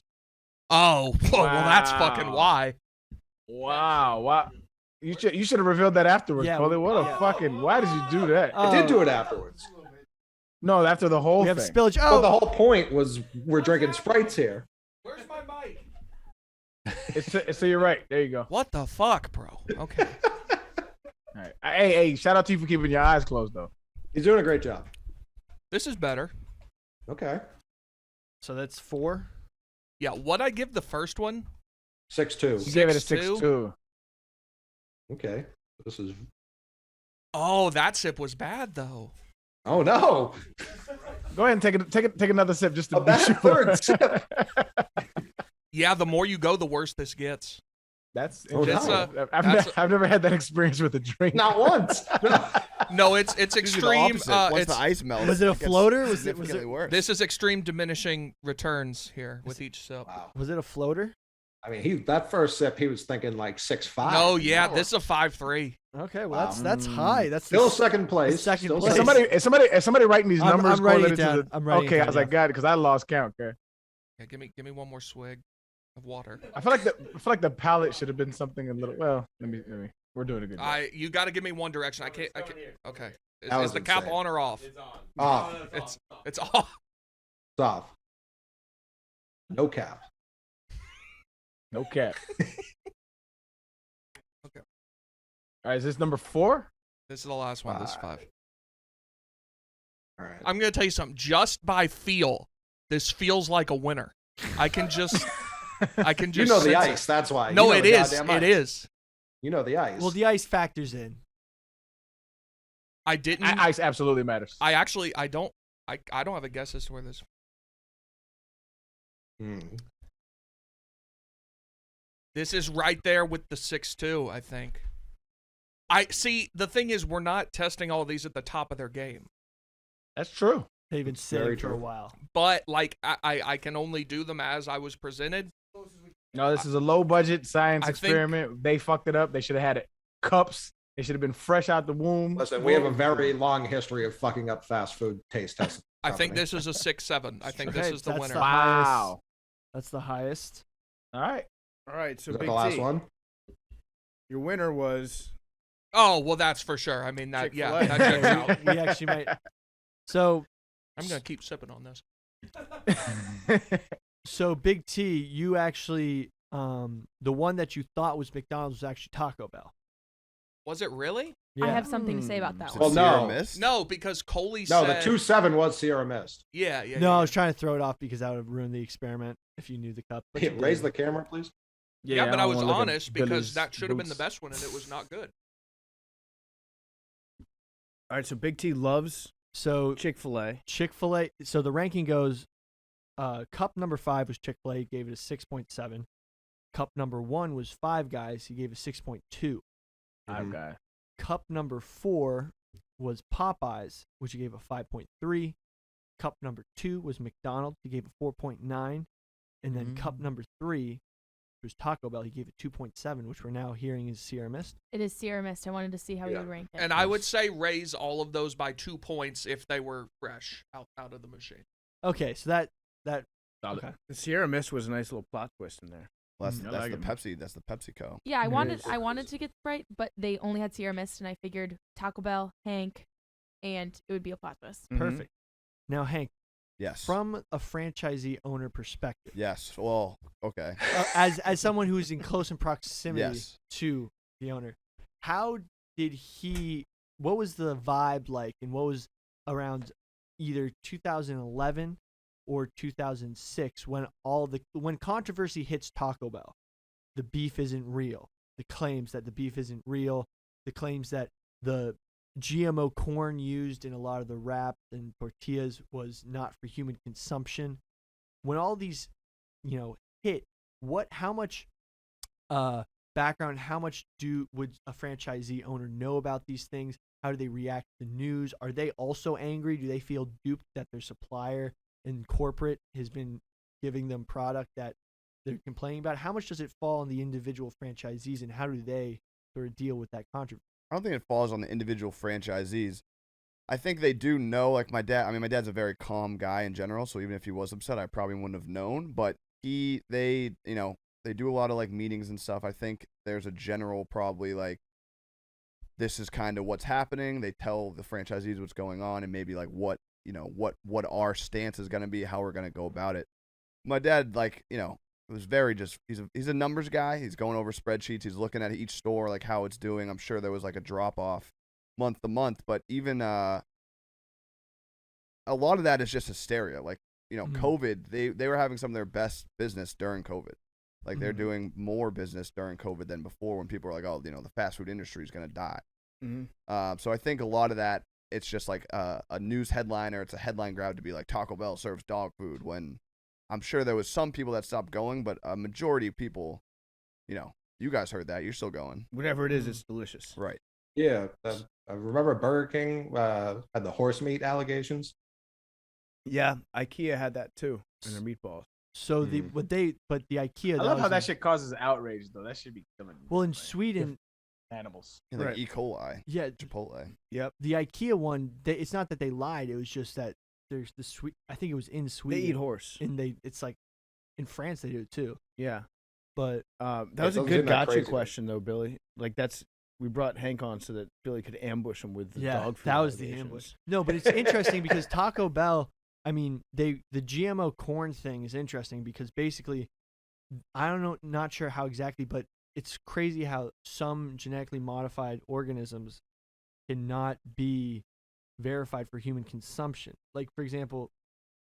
Oh, whoa, well, that's fucking Wow. why. Wow. You should have revealed that afterwards, Yeah, Coley. What a yeah. fucking. Why did you do that? I did do it afterwards. No, after the whole We have thing. spillage. But the Oh, whole point was we're drinking Sprites here. Where's my mic? So you're right. There you go. What the fuck, bro? Okay. All right. Hey, shout out to you for keeping your eyes closed though. He's doing a great job. This is better. Okay. so that's 4. Yeah, what I give the first one? 6.2. You gave it a 6.2? 6.2. Okay. This is. Oh, that sip was bad though. Oh no! Go ahead and take another sip just to A be bad sure. third sip. Yeah, the more you go, the worse this gets. That's Oh, interesting. no. I've never had that experience with a drink. Not once. No, it's Usually the extreme. opposite. Once It's the ice melts, Was it a gets floater? Was it significantly worse. this is extreme diminishing returns here with each sip. Wow. was it a floater? I mean, that first sip, he was thinking like 6.5. No, yeah, this is a 5.3. Okay, well Wow. that's high. That's Still the- second place. second Still place. Is somebody writing these I'm- numbers? I'm writing correlated it to down. I'm writing it okay, I down, was like, yeah. God, because I lost count. Okay. Yeah, give me one more swig of water. I feel like the palate should have been something a little. Well, let me. We're doing a good job. You got to give me one direction. I can't. Okay. That Is was the cap insane. on or off? It's on. Off. It's off. It's off. No cap. No cap. Okay. All right, is this number 4? This is the last one. This is 5. All right. I'm gonna tell you something. Just by feel, this feels like a winner. I can just. You know the sense ice. it. That's why. No, You know it the is. goddamn It ice. is. You know the ice. Well, the ice factors in. I didn't. Ice absolutely matters. I actually. I don't have a guess as to where this. Hmm. This is right there with the 6-2, I think. I see. The thing is, we're not testing all of these at the top of their game. That's true. They've been sitting Very for a true. while. But like, I can only do them as I was presented. No, this is a low budget science I think- experiment. They fucked it up. They should have had it cups. They should have been fresh out the womb. Listen, we have a very long history of fucking up fast food taste testing. I think company. this is a 6-7. I think Okay, this is the that's winner. the Wow. highest. That's the highest. All right. All right, so Is that Big the last T, one? your winner was Oh well, that's for sure. I mean that. Yeah, Chick-fil-A. that checks out. we actually might. So, I'm gonna keep sipping on this. so Big T, you actually, the one that you thought was McDonald's was actually Taco Bell. Was it really? I have something to say about Is that it Well, one. Sierra no. Mist? No, because Coley No, said. the 2-7 was Sierra Mist. Yeah, yeah. No, I yeah. was trying to throw it off because that would have ruined the experiment if you knew the cup. But you Raise didn't. the camera, please. Yeah, but I don't was wanna look at honest because Billy's that should have been the boots. best one, and it was not good. all right. So Big T loves So Chick-fil-A. Chick-fil-A. So the ranking goes, cup number 5 was Chick-fil-A. He gave it a 6.7. Cup number 1 was Five Guys. He gave it 6.2. Okay. Cup number 4 was Popeyes, which he gave a 5.3. Cup number 2 was McDonald. He gave a 4.9. And then cup number 3 was Taco Bell. He gave it 2.7, which we're now hearing is Sierra Mist. It is Sierra Mist. I wanted to see how you would rank it. And I would say raise all of those by 2 points if they were fresh out of the machine. Okay, so that Solid. okay. The Sierra Mist was a nice little plot twist in there. Well, that's I that's like the it. Pepsi. That's the PepsiCo. Yeah, It I is. wanted to get Sprite, but they only had Sierra Mist, and I figured Taco Bell, Hank, and it would be a plot twist. Mhm. Perfect. Now, Hank, Yes. from a franchisee owner perspective, Yes. Well, okay. as someone who's in close in proximity Yes. to the owner, how did he? What was the vibe like, and what was around either 2011 or 2006 when controversy hits Taco Bell? The beef isn't real. The claims that the beef isn't real. The claims that the GMO corn used in a lot of the wrap and tortillas was not for human consumption. When all these, hit, how much background, how much would a franchisee owner know about these things? How do they react to the news? Are they also angry? Do they feel duped that their supplier in corporate has been giving them product that they're complaining about? How much does it fall on the individual franchisees, and how do they sort of deal with that controversy? I don't think it falls on the individual franchisees. I think they do know, like my dad. I mean, my dad's a very calm guy in general, so even if he was upset, I probably wouldn't have known. But they do a lot of like meetings and stuff. I think there's a general probably like, this is kind of what's happening. They tell the franchisees what's going on and maybe like what our stance is going to be, how we're going to go about it. My dad, was very just, he's a numbers guy. He's going over spreadsheets. He's looking at each store, like how it's doing. I'm sure there was like a drop off month to month, but even a lot of that is just hysteria. Like, COVID, they were having some of their best business during COVID. Like they're doing more business during COVID than before, when people are like, oh, the fast food industry is going to die. Mm-hmm. So I think a lot of that, it's just like a news headline, or it's a headline grab to be like Taco Bell serves dog food, when I'm sure there was some people that stopped going, but a majority of people, you guys heard that. You're still going. Whatever it is, it's delicious. Right. Yeah. I remember Burger King had the horse meat allegations. Yeah, IKEA had that too in their meatballs. So the IKEA. I love how that was shit causes outrage, though. That should be coming. Well, in Sweden, animals. Like Right. E. coli, yeah, Chipotle. Yep. the IKEA one. It's not that they lied. It was just that there's the sweet. I think it was in They Sweden. eat horse. and it's like in France they do it too. Yeah. But That Yeah, was a doesn't good seem that gotcha crazy, though. question though, Billy. Like that's we brought Hank on so that Billy could ambush him with the dog food. That was the ambush. No, but it's interesting because Taco Bell, I mean, the GMO corn thing is interesting because basically, I don't know, not sure how exactly, but it's crazy how some genetically modified organisms cannot be verified for human consumption. Like, for example,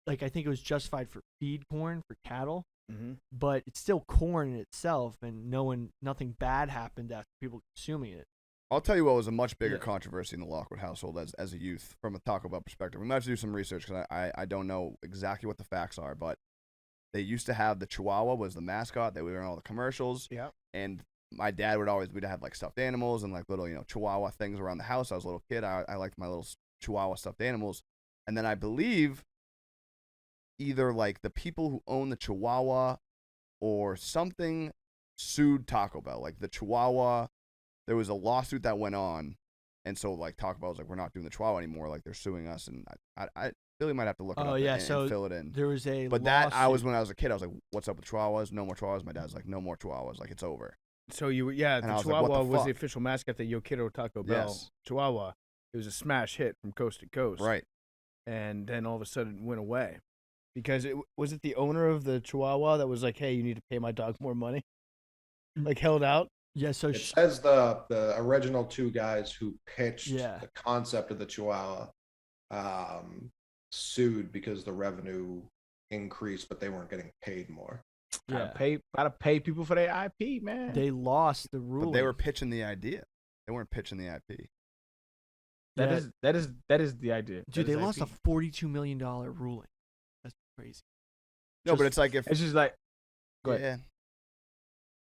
like I think it was justified for feed corn for cattle, but it's still corn in itself, and nothing bad happened after people consuming it. I'll tell you what was a much bigger controversy in the Lockwood household as a youth from a Taco Bell perspective. We might have to do some research because I don't know exactly what the facts are, but they used to have the Chihuahua was the mascot that we were in all the commercials. Yeah. And my dad we'd have like stuffed animals and like little, Chihuahua things around the house. I was a little kid. I liked my little Chihuahua stuffed animals. And then I believe either like the people who own the Chihuahua or something sued Taco Bell. Like the Chihuahua, there was a lawsuit that went on. And so like Taco Bell was like, we're not doing the Chihuahua anymore. Like they're suing us. And I Billy might have to look it up and fill it in. There was a But lawsuit. when I was a kid, I was like, what's up with Chihuahuas? No more Chihuahuas. My dad's like, no more Chihuahuas. Like, it's over. So the I was like, what Chihuahua the was the fuck? official mascot, the Yo Quiero Taco Bell Yes. Chihuahua. It was a smash hit from coast to coast. Right. And then all of a sudden it went away. Because was it the owner of the Chihuahua that was like, hey, you need to pay my dog more money? Like held out? Yeah, so It says the original two guys who pitched the concept of the Chihuahua sued because the revenue increased, but they weren't getting paid more. Gotta pay people for their IP, man. They lost the ruling. But they were pitching the idea. They weren't pitching the IP. That is the idea. Dude, That they is lost IP. a $42 million ruling. That's crazy. No, but it's like if it's just like, go ahead. Yeah.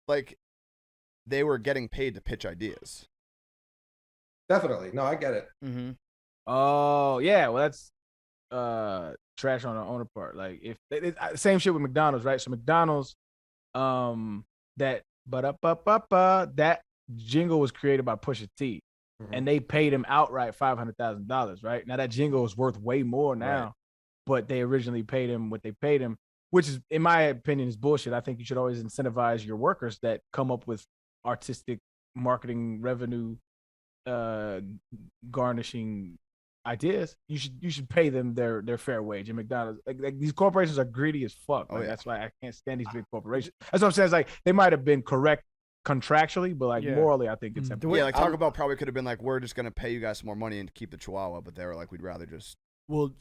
Like they were getting paid to pitch ideas. Definitely. No, I get it. Mm-hmm. Oh yeah, well that's trash on the owner part. Like if same shit with McDonald's, right? So McDonald's, that that jingle was created by Pusha T, and they paid him outright $500,000, right? Now that jingle is worth way more now, Right. but they originally paid him what they paid him, which is, in my opinion, is bullshit. I think you should always incentivize your workers that come up with artistic marketing revenue garnishing ideas. You should pay them their fair wage. And McDonald's, like these corporations are greedy as fuck. Like, that's why I can't stand these big corporations. That's what I'm saying. It's like they might have been correct contractually, but like morally, I think it's Yeah, like Taco Bell probably could have been like, we're just gonna pay you guys some more money and keep the Chihuahua, but they were like, we'd rather just or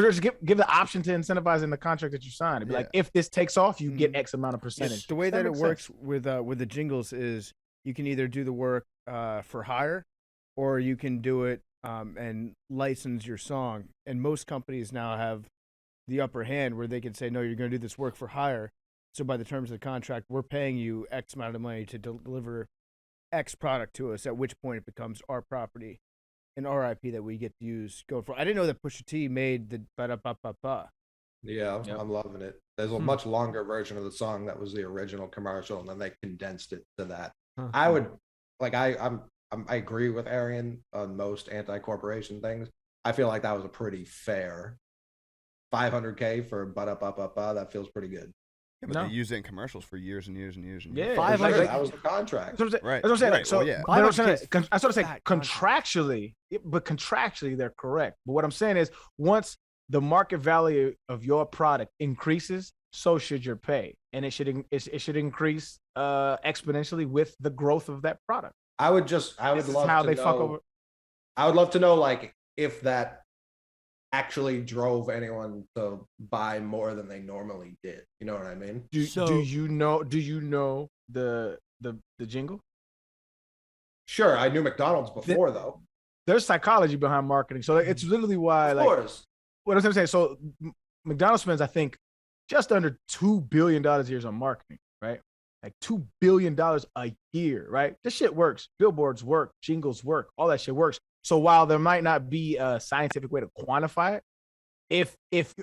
just give the option to incentivize in the contract that you sign. It'd be like, if this takes off, you get X amount of percentage. The way that it makes works sense. with the jingles is you can either do the work for hire, or you can do it and license your song. And most companies now have the upper hand where they can say, no, you're going to do this work for hire. So by the terms of the contract, we're paying you X amount of money to deliver X product to us, at which point it becomes our property and our IP that we get to use going for. I didn't know that Pusha T made the ba-da-ba-ba-ba. Yeah, I'm loving it. There's a much longer version of the song that was the original commercial, and then they condensed it to that. I would like I agree with Arian on most anti-corporation things. I feel like that was a pretty fair $500K for ba-da-ba-ba-ba. That feels pretty good. Yeah, but they used it in commercials for years and years and years and years. Yeah, 500. That was the contract. Right. That's what I'm saying. Right. So, Well, yeah. but I sort of say contractually, but contractually they're correct. But what I'm saying is, once the market value of your product increases, so should your pay, and it should increase exponentially with the growth of that product. I would love to know like if that actually drove anyone to buy more than they normally did. You know what I mean? Do you know the jingle? Sure, I knew McDonald's before though. There's psychology behind marketing, so it's literally why. Of course. What I'm saying. So McDonald's spends, I think, just under $2 billion a year on marketing, right? Like $2 billion a year, right? This shit works. Billboards work, jingles work, all that shit works. So while there might not be a scientific way to quantify it, if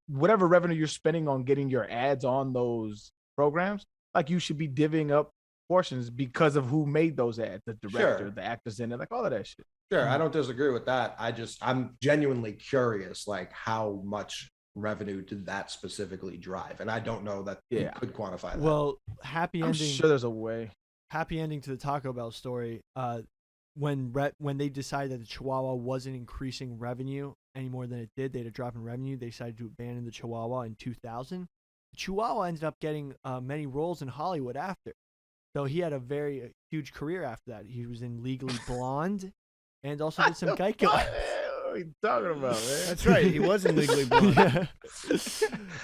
whatever revenue you're spending on getting your ads on those programs, like you should be divvying up portions because of who made those ads, the director, the actors in it, like all of that shit. Sure, I don't disagree with that. I'm genuinely curious, like how much revenue did that specifically drive? And I don't know that you could quantify that. Well, happy I'm ending. sure there's a way. happy ending to the Taco Bell story. When they decided that the Chihuahua wasn't increasing revenue any more than it did, they had a drop in revenue. They decided to abandon the Chihuahua in 2000. The Chihuahua ended up getting many roles in Hollywood after. So he had a very huge career after that. He was in Legally Blonde and also did some Geico. What are you talking about, man? That's right. He was in Legally Blonde. Yeah.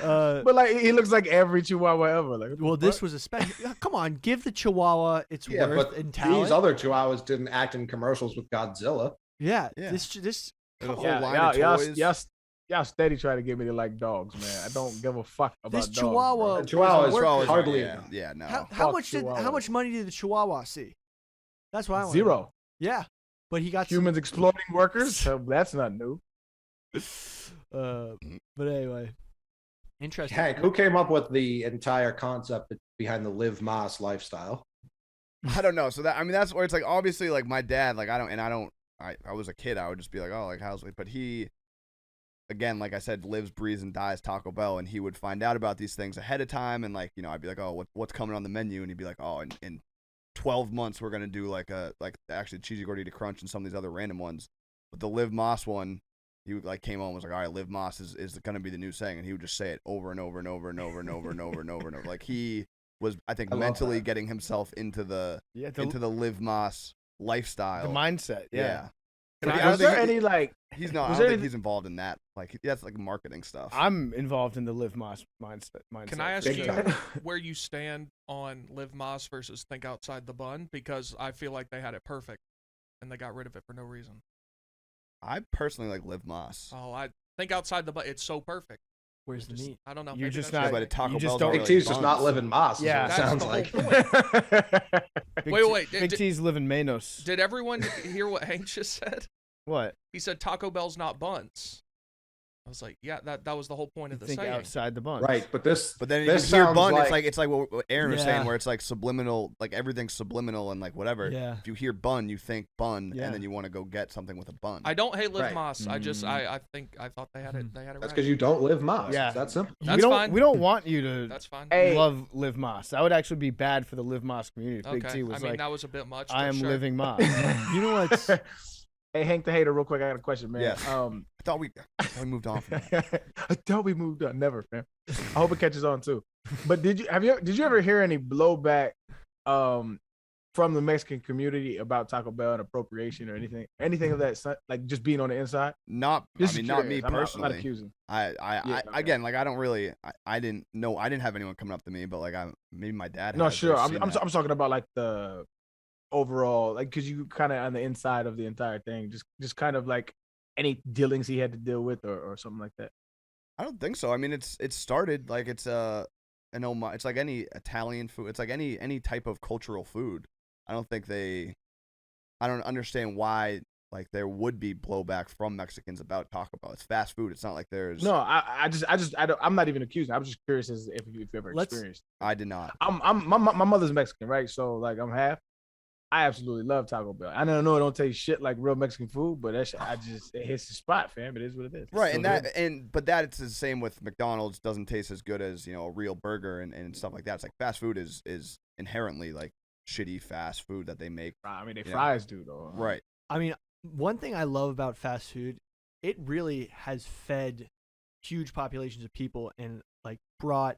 But like, he looks like every Chihuahua ever. Like, Well, this was a special. Come on, give the Chihuahua its Yeah, worth but and talent. these other Chihuahuas didn't act in commercials with Godzilla. Yeah, Yeah. this There's a whole yeah, line of toys. y'all steady trying to get me to like dogs, man. I don't give a fuck about This dogs. Chihuahua- The Chihuahua is Chihuahuas, hardly yeah, enough. yeah, no. how Fuck much how Chihuahuas. much money did the Chihuahua see? That's what I want. Zero. Yeah, but he got some- Humans exploiting workers. So that's not new. but anyway, interesting. Hank, who came up with the entire concept behind the Live Mas lifestyle? I don't know. So that's where it's like, obviously, like my dad, like I was a kid, I would just be like, oh, like how's it? But he, again, like I said, lives, breathes, and dies Taco Bell, and he would find out about these things ahead of time, and like, you know, I'd be like, oh, what's coming on the menu, and he'd be like, oh, in 12 months we're gonna do like actually Cheesy Gordita Crunch and some of these other random ones, but the Live Mas one, he like came on and was like, all right, Live Mas is gonna be the new saying, and he would just say it over and over and over and over and over and over and over and over. Like he was, I think, I love mentally that. getting himself into the The Live Mas lifestyle. mindset. Yeah. But I don't Was there think any like? he's not. I was don't there think any- he's involved in that. Like that's like marketing stuff. I'm involved in the Live Moss mindset. Can I ask for you sure. where you stand on Live Mas versus Think Outside the Bun? Because I feel like they had it perfect, and they got rid of it for no reason. I personally like Live Mas. Oh, I think Outside the Bun. It's so perfect. Where's the Just- meat? I don't know. You're maybe just that's not- but Taco you just Bell's don't- not Big really T's just not buns. living Mas. Is Yeah. what it That's sounds the like. whole point. Big Wait. Big T's live in Manos. Did everyone hear what Hank just said? What? He said Taco Bell's not buns. I was like, yeah, that was the whole point You of the think saying. outside the bun. Right, but this But then this you hear sounds bun, like, it's like what Aaron was saying, Yeah. where it's like subliminal, like everything's subliminal and like whatever. Yeah. If you hear bun, you think bun, Yeah. and then you want to go get something with a bun. I don't hate Live Right. Mas. I just I thought they had it. They had it that's right. because you don't live Mas. Yeah. It's that simple. That's we don't, fine. We don't want you to That's fine. Hey. love Live Moss. That would actually be bad for the Live Moss community. If Big Okay. T was I mean, like, that was a bit much. I but am sure. living Moss. You know what's Hey, Hank the Hater, real quick. I got a question, man. Yes. I thought we moved on from that. I thought we moved on. Never, man. I hope it catches on too. But did you ever hear any blowback from the Mexican community about Taco Bell and appropriation or anything of that like just being on the inside? Not, Just I mean, not me curious. I'm not personally. accusing. I Yeah, okay. again, like I don't really, I didn't know, I didn't have anyone coming up to me, but like maybe my dad. No, has, sure. or I'm seen I'm, that. I'm talking about like the overall, like, because you kind of on the inside of the entire thing, just kind of like any dealings he had to deal with or something like that. I don't think so. I mean, it started like it's an homage. It's like any Italian food. It's like any type of cultural food. I don't understand why like there would be blowback from Mexicans about Taco Bell. It's fast food. It's not like there's. No, I'm not even accusing. I'm just curious as if you ever Let's- experienced. I did not. My mother's Mexican, right? So like I'm half. I absolutely love Taco Bell. I don't know it don't taste shit like real Mexican food, but that shit, it hits the spot, fam. It is what it is. Right, It's and so good. but it's the same with McDonald's. Doesn't taste as good as a real burger and stuff like that. It's like fast food is inherently like shitty fast food that they make. I mean, they Yeah. fries do though. Right. I mean, one thing I love about fast food, it really has fed huge populations of people and like brought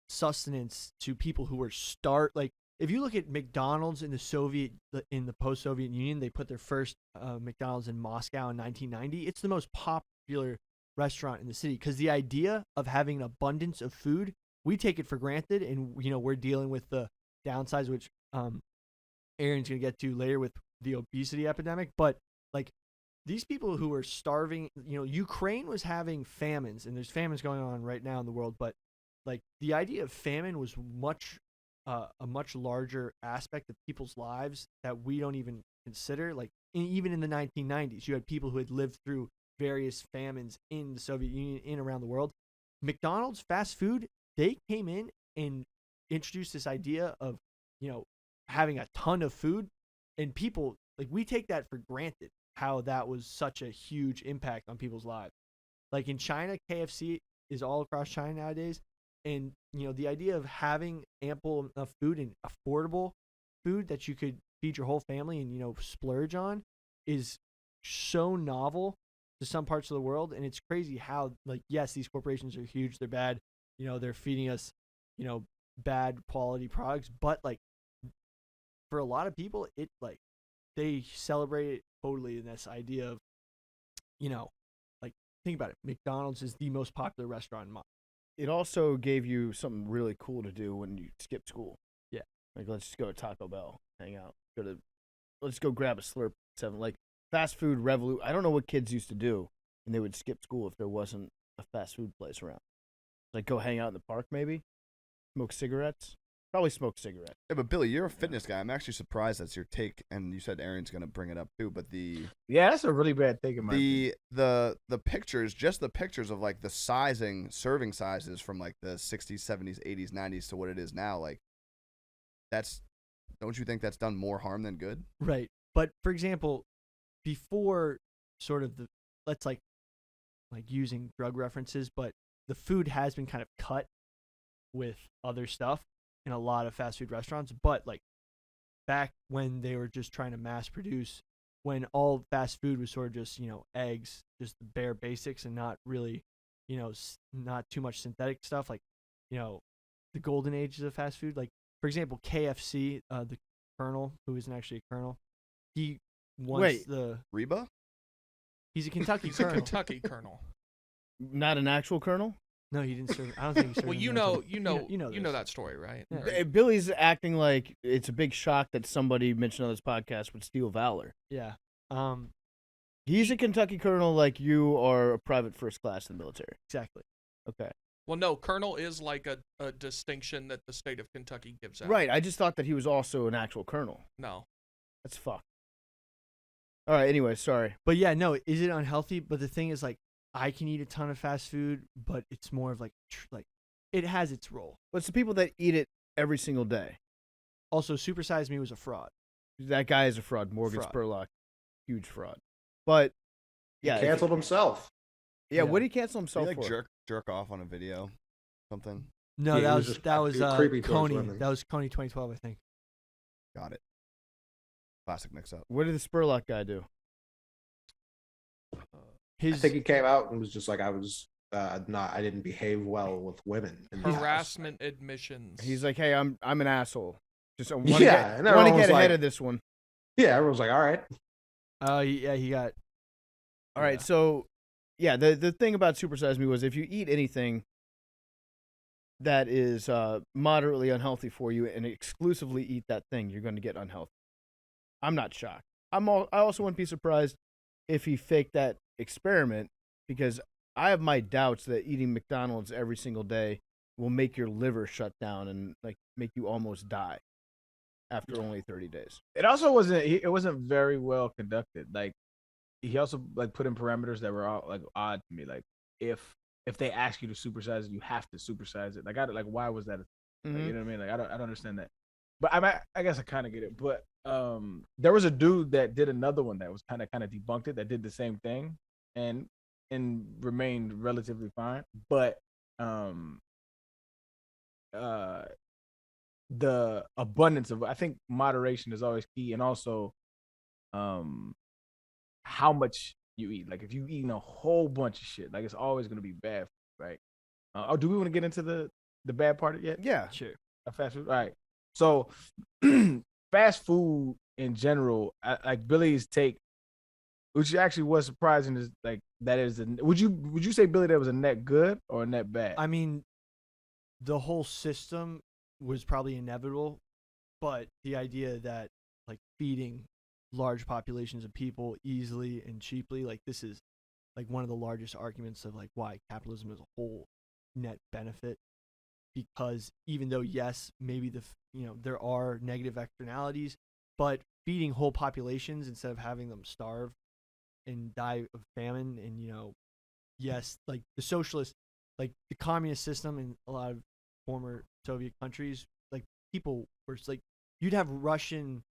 sustenance to people who were like if you look at McDonald's in the post-Soviet Union, they put their first McDonald's in Moscow in 1990. It's the most popular restaurant in the city because the idea of having an abundance of food, we take it for granted, and we're dealing with the downsides, which Aaron's gonna get to later with the obesity epidemic. But like these people who are starving, Ukraine was having famines, and there's famines going on right now in the world. But like the idea of famine was a much larger aspect of people's lives that we don't even consider. Like even in the 1990s, you had people who had lived through various famines in the Soviet Union and around the world. McDonald's fast food, they came in and introduced this idea of having a ton of food, and people like we take that for granted how that was such a huge impact on people's lives. Like in China, KFC is all across China nowadays. And, the idea of having ample enough food and affordable food that you could feed your whole family and, you know, splurge on is so novel to some parts of the world. And it's crazy how, like, yes, these corporations are huge. They're bad. You know, they're feeding us, you know, bad quality products. But, like, for a lot of people, it, like, they celebrate it totally in this idea of, you know, like, think about it. McDonald's is the most popular restaurant in Moscow. It also gave you something really cool to do when you skip school. Yeah. Like, let's just go to Taco Bell, hang out. Let's go grab a Slurp 7. Like, fast food revolution. I don't know what kids used to do, and they would skip school if there wasn't a fast food place around. Like, go hang out in the park, maybe? Smoke cigarettes? Probably smoke cigarettes. Yeah, but Billy, you're a fitness guy. I'm actually surprised that's your take, and you said Arian's going to bring it up too. But Yeah, that's a really bad take in my opinion. the pictures, just the pictures of like the serving sizes from like the 60s, 70s, 80s, 90s to what it is now, like don't you think that's done more harm than good? Right. But for example, before sort of let's like using drug references, but the food has been kind of cut with other stuff in a lot of fast food restaurants. But like back when they were just trying to mass produce, when all fast food was sort of just, you know, eggs, just the bare basics and not really, you know, not too much synthetic stuff, like, you know, the golden ages of fast food. Like, for example, KFC, the Colonel, who isn't actually a Colonel, he wants Reba? He's a Kentucky He's a Colonel. Kentucky Colonel. Not an actual colonel? No, he didn't serve. I don't think he served. Well, in you the know military. This. that story, right? Yeah. Right. Billy's acting like it's a big shock that somebody mentioned on this podcast would steal valor. Yeah. He's a Kentucky colonel like you are a private first class in the military. Exactly. Okay. Well, no, Colonel is like a distinction that the state of Kentucky gives out. Right. I just thought that he was also an actual colonel. No. That's fucked. All right. Anyway, sorry. But yeah, no, is it unhealthy? But the thing is, like, I can eat a ton of fast food, but it's more of like it has its role. But it's the people that eat it every single day. Also, Super Size Me was a fraud. That guy is a fraud. Morgan Fraud. Spurlock, huge fraud. But yeah, He canceled himself. Yeah, Yeah. what did he cancel Did himself he like for? jerk off on a video, something? No, Yeah, that he was was just that was creepy towards Coney. women. That was Coney 2012, I think. Got it. Classic mix-up. What did the Spurlock guy do? I think he came out and was just like, I didn't behave well with women. In the house. Harassment admissions. He's like, hey, I'm an asshole. Just want Yeah, to and get everyone was ahead like- of this one. Yeah, everyone's like, all right. Yeah, he got. All right, so yeah, the thing about Super Size Me was if you eat anything that is moderately unhealthy for you and exclusively eat that thing, you're going to get unhealthy. I'm not shocked. I also wouldn't be surprised if he faked that experiment because I have my doubts that eating McDonald's every single day will make your liver shut down and like make you almost die after only 30 days. It also wasn't very well conducted. Like he also like put in parameters that were all like odd to me. Like if they ask you to supersize it, you have to supersize it. Like why was that? Like, you know what I mean? Like I don't understand that. But I guess I kind of get it. But there was a dude that did another one that was kind of debunked it, that did the same thing and remained relatively fine. But the abundance of, I think moderation is always key, and also how much you eat. Like if you eating a whole bunch of shit, like it's always gonna be bad, right? Do we want to get into the bad part yet? Yeah. Sure. Fast food. All right. So fast food in general, like Billy's take, which actually was surprising, is like that is would you say, Billy, that was a net good or a net bad? I mean, the whole system was probably inevitable, but the idea that like feeding large populations of people easily and cheaply, like this is like one of the largest arguments of like why capitalism is a whole net benefit. Because even though yes, maybe there are negative externalities, but feeding whole populations instead of having them starve and die of famine, and yes, like the socialist, like the communist system in a lot of former Soviet countries, like people were like, you'd have Russian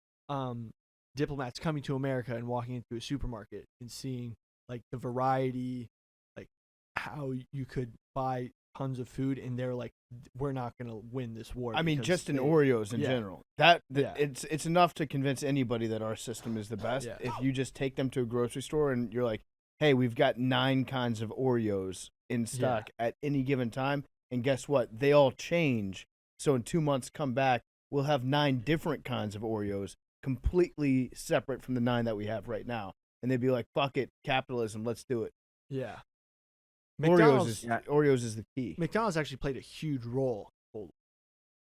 diplomats coming to America and walking into a supermarket and seeing like the variety, like how you could buy tons of food, and they're like, we're not gonna win this war. I mean, because just in they- Oreos in yeah. general. Yeah. It's enough to convince anybody that our system is the best. Yeah. If you just take them to a grocery store and you're like, hey, we've got 9 kinds of Oreos in stock at any given time, and guess what? They all change. So in 2 months, come back, we'll have 9 different kinds of Oreos, completely separate from the 9 that we have right now. And they'd be like, fuck it, capitalism, let's do it. Yeah. Oreos is the key. McDonald's actually played a huge role.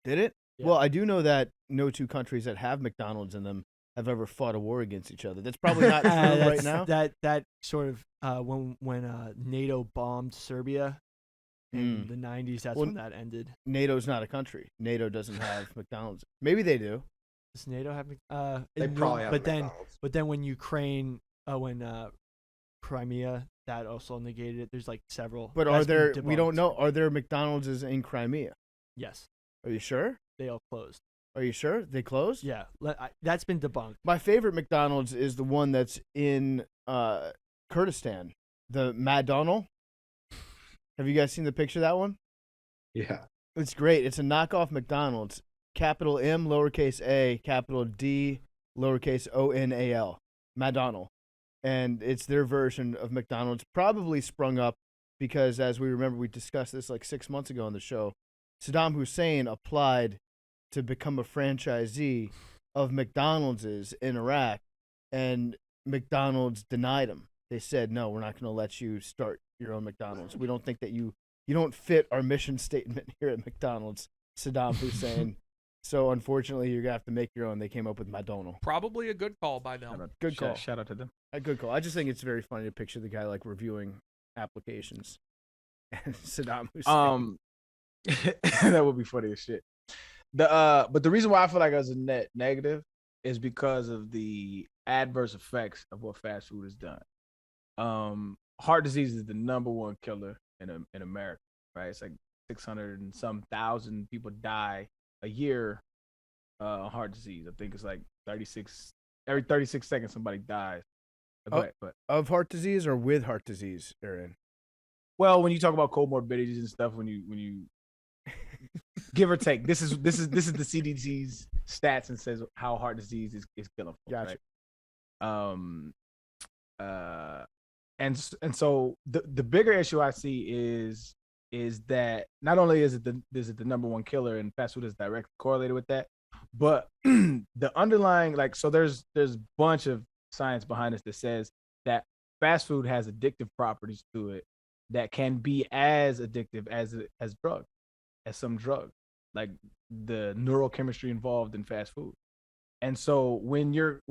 Did it? Yeah. Well, I do know that no 2 countries that have McDonald's in them have ever fought a war against each other. That's probably not true right now. That sort of when NATO bombed Serbia in the 90s, that's when that ended. NATO's not a country. NATO doesn't have McDonald's. Maybe they do. Does NATO have They probably have but then McDonald's. but then when Ukraine when Crimea, that also negated it. There's like several. But that's are there? been We don't debunked. know. Are there McDonald's in Crimea? Yes, Are you sure? they all closed. Are you sure they closed? Yeah, that's been debunked. My favorite McDonald's is the one that's in Kurdistan, the Mcdonald. Have you guys seen the picture of that one? Yeah. It's great. It's a knockoff McDonald's. Capital M, lowercase a, capital D, lowercase ONAL. Mcdonald. And it's their version of McDonald's, probably sprung up because, as we remember, we discussed this like 6 months ago on the show. Saddam Hussein applied to become a franchisee of McDonald's in Iraq, and McDonald's denied him. They said, no, we're not going to let you start your own McDonald's. We don't think that you don't fit our mission statement here at McDonald's, Saddam Hussein. So, unfortunately, you're going to have to make your own. They came up with McDonald. Probably a good call by them. Good call. Shout out to them. A good call. I just think it's very funny to picture the guy like reviewing applications and Saddam Hussein. That would be funny as shit. But the reason why I feel like it was a net negative is because of the adverse effects of what fast food has done. Heart disease is the #1 killer in America, right? It's like 600 and some thousand people die a year of heart disease. I think it's like 36 every 36 seconds somebody dies. Go ahead, but Of heart disease or with heart disease, Arian? well, when you talk about comorbidities and stuff, when you give or take, this is the CDC's stats and says how heart disease is killing folks, Gotcha. right? And so the bigger issue I see is that not only is it the #1 killer and fast food is directly correlated with that, but the underlying so there's a bunch of science behind this that says that fast food has addictive properties to it that can be as addictive as some drug, like the neurochemistry involved in fast food. And so when you're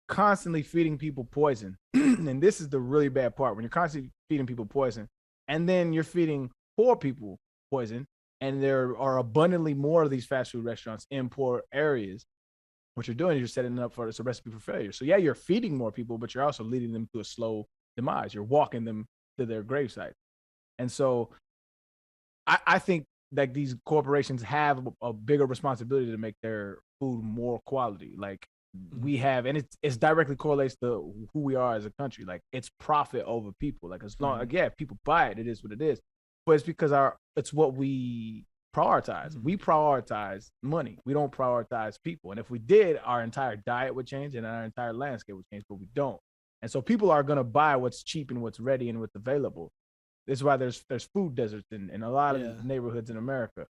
constantly feeding people poison, and this is the really bad part, when you're constantly feeding people poison, and then you're feeding poor people poison, and there are abundantly more of these fast food restaurants in poor areas, what you're doing is you're setting up for it's a recipe for failure. So yeah, you're feeding more people, but you're also leading them to a slow demise. You're walking them to their gravesite. And so I think that these corporations have a bigger responsibility to make their food more quality. Like we have, and it's directly correlates to who we are as a country. Like it's profit over people. Like as long, yeah, people buy it, it is what it is. But it's because it's what we prioritize. We prioritize money. We don't prioritize people. And if we did, our entire diet would change and our entire landscape would change, but we don't. And so people are going to buy what's cheap and what's ready and what's available. This is why there's food deserts in a lot of neighborhoods in America,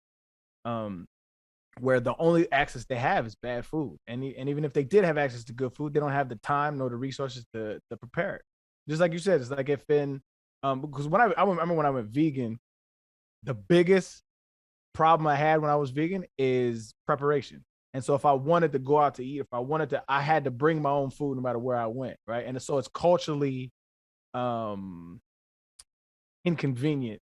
where the only access they have is bad food. And even if they did have access to good food, they don't have the time nor the resources to prepare it. Just like you said, it's like if because when I remember when I went vegan, the biggest problem I had when I was vegan is preparation. And so if I wanted to go out to eat, I had to bring my own food no matter where I went, right? And so it's culturally inconvenient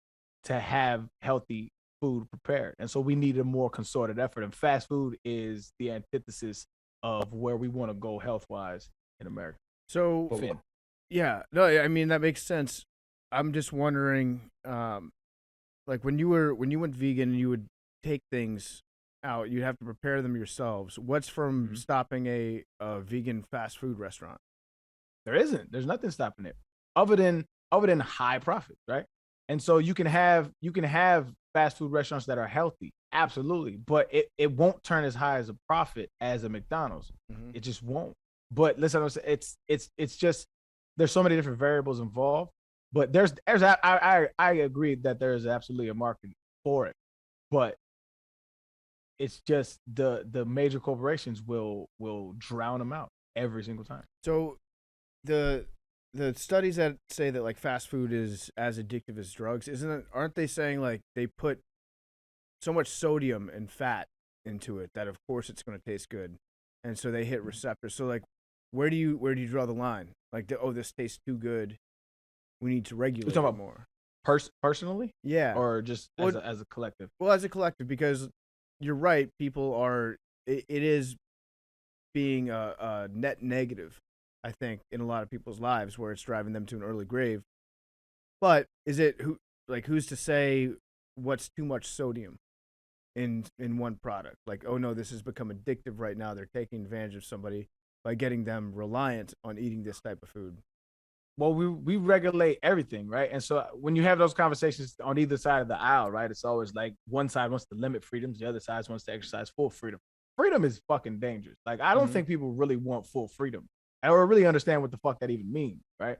to have healthy food prepared. And so we need a more concerted effort. And fast food is the antithesis of where we want to go health-wise in America. So, Finn. yeah, no, I mean, that makes sense. I'm just wondering, like when you went vegan and you would take things out, you'd have to prepare them yourselves. What's from stopping a vegan fast food restaurant? There isn't. There's nothing stopping it other than high profits, right? And so you can have fast food restaurants that are healthy, absolutely, but it won't turn as high as a profit as a McDonald's. It just won't. But listen, it's just there's so many different variables involved. But I agree that there is absolutely a market for it, but it's just the major corporations will drown them out every single time. So the studies that say that like fast food is as addictive as drugs, aren't they saying like they put so much sodium and fat into it that of course it's going to taste good, and so they hit receptors. So like where do you draw the line? Like this tastes too good, we need to regulate it more. Personally, yeah, or just as a collective. Well, as a collective, because you're right, people are. It is being a net negative, I think, in a lot of people's lives, where it's driving them to an early grave. But is it who's to say what's too much sodium in one product? Like, oh no, this has become addictive right now. They're taking advantage of somebody by getting them reliant on eating this type of food. Well, we regulate everything, right? And so when you have those conversations on either side of the aisle, right, it's always like one side wants to limit freedoms, the other side wants to exercise full freedom. Freedom is fucking dangerous. Like, I don't think people really want full freedom or really understand what the fuck that even means, right?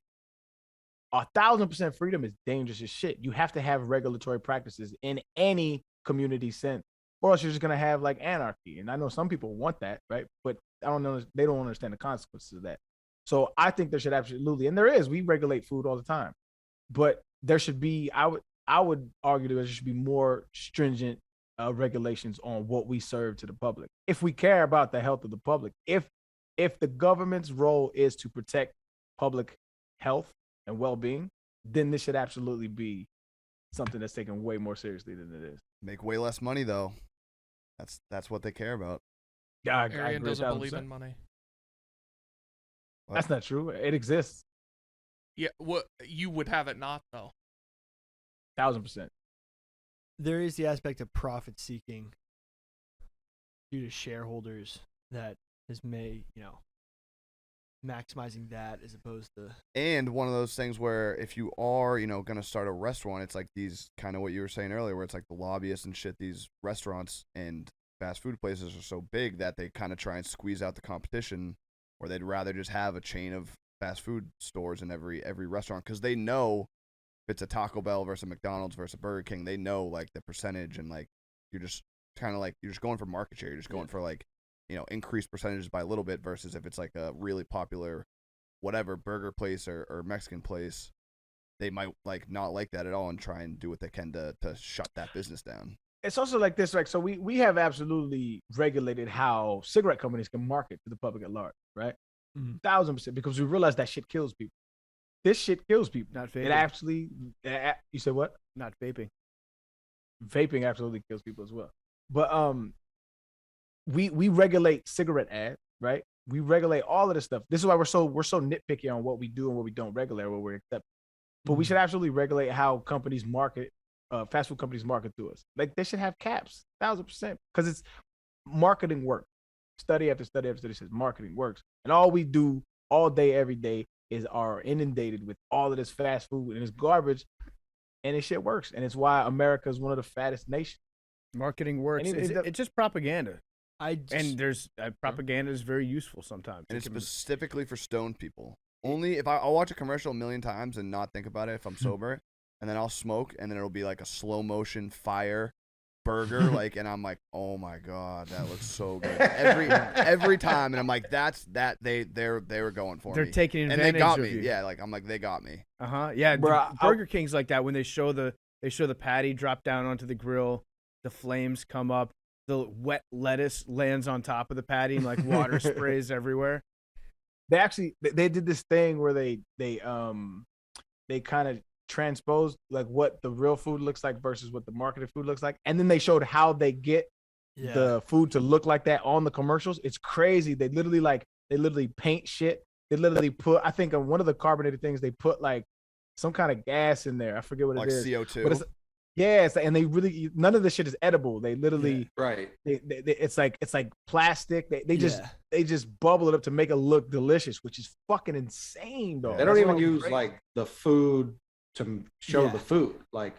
1,000% freedom is dangerous as shit. You have to have regulatory practices in any community sense, or else you're just gonna have like anarchy. And I know some people want that, right? But I don't know, they don't understand the consequences of that. So I think there should absolutely, and there is, we regulate food all the time, but there should be, I would argue that there should be more stringent regulations on what we serve to the public. If we care about the health of the public, if the government's role is to protect public health and well-being, then this should absolutely be something that's taken way more seriously than it is. Make way less money though. That's what they care about. Yeah, I Arian agree doesn't 1,000%. believe in money. What? That's not true. It exists. Yeah, what you would have it not though. 1,000%. There is the aspect of profit seeking due to shareholders that has made, maximizing that as opposed to. And one of those things where if you are, going to start a restaurant, it's like these kind of what you were saying earlier, where it's like the lobbyists and shit, these restaurants and fast food places are so big that they kind of try and squeeze out the competition, or they'd rather just have a chain of fast food stores in every restaurant, because they know if it's a Taco Bell versus a McDonald's versus a Burger King, they know like the percentage, and like you're just kind of like you're just going for market share. You're just going for like increased percentages by a little bit, versus if it's like a really popular whatever burger place or Mexican place, they might like not like that at all and try and do what they can to shut that business down. It's also like this, like, so we have absolutely regulated how cigarette companies can market to the public at large, right? 1,000%, because we realize that shit kills people. This shit kills people. Not vaping. It actually, you said what? Not vaping. Vaping absolutely kills people as well. But we regulate cigarette ads, right? We regulate all of this stuff. This is why we're so nitpicky on what we do and what we don't regulate, what we're accepting. But we should absolutely regulate how companies market, fast food companies market to us. Like, they should have caps, 1,000%, because it's marketing work. Study after study after study says marketing works, and all we do all day every day are inundated with all of this fast food and it's garbage, and this shit works, and it's why America is one of the fattest nations. Marketing works. It's just propaganda. There's propaganda is very useful sometimes. And it's specifically for stoned people. Only if I'll watch a commercial a million times and not think about it if I'm sober, and then I'll smoke, and then it'll be like a slow motion fire burger, like, and I'm like, oh my god, that looks so good every time, and I'm like, they were going for me. They're taking advantage and they got of me. you. Yeah, like I'm like, they got me. Yeah, Bro, Burger King's like that when they show the patty drop down onto the grill, the flames come up, the wet lettuce lands on top of the patty, and like water sprays everywhere. They did this thing where they kind of transposed like what the real food looks like versus what the marketed food looks like, and then they showed how they get the food to look like that on the commercials. It's crazy. They literally paint shit. They literally put, I think on one of the carbonated things, they put like some kind of gas in there. I forget what like it is. CO2. But and they really, none of this shit is edible. They literally Right. It's like plastic. They just bubble it up to make it look delicious, which is fucking insane though. They don't even use like the food to show Yeah. the food. Like,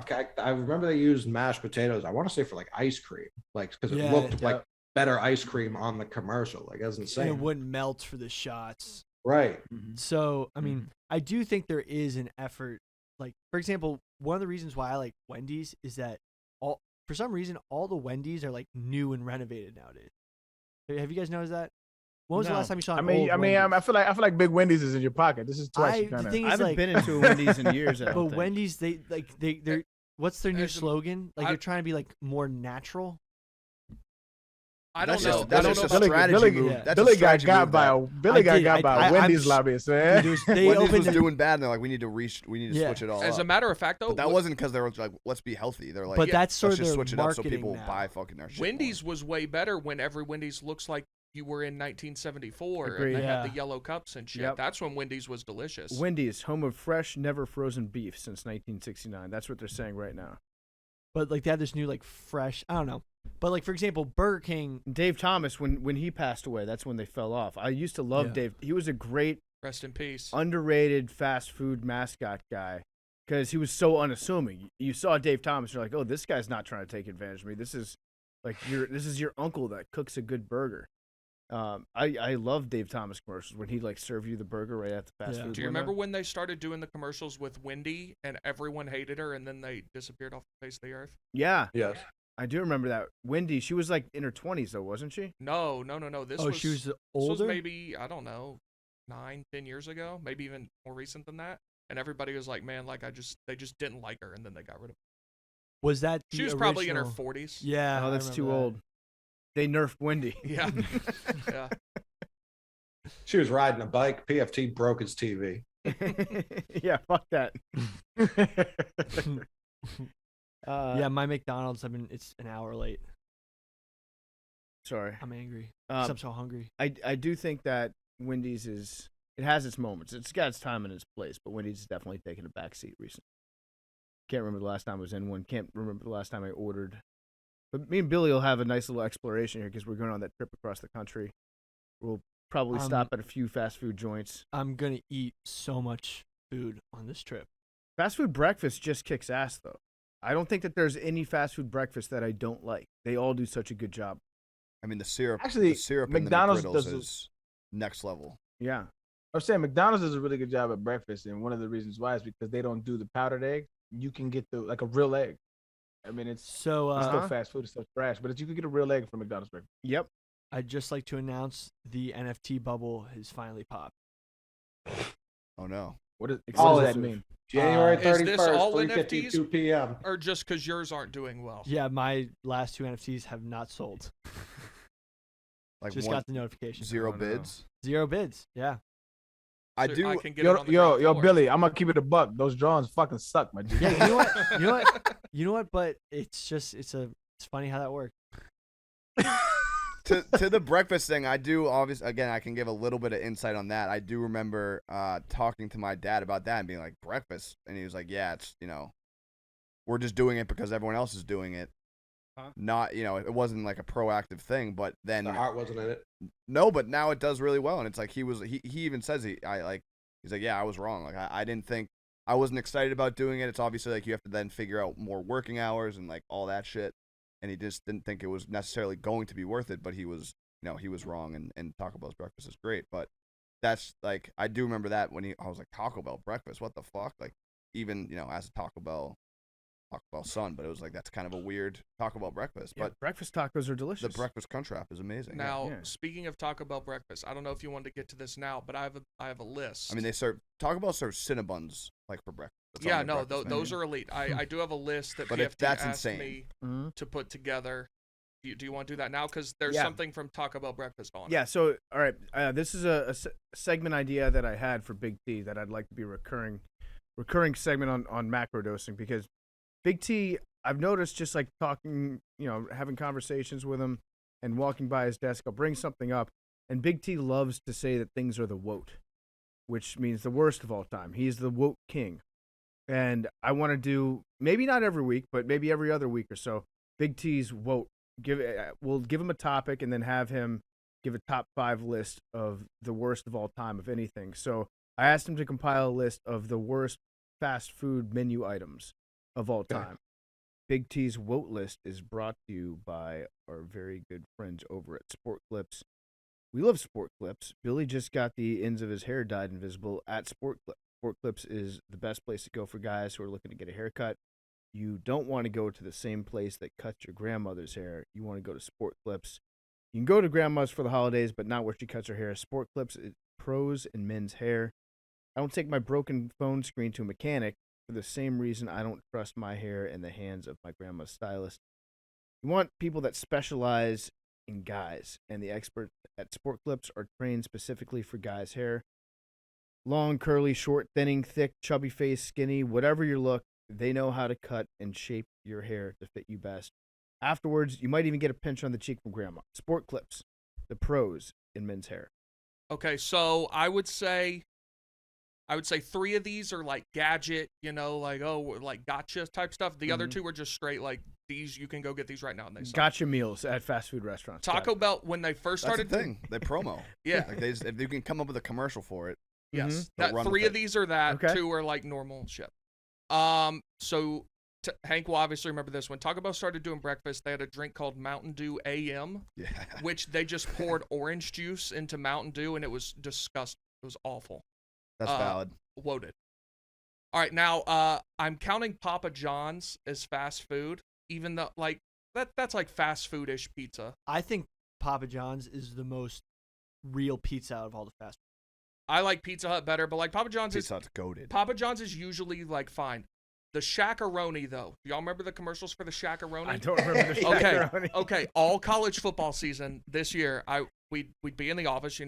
okay, I remember they used mashed potatoes. I want to say for like ice cream, like because it Yeah, looked like better ice cream on the commercial. Like that's And insane. it wouldn't melt for the shots. Right. So, I mean, I do think there is an effort. Like, for example, one of the reasons why I like Wendy's is that for some reason, all the Wendy's are like new and renovated nowadays. Have you guys noticed that? When was the No. last time you saw an I old Wendy's? I feel like Big Wendy's is in your pocket. This is twice. the Kinda. thing I is, haven't like, been into a Wendy's in years. I don't but think. Wendy's, they're what's their new As a- slogan? Like, I- they're trying to be like more natural. I don't That's know. just, I that's don't just know a about Billy- strategy Billy- move. yeah. That's Billy a got strategy got move by that a Billy got did. got by a I'm Wendy's s- lobbyist, Dude, man. it was- they Wendy's opened was the- doing bad, and they're like, we need to Yeah. switch it all As up. a matter of fact, though, But that wasn't because they were like, let's be healthy. They're like, but yeah, that's sort let's of just their switch it up so marketing people now. buy fucking their shit. Wendy's was way better when every Wendy's looks like you were in 1974 Agreed. and they had Yeah. the yellow cups and shit. Yep. That's when Wendy's was delicious. Wendy's, home of fresh, never frozen beef since 1969. That's what they're saying right now. But like they had this new like fresh. I don't know. But like for example, Burger King. Dave Thomas, when he passed away, that's when they fell off. I used to love Yeah. Dave. He was a great, Rest in peace. underrated fast food mascot guy because he was so unassuming. You saw Dave Thomas, you're like, oh, this guy's not trying to take advantage of me. This is like this is your uncle that cooks a good burger. I love Dave Thomas commercials when he like serve you the burger right at the fast Yeah. food. Do you window. remember when they started doing the commercials with Wendy and everyone hated her and then they disappeared off the face of the earth? Yeah, Yes. I do remember that. Wendy, she was like in her 20s though, wasn't she? No. This was She was this older. was maybe, I don't know, 9-10 years ago, maybe even more recent than that. And everybody was like, man, like they just didn't like her and then they got rid of her. Was that She the was probably in her original- 40s. Yeah. Oh, I that's remember too that. old. They nerfed Wendy. Yeah. Yeah. She was riding a bike. PFT broke his TV. Yeah, fuck that. Yeah, my McDonald's. It's an hour late. Sorry. I'm angry. 'Cause Um, I'm so hungry. I do think that Wendy's it has its moments. It's got its time and its place, but Wendy's is definitely taken a back seat recently. Can't remember the last time I was in one. Can't remember the last time I ordered. But me and Billy will have a nice little exploration here because we're going on that trip across the country. We'll probably stop at a few fast food joints. I'm gonna eat so much food on this trip. Fast food breakfast just kicks ass, though. I don't think that there's any fast food breakfast that I don't like. They all do such a good job. I mean, the syrup. Actually, the syrup McDonald's in the does McGriddles it- is next level. Yeah. I was saying McDonald's does a really good job at breakfast, and one of the reasons why is because they don't do the powdered egg. You can get like a real egg. I mean, it's So still Uh-huh. fast food, it's still trash, but you can get a real egg from McDonald's breakfast. Yep. I'd just like to announce the NFT bubble has finally popped. Oh no. What does Exclusive. that mean? January Is this 31st, all 3:52 p.m. Or just because yours aren't doing well? Yeah, my last two NFTs have not sold. Like Just one, got the notification. zero Oh, no. bids. 0 bids. Yeah. I So do. I can get it on the Yo, ground floor. Billy, I'm gonna keep it a buck. Those drawings fucking suck, my dude. Yeah. You know what? You know what? You know what? But it's funny how that works. to the breakfast thing, I do obviously again I can give a little bit of insight on that. I do remember talking to my dad about that and being like, breakfast, and he was like, yeah, it's we're just doing it because everyone else is doing it. Huh? Not it wasn't like a proactive thing, but then The heart wasn't in it. no, but now it does really well, and it's like he even says he's like, yeah, I was wrong. Like I didn't think, I wasn't excited about doing it. It's obviously like you have to then figure out more working hours and like all that shit. And he just didn't think it was necessarily going to be worth it, but he was wrong. And Taco Bell's breakfast is great, but that's like, I do remember that when I was like, Taco Bell breakfast, what the fuck? Like, even as a Taco Bell son, but it was like, that's kind of a weird Taco Bell breakfast. Yeah, But breakfast tacos are delicious. the breakfast Crunchwrap is amazing. Now, Yeah. speaking of Taco Bell breakfast, I don't know if you wanted to get to this now, but I have a list. I mean, Taco Bell serves Cinnabons like for breakfast. That's on yeah, their no, breakfast those menu. are elite. I do have a list that But PFT that's asked insane. me Mhm. to put together. Do you want to do that now? Because there's Yeah. something from Taco Bell breakfast on it. Yeah, so all right, this is a segment idea that I had for Big T that I'd like to be a recurring segment on macrodosing, because Big T, I've noticed just like talking, having conversations with him and walking by his desk, I'll bring something up, and Big T loves to say that things are the woke, which means the worst of all time. He's the woke king, and I want to do maybe not every week, but maybe every other week or so, Big T's woke. We'll give him a topic and then have him give a top 5 list of the worst of all time of anything. So I asked him to compile a list of the worst fast food menu items of all Okay. time. Big T's Woat List is brought to you by our very good friends over at Sport Clips. We love Sport Clips. Billy just got the ends of his hair dyed invisible at Sport Clips. Sport Clips is the best place to go for guys who are looking to get a haircut. You don't want to go to the same place that cuts your grandmother's hair. You want to go to Sport Clips. You can go to grandma's for the holidays, but not where she cuts her hair. Sport Clips is pros in men's hair. I don't take my broken phone screen to a mechanic for the same reason I don't trust my hair in the hands of my grandma's stylist. You want people that specialize in guys, and the experts at Sport Clips are trained specifically for guys' hair. Long, curly, short, thinning, thick, chubby face, skinny, whatever your look, they know how to cut and shape your hair to fit you best. Afterwards, you might even get a pinch on the cheek from grandma. Sport Clips, the pros in men's hair. Okay, so I would say 3 of these are like gadget, like gotcha type stuff. The other 2 are just straight like these. You can go get these right now, and they suck. Gotcha meals at fast food restaurants. Taco Bell, when they first That's started the thing. They promo. Yeah. Like if you can come up with a commercial for it. Yes, They'll run 3 with of it. these are that. Okay. 2 are like normal shit. So Hank will obviously remember this. When Taco Bell started doing breakfast, they had a drink called Mountain Dew AM, Yeah. which they just poured orange juice into Mountain Dew, and it was disgusting. It was awful. That's valid. Loaded. All right, now I'm counting Papa John's as fast food, even though that's like fast foodish pizza. I think Papa John's is the most real pizza out of all the fast food. I like Pizza Hut better, but like Papa John's Pizza Hut's goated. Papa John's is usually like fine. The Shaq-a-Roni though, do y'all remember the commercials for the Shaq-a-Roni? I don't remember the Okay, Shaq-a-Roni. okay. All college football season this year, we'd be in the office,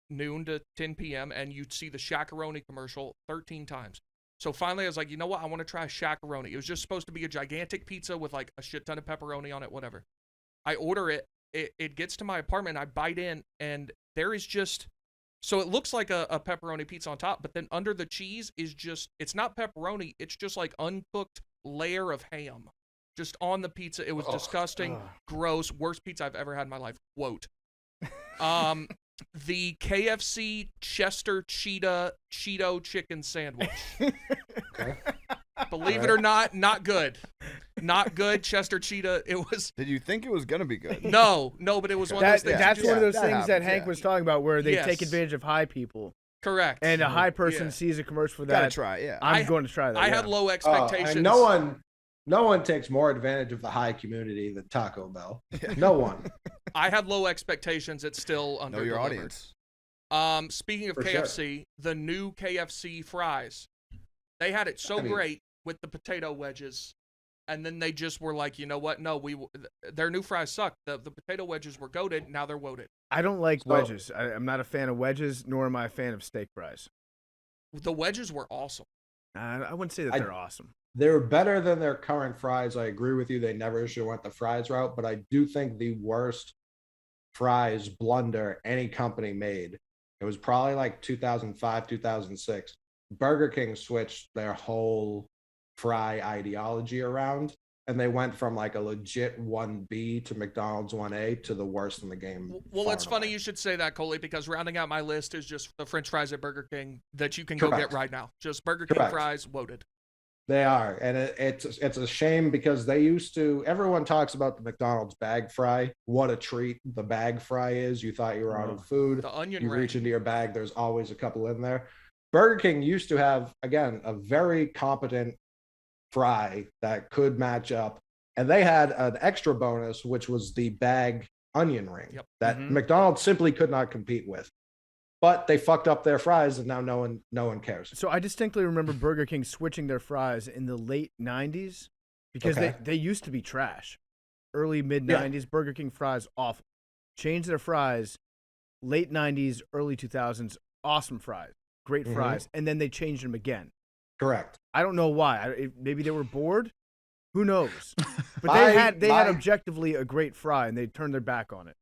noon to 10 p.m. and you'd see the Shaq-a-Roni commercial 13 times. So finally, I was like, you know what? I want to try a Shaq-a-Roni. It was just supposed to be a gigantic pizza with like a shit ton of pepperoni on it, whatever. I order it. It gets to my apartment. I bite in, and there is just. So it looks like a pepperoni pizza on top, but then under the cheese is just, it's not pepperoni, it's just like uncooked layer of ham. Just on the pizza. It was disgusting, gross, worst pizza I've ever had in my life. Quote. The KFC Chester Cheeto chicken sandwich. Okay. Believe it or not good. Not good. Chester Cheetah. It was. Did you think it was gonna be good? No, but it was one of those things. That's one of those that things that happens, Hank yeah. was talking about, where they Yes. take advantage of high people, Correct. and a high person Yeah. sees a commercial for Gotta that. try, yeah. I'm going to try that. I yeah. had low Oh, expectations. and no one takes more advantage of the high community than Taco Bell. No one. I had low expectations. It's still under. Know your audience. Speaking of For KFC, the new KFC fries, they had it so I mean- great with the potato wedges, and then they just were like, you know what? No, their new fries suck. The potato wedges were goated. Now they're woated. I don't like So- wedges. I'm not a fan of wedges, nor am I a fan of steak fries. The wedges were awesome. I wouldn't say that I- they're awesome. They're better than their current fries. I agree with you. They never should have went the fries route, but I do think the worst fries blunder any company made. It was probably like 2005, 2006. Burger King switched their whole fry ideology around, and they went from like a legit 1B to McDonald's 1A to the worst in the game. Well, far it's and funny away. you should say that, Coley, because rounding out my list is just the French fries at Burger King that you can go Correct. get right now. Just Burger King Correct. fries loaded. They are, and it's a shame because they used to. Everyone talks about the McDonald's bag fry. What a treat the bag fry is! You thought you were out of food. The onion You ring. reach into your bag. There's always a couple in there. Burger King used to have, again, a very competent fry that could match up, and they had an extra bonus, which was the bag onion ring Yep. that Mhm. McDonald's simply could not compete with. But they fucked up their fries, and now no one cares. So I distinctly remember Burger King switching their fries in the late 90s because Okay. they used to be trash. Early, mid-90s, Burger King fries, awful. Changed their fries, late 90s, early 2000s, awesome fries, great Mhm. fries. And then they changed them again. Correct. I don't know why. Maybe they were bored. Who knows? But My- they had my- objectively a great fry, and they turned their back on it.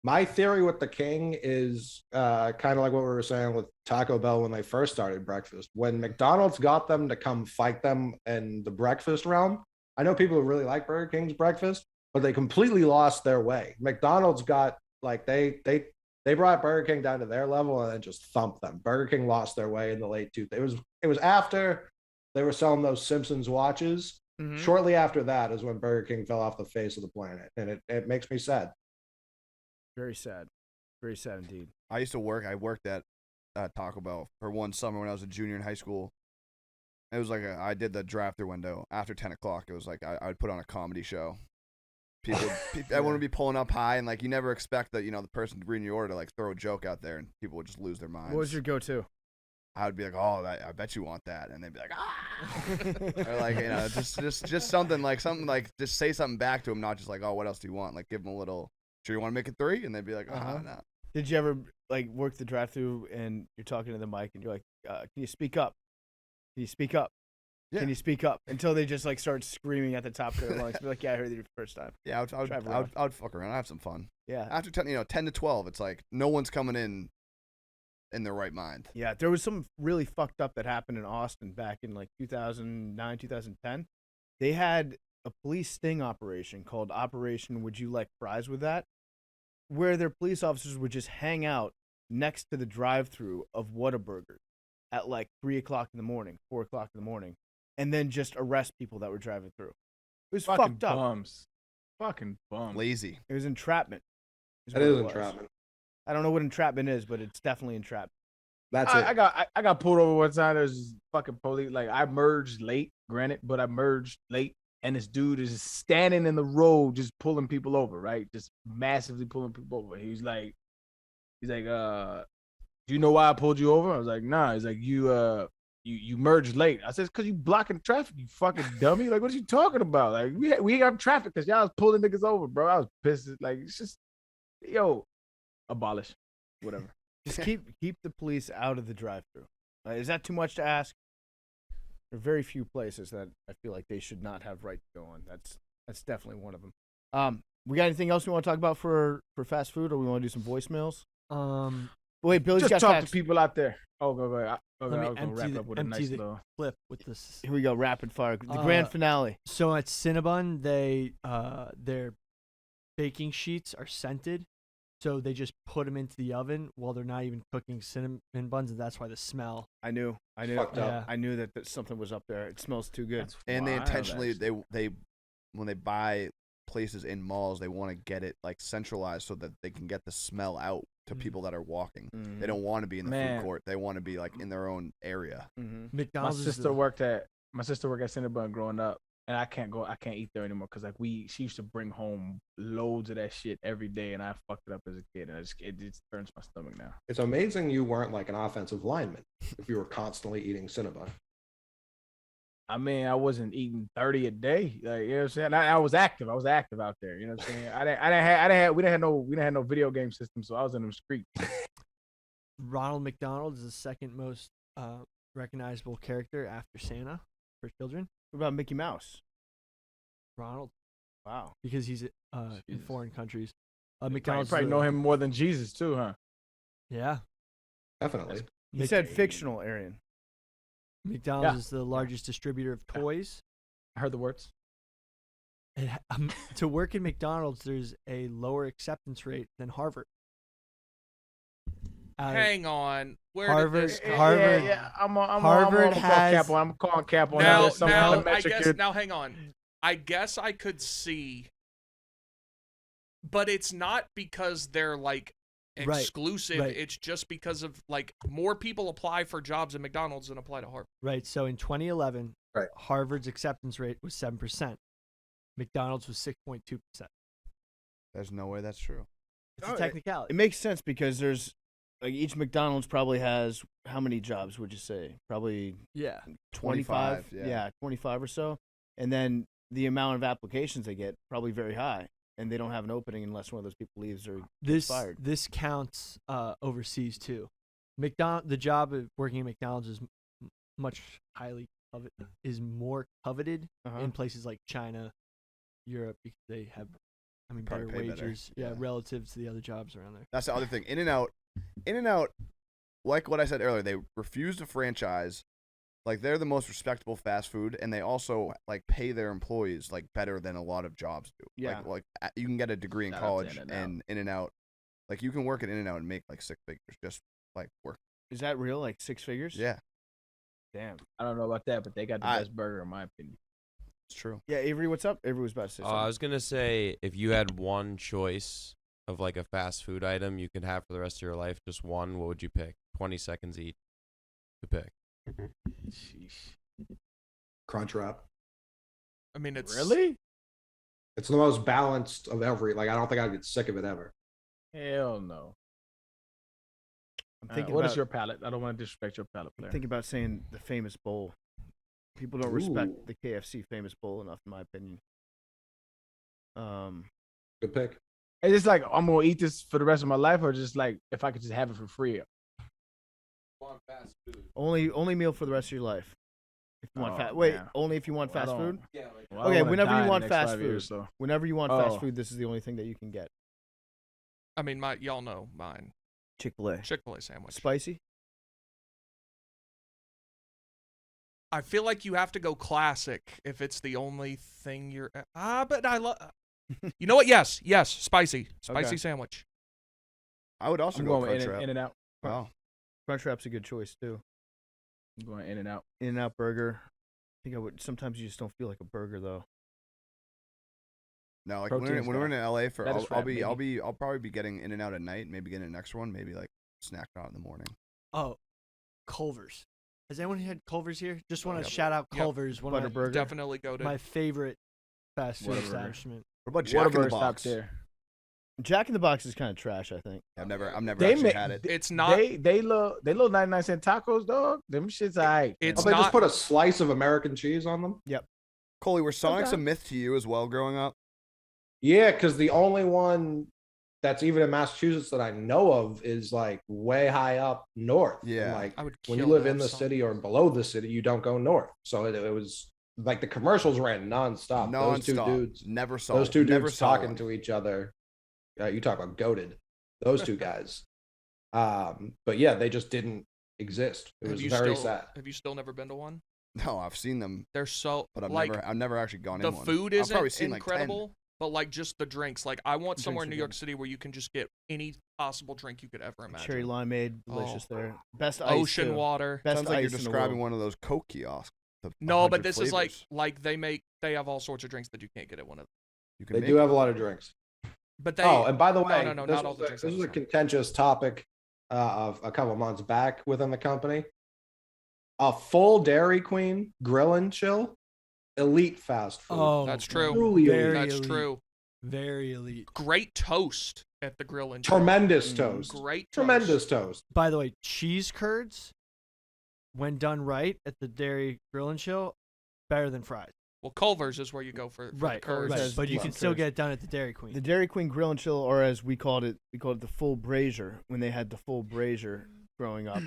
My theory with the King is kind of like what we were saying with Taco Bell when they first started breakfast. When McDonald's got them to come fight them in the breakfast realm, I know people who really like Burger King's breakfast, but they completely lost their way. McDonald's got like they brought Burger King down to their level and then just thumped them. Burger King lost their way in the late 2000s. It was after they were selling those Simpsons watches. Mhm. Shortly after that is when Burger King fell off the face of the planet, and it makes me sad. Very sad. Very sad indeed. I worked at Taco Bell for one summer when I was a junior in high school. It was like I did the drive-through window after 10 o'clock. It was like I would put on a comedy show. Everyone would be pulling up high, and like you never expect that the person reading your order to like throw a joke out there, and people would just lose their minds. What was your go-to? I would be like, oh, I bet you want that, and they'd be like, ah, or like just something like just say something back to them, not just like, oh, what else do you want? Like give them a little. Sure, you want to make it 3, and they'd be like, no. Did you ever like work the drive-through and you're talking to the mic and you're like, can you speak up? Can you speak up? Yeah. Can you speak up? Until they just like start screaming at the top of their lungs. Be like, yeah, I heard you the first time. Yeah, I would fuck around. I have some fun. Yeah. After 10 to 12, it's like no one's coming in their right mind. Yeah, there was some really fucked up that happened in Austin back in like 2009, 2010. They had a police sting operation called Operation Would You Like Fries With That, where their police officers would just hang out next to the drive-through of Whataburger at like 3 o'clock in the morning, 4 o'clock in the morning, and then just arrest people that were driving through. It was Fucking fucked up. bums. Fucking bums. Lazy. It was entrapment. That is entrapment. I don't know what entrapment is, but it's definitely entrapment. That's it. I got pulled over one time. There's fucking police. Like I merged late, granted, but I merged late, and this dude is just standing in the road, just pulling people over, right? Just massively pulling people over. He's like, do you know why I pulled you over? I was like, nah. He's like, you merged late. I said, cause you blocking traffic, you fucking dummy. Like, what are you talking about? Like, we got traffic because y'all was pulling niggas over, bro. I was pissed. Like, it's just, abolish, whatever. Just keep the police out of the drive-through. Is that too much to ask? There are very few places that I feel like they should not have right to go on. That's definitely one of them. We got anything else we want to talk about for fast food, or we want to do some voicemails? Wait, Billy's Just got talk facts. to people out there. Oh, go ahead. I Let me was gonna wrap up with a nice little. clip with this. Here we go, rapid fire, the grand finale. So at Cinnabon, their baking sheets are scented, so they just put them into the oven while they're not even cooking cinnamon buns, and that's why the smell. I knew. Fucked up. Yeah. I knew that something was up there. It smells too good. That's And they wild, intentionally actually. they when they buy places in malls, they want to get it like centralized so that they can get the smell out to people that are walking. Mhm. They don't want to be in the Man. food court. They want to be like in their own area. Mhm. My McDonald's is sister worked at Cinnabon growing up, and I can't eat there anymore because like she used to bring home loads of that shit every day, and I fucked it up as a kid, and it just turns my stomach now. It's amazing you weren't like an offensive lineman if you were constantly eating Cinnabon. I mean, I wasn't eating 30 a day, like you know what I'm saying. I was active. I was active out there. You know what I'm saying. We didn't have no video game system, so I was in them streets. Ronald McDonald is the second most recognizable character after Santa for children. What about Mickey Mouse? Ronald, Wow. because he's in Jesus. foreign countries. You McDonald's probably know him more than Jesus too, huh? Yeah, Definitely. He said fictional, Arian. McDonald's Yeah. is the largest distributor of toys. I heard the words. To work in McDonald's, there's a lower acceptance rate than Harvard. Hang on. Where did Harvard- this come Harvard- Yeah. I'm Harvard has- I'm calling cap on that. Now, There's some kind of I metric guess. here. Now, hang on. I guess I could see, but it's not because they're like Right, exclusive. right. It's just because of like more people apply for jobs at McDonald's than apply to Harvard. Right. So in 2011, Right. Harvard's acceptance rate was 7%. McDonald's was 6.2%. There's no way that's true. It's Oh, a technicality. It makes sense because there's like each McDonald's probably has how many jobs would you say? Probably Yeah. 25. 25, yeah. 25 or so. And then the amount of applications they get probably very high, and they don't have an opening unless one of those people leaves or gets fired. This counts overseas too. The job of working at McDonald's is more coveted Uh-huh. in places like China, Europe, because they have, better Probably pay better. wages. Yeah. Relative to the other jobs around there. That's the other thing. In-N-Out, like what I said earlier, they refuse to franchise. Like they're the most respectable fast food, and they also like pay their employees like better than a lot of jobs do. Yeah. Like you can get a degree in Shout out to college In-N-Out. and In-N-Out, like you can work at In-N-Out and make like 6 figures just like work. Is that real? Like 6 figures? Yeah. Damn, I don't know about that, but they got the best burger in my opinion. It's true. Yeah, Avery, what's up? Avery was about to say something. I was gonna say if you had one choice of like a fast food item you could have for the rest of your life, just one, what would you pick? 20 seconds each to pick. Sheesh. CON-CRÄT. I mean, it's Really? It's the most balanced of every. Like, I don't think I'd get sick of it ever. Hell no. I'm thinking What about, is your palate? I don't want to disrespect your palate, player. thinking about saying the famous bowl. People don't respect the KFC famous bowl enough, in my opinion. Good pick. It's just like I'm gonna eat this for the rest of my life, or just like if I could just have it for free. Fast food. Only meal for the rest of your life. If you want Oh, wait, man. only if you want Well, I fast don't- food. Yeah, like Well, I Okay, don't wanna whenever die you in the want next fast 5 food. years, so. Whenever you want fast Oh. food, this is the only thing that you can get. I mean, y'all know mine. Chick-fil-A. Chick-fil-A sandwich. Spicy? I feel like you have to go classic if it's the only thing you're. But I love. You know what? Yes, spicy Okay. sandwich. I would also I'm go going CON-CRÄT. in and out. Wow. Crunchwrap's a good choice too. I'm going in and out. In-N-Out burger. I think I would. Sometimes you just don't feel like a burger though. No, like Protein's when we're in LA for, That is I'll fat, baby. I'll probably be getting In and Out at night. Maybe getting an extra one. Maybe like snacking on it in the morning. Oh, Culver's. Has anyone had Culver's here? Just want to Yep. shout out Yep. Culver's, one of Butterburger. Definitely go to. my favorite fast food Whataburger. establishment. What about Jack in the Whataburger stopped Box? there. Jack in the Box is kind of trash, I think. I've never They actually make- had it. It's not. They little 99-cent tacos, dog. Them shit's alright. It's Oh, they not- just put a slice of American cheese on them? Coley, were Sonics a Okay. myth to you as well growing up? Yeah, because the only one that's even in Massachusetts that I know of is like way high up north. And, Yeah. like I would when you kill live to in have the some. city or below the city, you don't go north. So it was like the commercials ran nonstop. Those two Non-stop. dudes, Never saw. those two never dudes saw talking one. to each other. You talk about goated. Those two guys. But yeah, they just didn't exist. It Have was you very still, sad. Have you still never been to one? No, I've seen them, They're so. but I've like, never actually gone the in one. food I've probably isn't seen like 10. incredible, but like just the drinks. Like I want Drinks somewhere in are New York good. City where you can just get any possible drink you could ever imagine. Cherry limeade, delicious Oh. there. Best ice Ocean too. water. Best Sounds like you're ice in the describing world. one of those Coke kiosks. the No, but 100 this is like flavors. they have all sorts of drinks that you can't get at one of them. You can They make do it. have a lot of drinks. But they. Oh, and by the no, way, no, this not all was the a- drinks this at was the a time. contentious topic of a couple months back within the company. A full Dairy Queen grill and chill, elite fast food. Oh, That's true. Truly elite. Very That's elite. true. Very elite. Great toast at the grill and chill. Tremendous toast. Great toast. Tremendous toast. By the way, cheese curds, when done right at the Dairy Grill and Chill, better than fries. Well, Culver's is where you go for the Right, curds. right. Says But you can decent still curds. get it done at the Dairy Queen. The Dairy Queen Grill and Chill, or as we called it the full brazier when they had the full brazier growing up.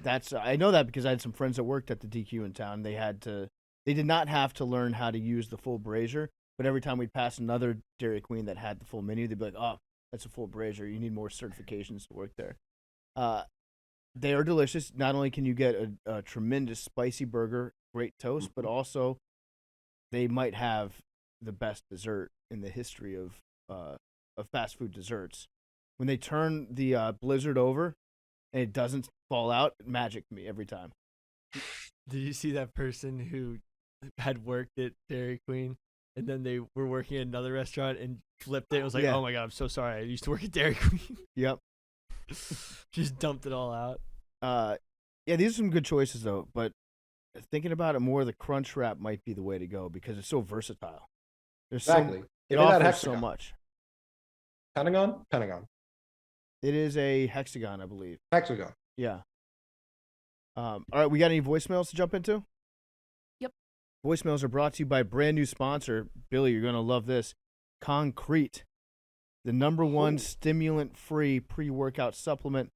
That's I know that because I had some friends that worked at the DQ in town. They did not have to learn how to use the full brazier, but every time we'd pass another Dairy Queen that had the full menu, they'd be like, "Oh, that's a full brazier. You need more certifications to work there." They are delicious. Not only can you get a tremendous spicy burger, great toast, but also they might have the best dessert in the history of fast food desserts. When they turn the blizzard over and it doesn't fall out, magic to me every time. Did you see that person who had worked at Dairy Queen and then they were working at another restaurant and flipped it? It was like, Yeah. oh my God, I'm so sorry. I used to work at Dairy Queen. Yep. Just dumped it all out. Yeah, these are some good choices though, but thinking about it more, the crunch wrap might be the way to go because it's so versatile. There's Exactly. it Give me that offers so hexagon. much. Pentagon? Pentagon. It is a hexagon, I believe. Hexagon. Yeah. All right, we got any voicemails to jump into? Yep. Voicemails are brought to you by brand new sponsor. Billy, you're going to love this. CON-CRÄT, the #1 stimulant-free pre-workout supplement.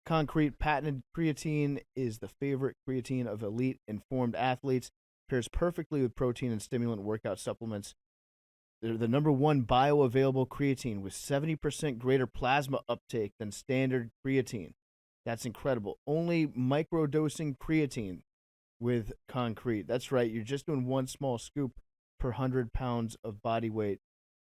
CON-CRÄT patented creatine is the favorite creatine of elite informed athletes. Pairs perfectly with protein and stimulant workout supplements. They're the #1 bioavailable creatine with 70% greater plasma uptake than standard creatine. That's incredible. Only microdosing creatine with CON-CRÄT. That's right. You're just doing one small scoop per 100 pounds of body weight.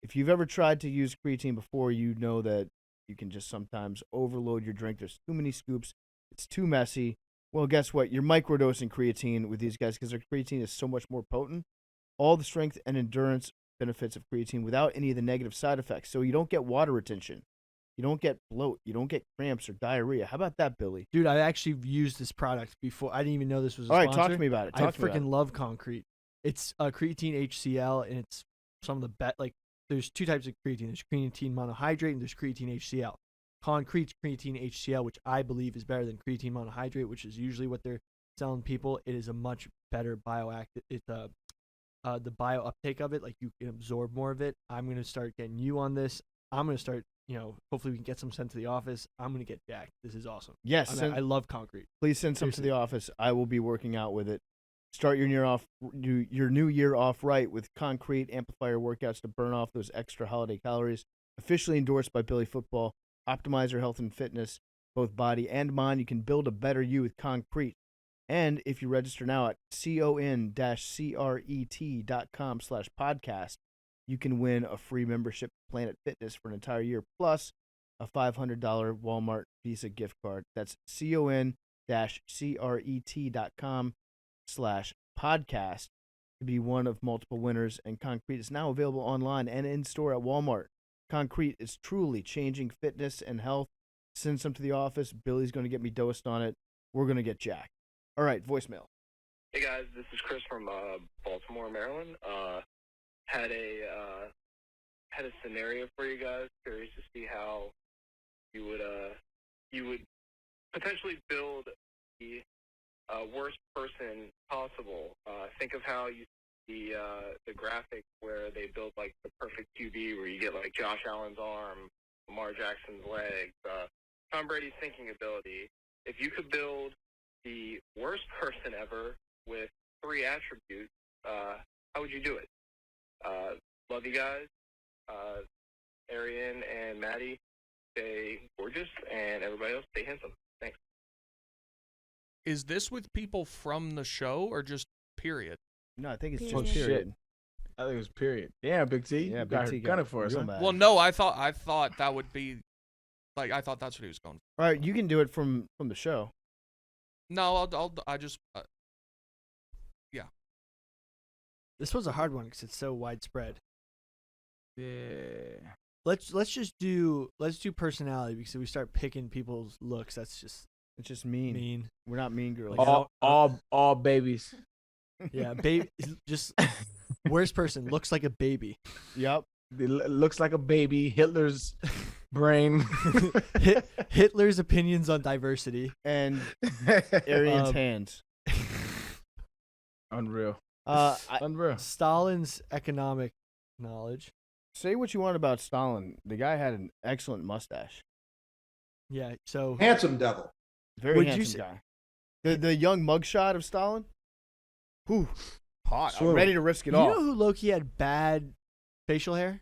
If you've ever tried to use creatine before, you know that you can just sometimes overload your drink. There's too many scoops. It's too messy. Well, guess what? You're microdosing creatine with these guys because their creatine is so much more potent. All the strength and endurance benefits of creatine without any of the negative side effects. So you don't get water retention. You don't get bloat. You don't get cramps or diarrhea. How about that, Billy? Dude, I actually used this product before. I didn't even know this was a All right, sponsor. talk to me about it. I Talk to me about freaking love CON-CRÄT. It's creatine HCl, and it's some of the best. Like, there's two types of creatine. There's creatine monohydrate, and there's creatine HCl. CON-CRÄT's creatine HCl, which I believe is better than creatine monohydrate, which is usually what they're telling people. It is a much better bioactive. It's the bio uptake of it, like you can absorb more of it. I'm gonna start getting you on this. I'm gonna start. Hopefully we can get some sent to the office. I'm gonna get jacked. This is awesome. Yes, I love CON-CRÄT. Please send some to Seriously. the office. I will be working out with it. Start your new year off right with CON-CRÄT amplifier workouts to burn off those extra holiday calories. Officially endorsed by Billy Football. Optimize your health and fitness, both body and mind. You can build a better you with CON-CRÄT. And if you register now at con-cret.com/podcast, you can win a free membership to Planet Fitness for an entire year, plus a $500 Walmart Visa gift card. That's con-cret.com/podcast to be one of multiple winners. And CON-CRÄT is now available online and in store at Walmart. CON-CRÄT is truly changing fitness and health. Send some to the office. Billy's going to get me dosed on it. We're going to get jacked. All right, voicemail. Hey guys, this is Chris from Baltimore, Maryland. Had a scenario for you guys. Curious to see how you would potentially build the worst person possible. Think of how you see the graphic where they build like the perfect QB, where you get like Josh Allen's arm, Lamar Jackson's legs, Tom Brady's thinking ability. If you could build the worst person ever with 3 attributes, how would you do it? Love you guys. Arian and Maddie, stay gorgeous, and everybody else, stay handsome. Thanks. Is this with people from the show or just period? No, I think it's Period. just Shit. period. I think it was period. Yeah, Big T. Yeah, You Big got T her gunning for us. real Huh? mad. Well, no, I thought that would be like I thought that's what he was going for. All right, you can do it from the show. No, I just This was a hard one because it's so widespread. Yeah. Let's do personality, because if we start picking people's looks, that's just It's just mean. mean. We're not mean girls. Like, All babies. Yeah, baby. Just worst person looks like a baby. Yep. It looks like a baby. Hitler's brain. Hitler's opinions on diversity. And Arian's Um, hands. Unreal. Unreal. Stalin's economic knowledge. Say what you want about Stalin. The guy had an excellent mustache. Yeah. So Handsome devil. Very Would you handsome say- guy. The young mugshot of Stalin. Whew. Hot. I'm Swoon. ready to risk it you all. know who Loki had bad facial hair?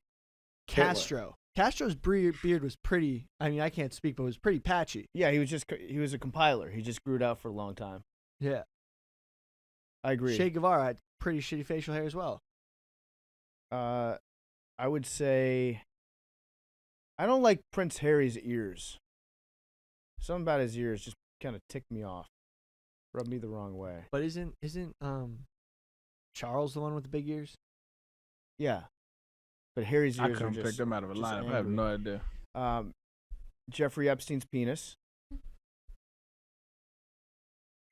Hitler. Castro. Castro's beard was pretty. I mean, I can't speak, but it was pretty patchy. Yeah, he was a compiler. He just grew it out for a long time. Yeah. I agree. Che Guevara had pretty shitty facial hair as well. I would say I don't like Prince Harry's ears. Something about his ears just kind of ticked me off. Rubbed me the wrong way. But isn't Charles the one with the big ears? Yeah. But Harry's I ears are couldn't just pick them out of a just lineup. I have angry. no idea. Jeffrey Epstein's penis.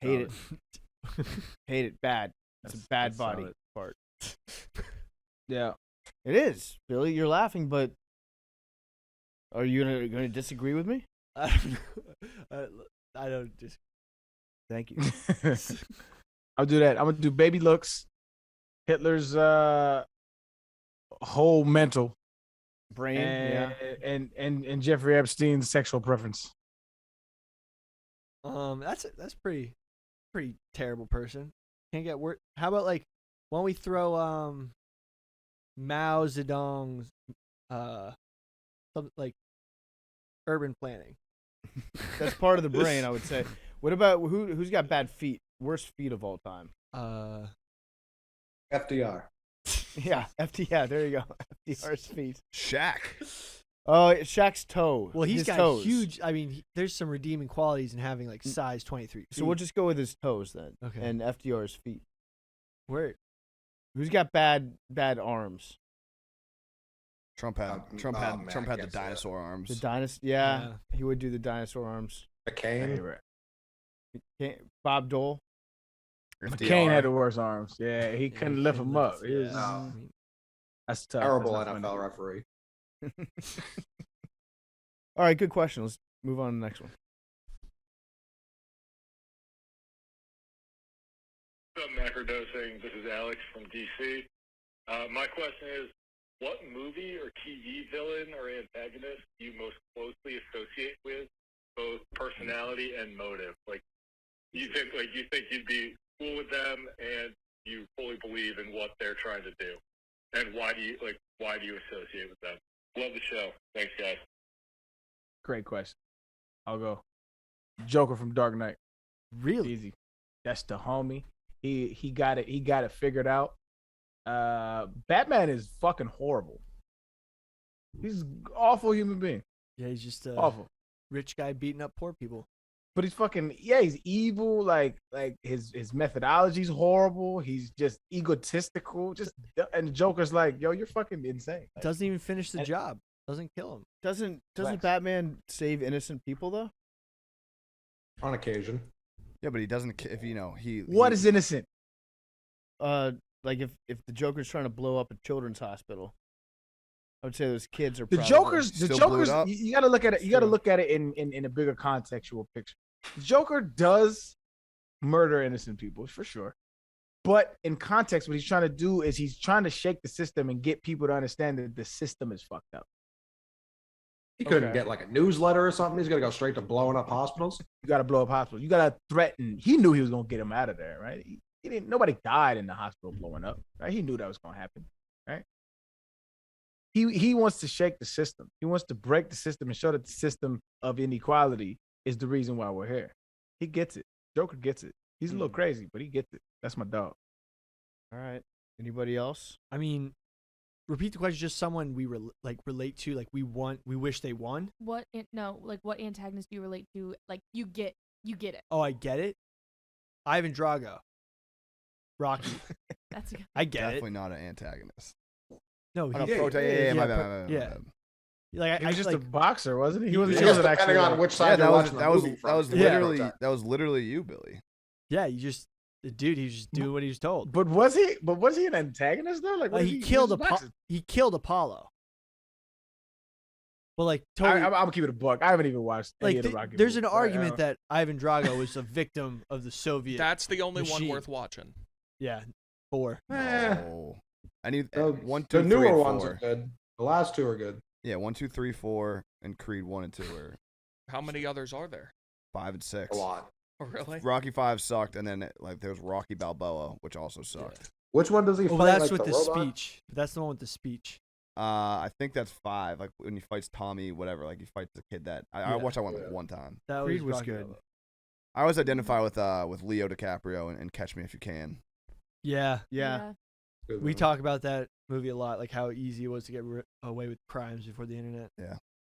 Hate it. Hate it. Bad. It's a bad that's body solid. part. Yeah. It is. Billy, you're laughing, but are you gonna disagree with me? I don't just. Thank you. I'll do that. I'm gonna do baby looks. Hitler's whole mental Brain. and, Yeah. and Jeffrey Epstein's sexual preference. That's pretty terrible person. Can't get worse. How about why don't we throw Mao Zedong's something like urban planning. That's part of the brain, I would say. What about who's got bad feet? Worst feet of all time. FDR. Yeah, FT. Yeah, there you go. FDR's feet. Shaq. Oh, Shaq's toe. Well, he's his got toes. huge. I mean, there's some redeeming qualities in having like size 23 feet. So we'll just go with his toes then. Okay. And FDR's feet. Word. Who's got bad arms? Trump had man, the I guess, dinosaur arms. The dinosaur. Yeah, he would do the dinosaur arms. McCain. Bob Dole. McCain had the worst arms. Yeah, he couldn't lift them up. Yeah. It was- No. That's tough. Terrible That's not NFL funny. referee. All right, good question. Let's move on to the next one. What's up, Macrodosing? This is Alex from DC. My question is, what movie or TV villain or antagonist do you most closely associate with both personality and motive? Like, you think you'd be cool with them, and you fully believe in what they're trying to do, and why do you associate with them? Love the show. Thanks, guys. Great question. I'll go. Joker from Dark Knight. Really? Easy. That's the homie. He got it. He got it figured out. Batman is fucking horrible. He's an awful human being. Yeah, he's just Awful. rich guy beating up poor people. But he's fucking he's evil. Like his methodology's horrible. He's just egotistical. And the Joker's like, yo, you're fucking insane. Like, Doesn't even finish the job. Doesn't kill him. Doesn't Facts. Batman save innocent people though? On occasion. Yeah, but he doesn't. If he. what is innocent? Like if the Joker's trying to blow up a children's hospital, I would say those kids are The probably Joker's still blew it up. you gotta look at it. You gotta True. look at it in a bigger contextual picture. The Joker does murder innocent people for sure. But in context, what he's trying to do is he's trying to shake the system and get people to understand that the system is fucked up. He couldn't Okay. get like a newsletter or something. He's gonna go straight to blowing up hospitals. You got to blow up hospitals. You got to threaten. He knew he was gonna get him out of there, right? He didn't. Nobody died in the hospital blowing up, right? He knew that was gonna happen, right? He wants to shake the system. He wants to break the system and show that the system of inequality is the reason why we're here. He gets it. Joker gets it. He's a little crazy, but he gets it. That's my dog. All right. Anybody else? I mean, repeat the question. Just someone we relate to. Like we wish they won. What antagonist do you relate to? Like you get it. Oh, I get it. Ivan Drago. Rocky. That's a good. I get Definitely it. not an antagonist. No, Oh, no, he, yeah, my bad, pro- my bad, yeah. my bad. Like He was just a like, boxer, wasn't he? He He wasn't, was he Just wasn't depending actually on which side Yeah, you're watching the movie from. that was literally you, Billy. yeah, the dude. He was just doing what he was told. But was he an antagonist though? Like what He was killed a boxer? He killed Apollo. Well, like totally. I'm gonna keep it a buck. I haven't even watched any like of the Rocky there's an movies. argument that Ivan Drago was a victim of the Soviet. That's the only one machine. worth watching. Yeah, 4. Oh. I need The, 1, 2, the 3, newer and ones 4. are good. The last two are good. Yeah, 1, 2, 3, 4, and Creed 1 and 2 are How many others are there? 5 and 6. A lot. Oh, really? Rocky 5 sucked, and then there was Rocky Balboa, which also sucked. Which one does he Oh, fight? that's like with the robot? speech. That's the one with the speech. I think that's 5. Like when he fights Tommy, whatever. Like he fights the kid that I Yeah. watched that one Yeah. like one time. That Creed was Rocky good. Balboa. I always identify with Leo DiCaprio and Catch Me If You Can. Yeah, Yeah. Good we one. talk about that movie a lot, like how easy it was to get away with crimes before the internet.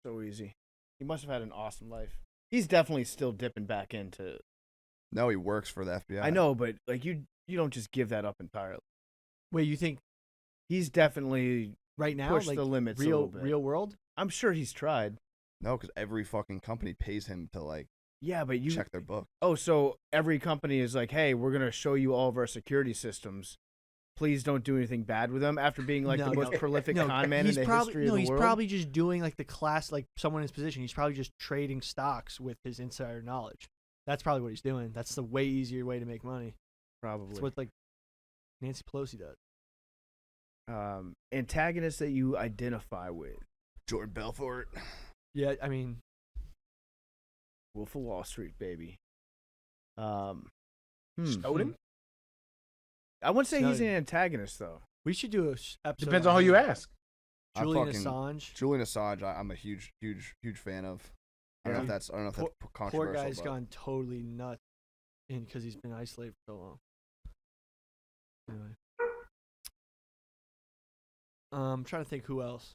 So easy. He must have had an awesome life. He's definitely still dipping back into. No, he works for the FBI. I know, but like you don't just give that up entirely. Wait, you think He's definitely right now, pushed like the limits a little bit. real world? I'm sure he's tried. No, because every fucking company pays him to like Yeah, but you. check their book. Oh, so every company is like, hey, we're gonna show you all of our security systems. Please don't do anything bad with them. After being like No, the most no. prolific No, con man in he's the probably history of the he's world. probably just doing like the class, like someone in his position. He's probably just trading stocks with his insider knowledge. That's probably what he's doing. That's the way easier way to make money. Probably. That's what like Nancy Pelosi does. Antagonists that you identify with. Jordan Belfort. Yeah, I mean, Wolf of Wall Street, baby. Snowden? I wouldn't say he's an Snowden. antagonist though. we should do a episode. Depends on who you ask. Julian fucking- Assange. Julian Assange, I'm a huge fan of. I don't know if Yeah. that's Poor controversial. guy's but gone totally nuts, because he's been isolated for so long. Anyway, I'm trying to think who else.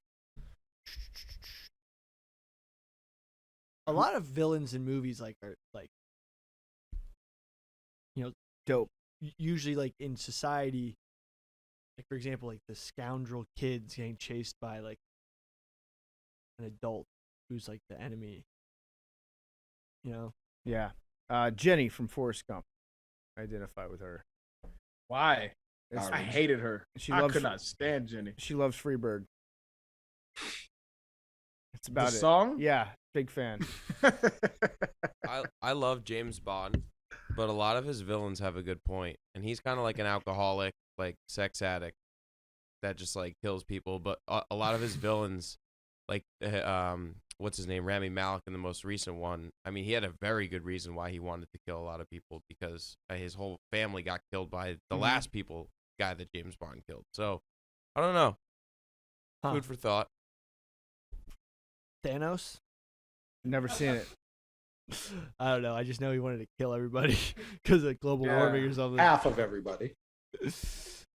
a lot of villains in movies are like, Dope. Usually like in society, like for example, like the scoundrel kids getting chased by like an adult who's like the enemy. Yeah. Jenny from Forrest Gump. I identify with her. Why? It's- I hated her. She I loves could not stand Jenny. She loves Freebird. It's about The it. song? Yeah, big fan. I love James Bond, but a lot of his villains have a good point, and he's kind of like an alcoholic, like sex addict that just like kills people. But a lot of his villains, like what's his name, Rami Malek in the most recent one. I mean, he had a very good reason why he wanted to kill a lot of people because his whole family got killed by the last guy that James Bond killed. So I don't know. Huh. Food for thought. Thanos? Never seen it. I don't know. I just know he wanted to kill everybody because of global warming or something. Half of everybody.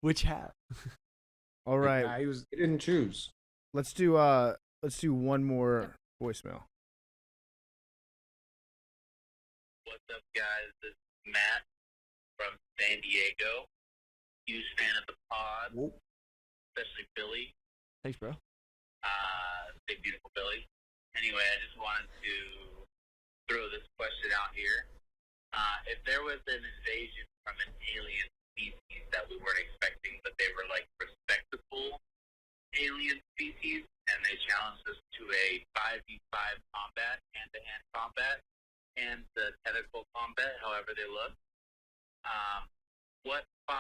Which half? All right. Nah, He didn't choose. Let's do one more voicemail. What's up, guys? This is Matt from San Diego. Huge fan of the pod, especially Billy. Thanks, bro. Big, beautiful Billy. Anyway, I just wanted to throw this question out here. If there was an invasion from an alien species that we weren't expecting, but they were like respectable alien species, and they challenged us to a 5v5 combat, hand-to-hand combat, and the tentacle combat, however they look, what 5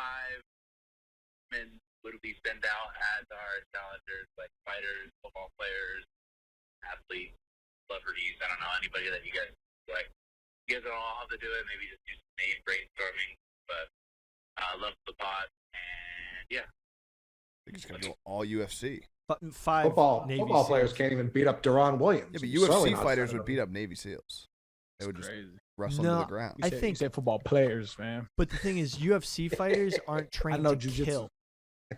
men would we send out as our challengers, like fighters, football players, athletes, celebrities? I don't know, anybody that you guys like. You guys don't all have to do it. Maybe just do some name brainstorming. But love the pod, and yeah. I think it's gonna go all UFC. 5 Football Navy players SEALs. can't even beat up Deron Williams. Yeah, but I'm certainly UFC not fighters sending would beat up Navy SEAls. They would just crazy. wrestle No, to the ground. I think- you said football players, man. But the thing is, UFC fighters aren't trained know to jujitsu. kill.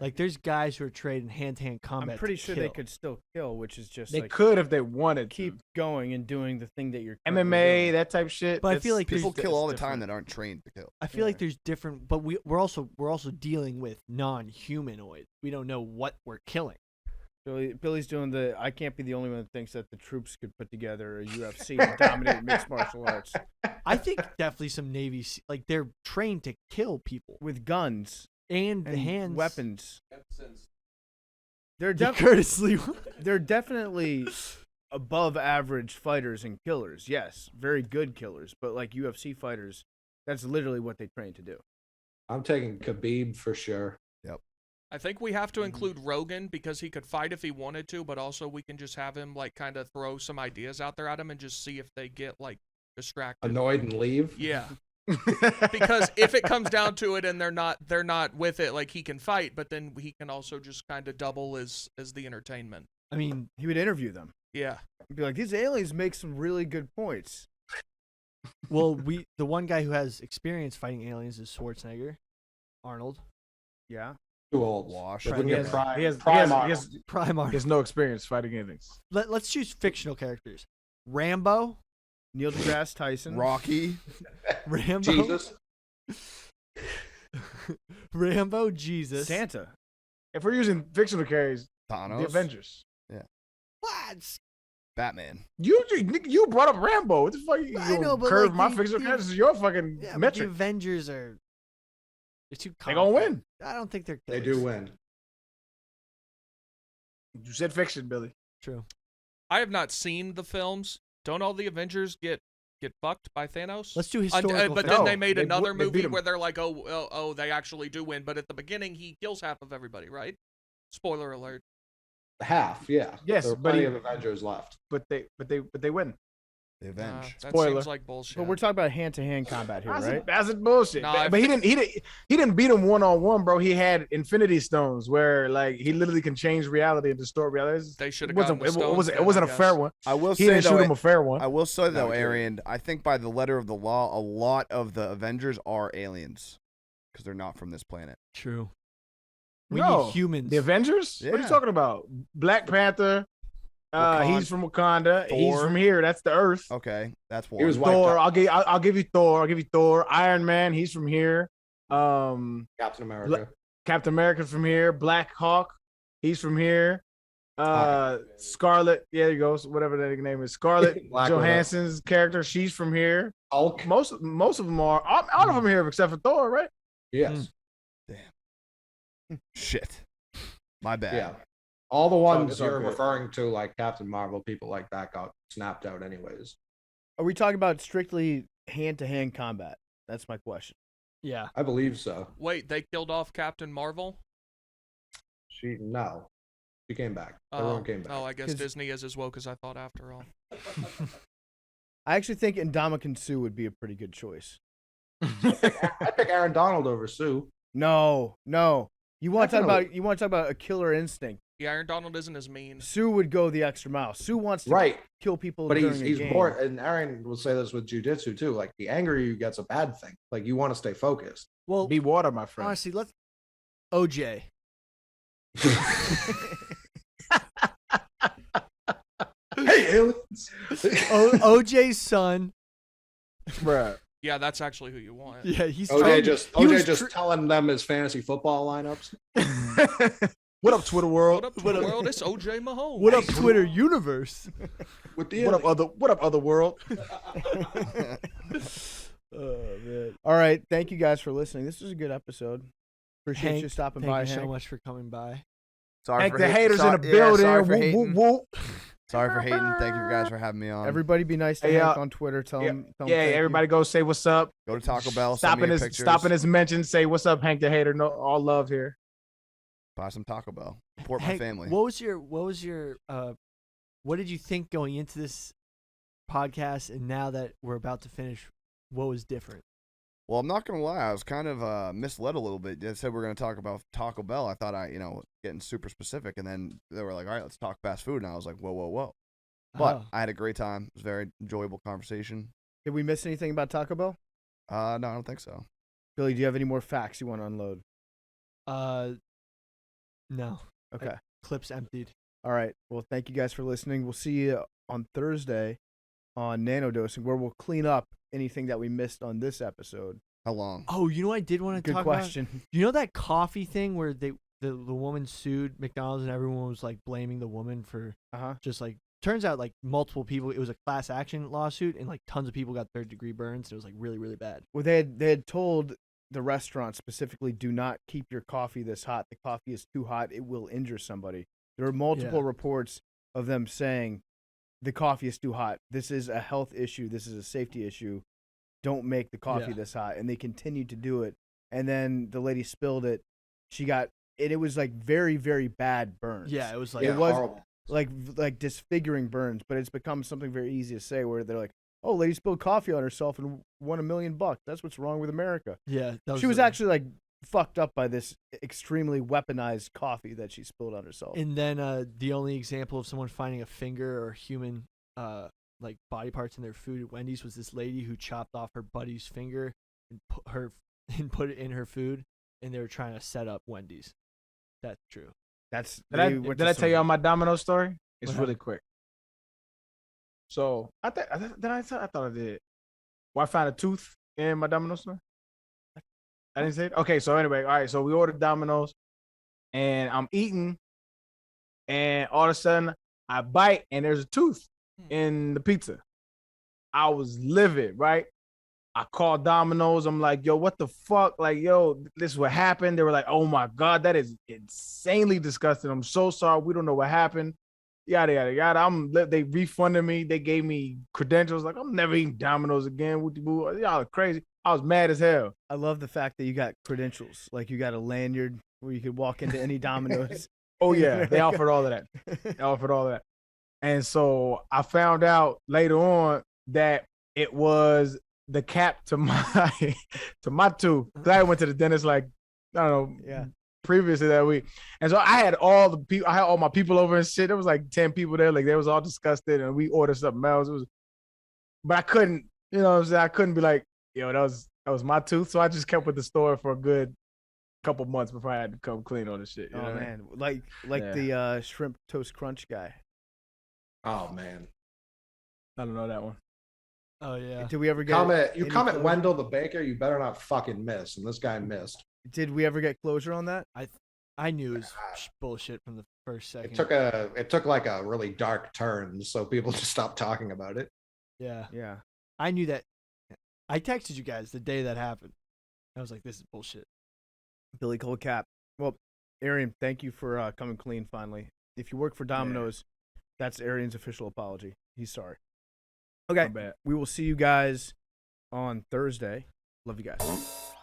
Like, there's guys who are trained in hand-to-hand combat. I'm pretty to sure kill. they could still kill, which is just They like could if they wanted keep to. going and doing the thing that you're currently MMA, doing. that type shit. But I feel like People there's- kill all the that's time different. that aren't trained to kill. I feel like there's different, but we're also dealing with non-humanoids. We don't know what we're killing. Billy's doing the. I can't be the only one that thinks that the troops could put together a UFC to dominate mixed martial arts I think definitely some Navy, like they're trained to kill people with guns and the and hands. weapons. They're courteously. They're definitely above average fighters and killers. Yes, very good killers, but like UFC fighters, that's literally what they train to do. I'm taking Khabib for sure. I think we have to include Rogan because he could fight if he wanted to, but also we can just have him like kind of throw some ideas out there at him and just see if they get like distracted. Annoyed and leave. Yeah. Because if it comes down to it and they're not with it, like he can fight, but then he can also just kind of double as the entertainment. I mean, he would interview them. Yeah. He'd be like, these aliens make some really good points. Well, the one guy who has experience fighting aliens is Schwarzenegger, Arnold. Yeah. Too old. Wash. If we can get He has Prime Arnold. no experience fighting aliens. Let's choose fictional characters. Rambo. Neil deGrasse Tyson. Rocky. Rambo. Jesus. Rambo, Jesus. Santa. If we're using fictional characters, Thanos. the Avengers. Yeah. What? Batman. You brought up Rambo. What the fuck? You I know, but curve like my the- fictional the- characters is your fucking Yeah, but the metric. Avengers are. They're too. They gonna win. I don't think they're. They killers. do win. You said fiction, Billy. True. I have not seen the films. Don't all the Avengers get fucked by Thanos? Let's do historical. but fiction. then they made they another beat movie him. where they're like, oh, they actually do win. But at the beginning, he kills half of everybody, right? Spoiler alert. Half, yeah. Yes, there are but plenty he- of Avengers left. But they win. The Avenge. That Spoiler. seems like bullshit. But we're talking about hand-to-hand combat here, right? That's bullshit. Nah, but he didn't beat him one-on-one, bro. He had Infinity Stones where like he literally can change reality and distort reality. They should have It gotten wasn't. the It wasn't. stones It wasn't a then, I fair guess. one. I will He say didn't shoot though. him a fair one. I will say though, No, he didn't. Arian, I think by the letter of the law, a lot of the Avengers are aliens because they're not from this planet. True. We No, need humans. The Avengers? What are Yeah. you talking about? Black Panther, He's from Wakanda. He's Thor. from here. That's the Earth. Okay, that's one. He was wiped Thor. out. I'll give you Thor. I'll give you Thor. Iron Man. He's from here. Captain America. Captain America's from here. Black Hawk. He's from here. Scarlet. Yeah, there you go. Whatever that name is. Scarlett Black Johansson's character. She's from here. Hulk. Most of them are. All of them here except for Thor, right? Yes. Shit. My bad. Yeah. All the ones it's all you're good. referring to, like Captain Marvel, people like that got snapped out anyways. Are we talking about strictly hand-to-hand combat? That's my question. Yeah. I believe so. Wait, they killed off Captain Marvel? She came back. Everyone came back. Oh, I guess 'Cause- Disney is as woke as I thought after all. I actually think Ndamukong Suh would be a pretty good choice. I pick Aaron Donald over Sue. No. You want to talk Definitely. about a killer instinct? Yeah, Aaron Donald isn't as mean. Sue would go the extra mile. Sue wants to Right. kill people But during he's a game. more, and Aaron will say this with jujitsu too. Like the angrier you get's a bad thing. Like you want to stay focused. Well, Be water, my friend. honestly, let's OJ. Hey, aliens. OJ's son. Bruh. Yeah, that's actually who you want. Yeah, he's OJ trying- just he was OJ just telling them his fantasy football lineups. What up, Twitter world? What up, Twitter world? It's OJ Mahomes. What up, Twitter universe? With the What up, other world? Oh, man. All right. Thank you guys for listening. This was a good episode. Appreciate Hank, you stopping thank by, you so Hank. much for coming by. Sorry Hank, for the hating. haters in the Yeah, building. sorry for Whoop, hating. whoop, whoop. Sorry for hating. Thank you guys for having me on. Everybody be nice to Hey, Hank on Twitter. Tell him. Yeah, everybody go say what's up. Go to Taco Bell. Send me your pictures. Stopping his mention. Say what's up, Hank the hater. No, all love here. Buy some Taco Bell. Support my Hank, family. what was your what did you think going into this podcast, and now that we're about to finish, what was different? Well, I'm not gonna lie. I was kind of misled a little bit. They said we're gonna talk about Taco Bell. I thought getting super specific, and then they were like, "All right, let's talk fast food." And I was like, "Whoa!" But Oh. I had a great time. It was a very enjoyable conversation. Did we miss anything about Taco Bell? No, I don't think so. Billy, do you have any more facts you want to unload? No. Okay. Clip's emptied. All right. Well, thank you guys for listening. We'll see you on Thursday on Nanodosing, where we'll clean up anything that we missed on this episode. How long? Oh, you know what I did want to Good talk question. about? You know that coffee thing where the woman sued McDonald's and everyone was like blaming the woman for just like, turns out like multiple people, it was a class action lawsuit and like tons of people got third-degree burns. It was like really, really bad. Well, they had told the restaurant specifically, do not keep your coffee this hot. The coffee is too hot. It will injure somebody. There are multiple reports of them saying the coffee is too hot. This is a health issue. This is a safety issue. Don't make the coffee this hot. And they continued to do it. And then the lady spilled it. She got, and it was like very, very bad burns. Yeah, it was like, it was horrible. like disfiguring burns, but it's become something very easy to say where they're like, oh, lady spilled coffee on herself and won $1 million. That's what's wrong with America. yeah. That She was actually like fucked up by this extremely weaponized coffee that she spilled on herself. And then the only example of someone finding a finger or human like body parts in their food at Wendy's was this lady who chopped off her buddy's finger and put it in her food, and they were trying to set up Wendy's. That's true. That's Did I tell you all my domino story? It's What really quick. So I thought I did. Well, I found a tooth in my domino story. I didn't say it. Okay, so anyway, all right. So we ordered Domino's, and I'm eating, and all of a sudden I bite, and there's a tooth in the pizza. I was livid, right? I called Domino's. I'm like, yo, what the fuck? Like, yo, this is what happened. They were like, oh my God, that is insanely disgusting. I'm so sorry. We don't know what happened. Yada, yada, yada. They refunded me. They gave me credentials. Like, I'm never eating Domino's again. Y'all are crazy. I was mad as hell. I love the fact that you got credentials. Like you got a lanyard where you could walk into any Domino's. Oh, yeah. They offered all of that. They offered all of that. And so I found out later on that it was the cap to my tooth. Cause I went to the dentist like, I don't know, previously that week. And so I had all my people over and shit. There was like 10 people there. Like they was all disgusted and we ordered something else. But I couldn't, you know what I'm saying? I couldn't be like, yo, that was my tooth. So I just kept with the store for a good couple months before I had to come clean on the shit. You know what I mean? Man, like the shrimp toast crunch guy. Oh man. I don't know that one. Oh yeah. Did we ever get Comment any comment closure? Wendell the baker, you better not fucking miss. And this guy missed. Did we ever get closure on that? I knew it was bullshit from the first second. It took like a really dark turn, so people just stopped talking about it. Yeah. Yeah. I knew that. I texted you guys the day that happened. I was like, this is bullshit. Billy Cole Cap. Well, Arian, thank you for coming clean finally. If you work for Domino's, that's Arian's official apology. He's sorry. Okay. We will see you guys on Thursday. Love you guys.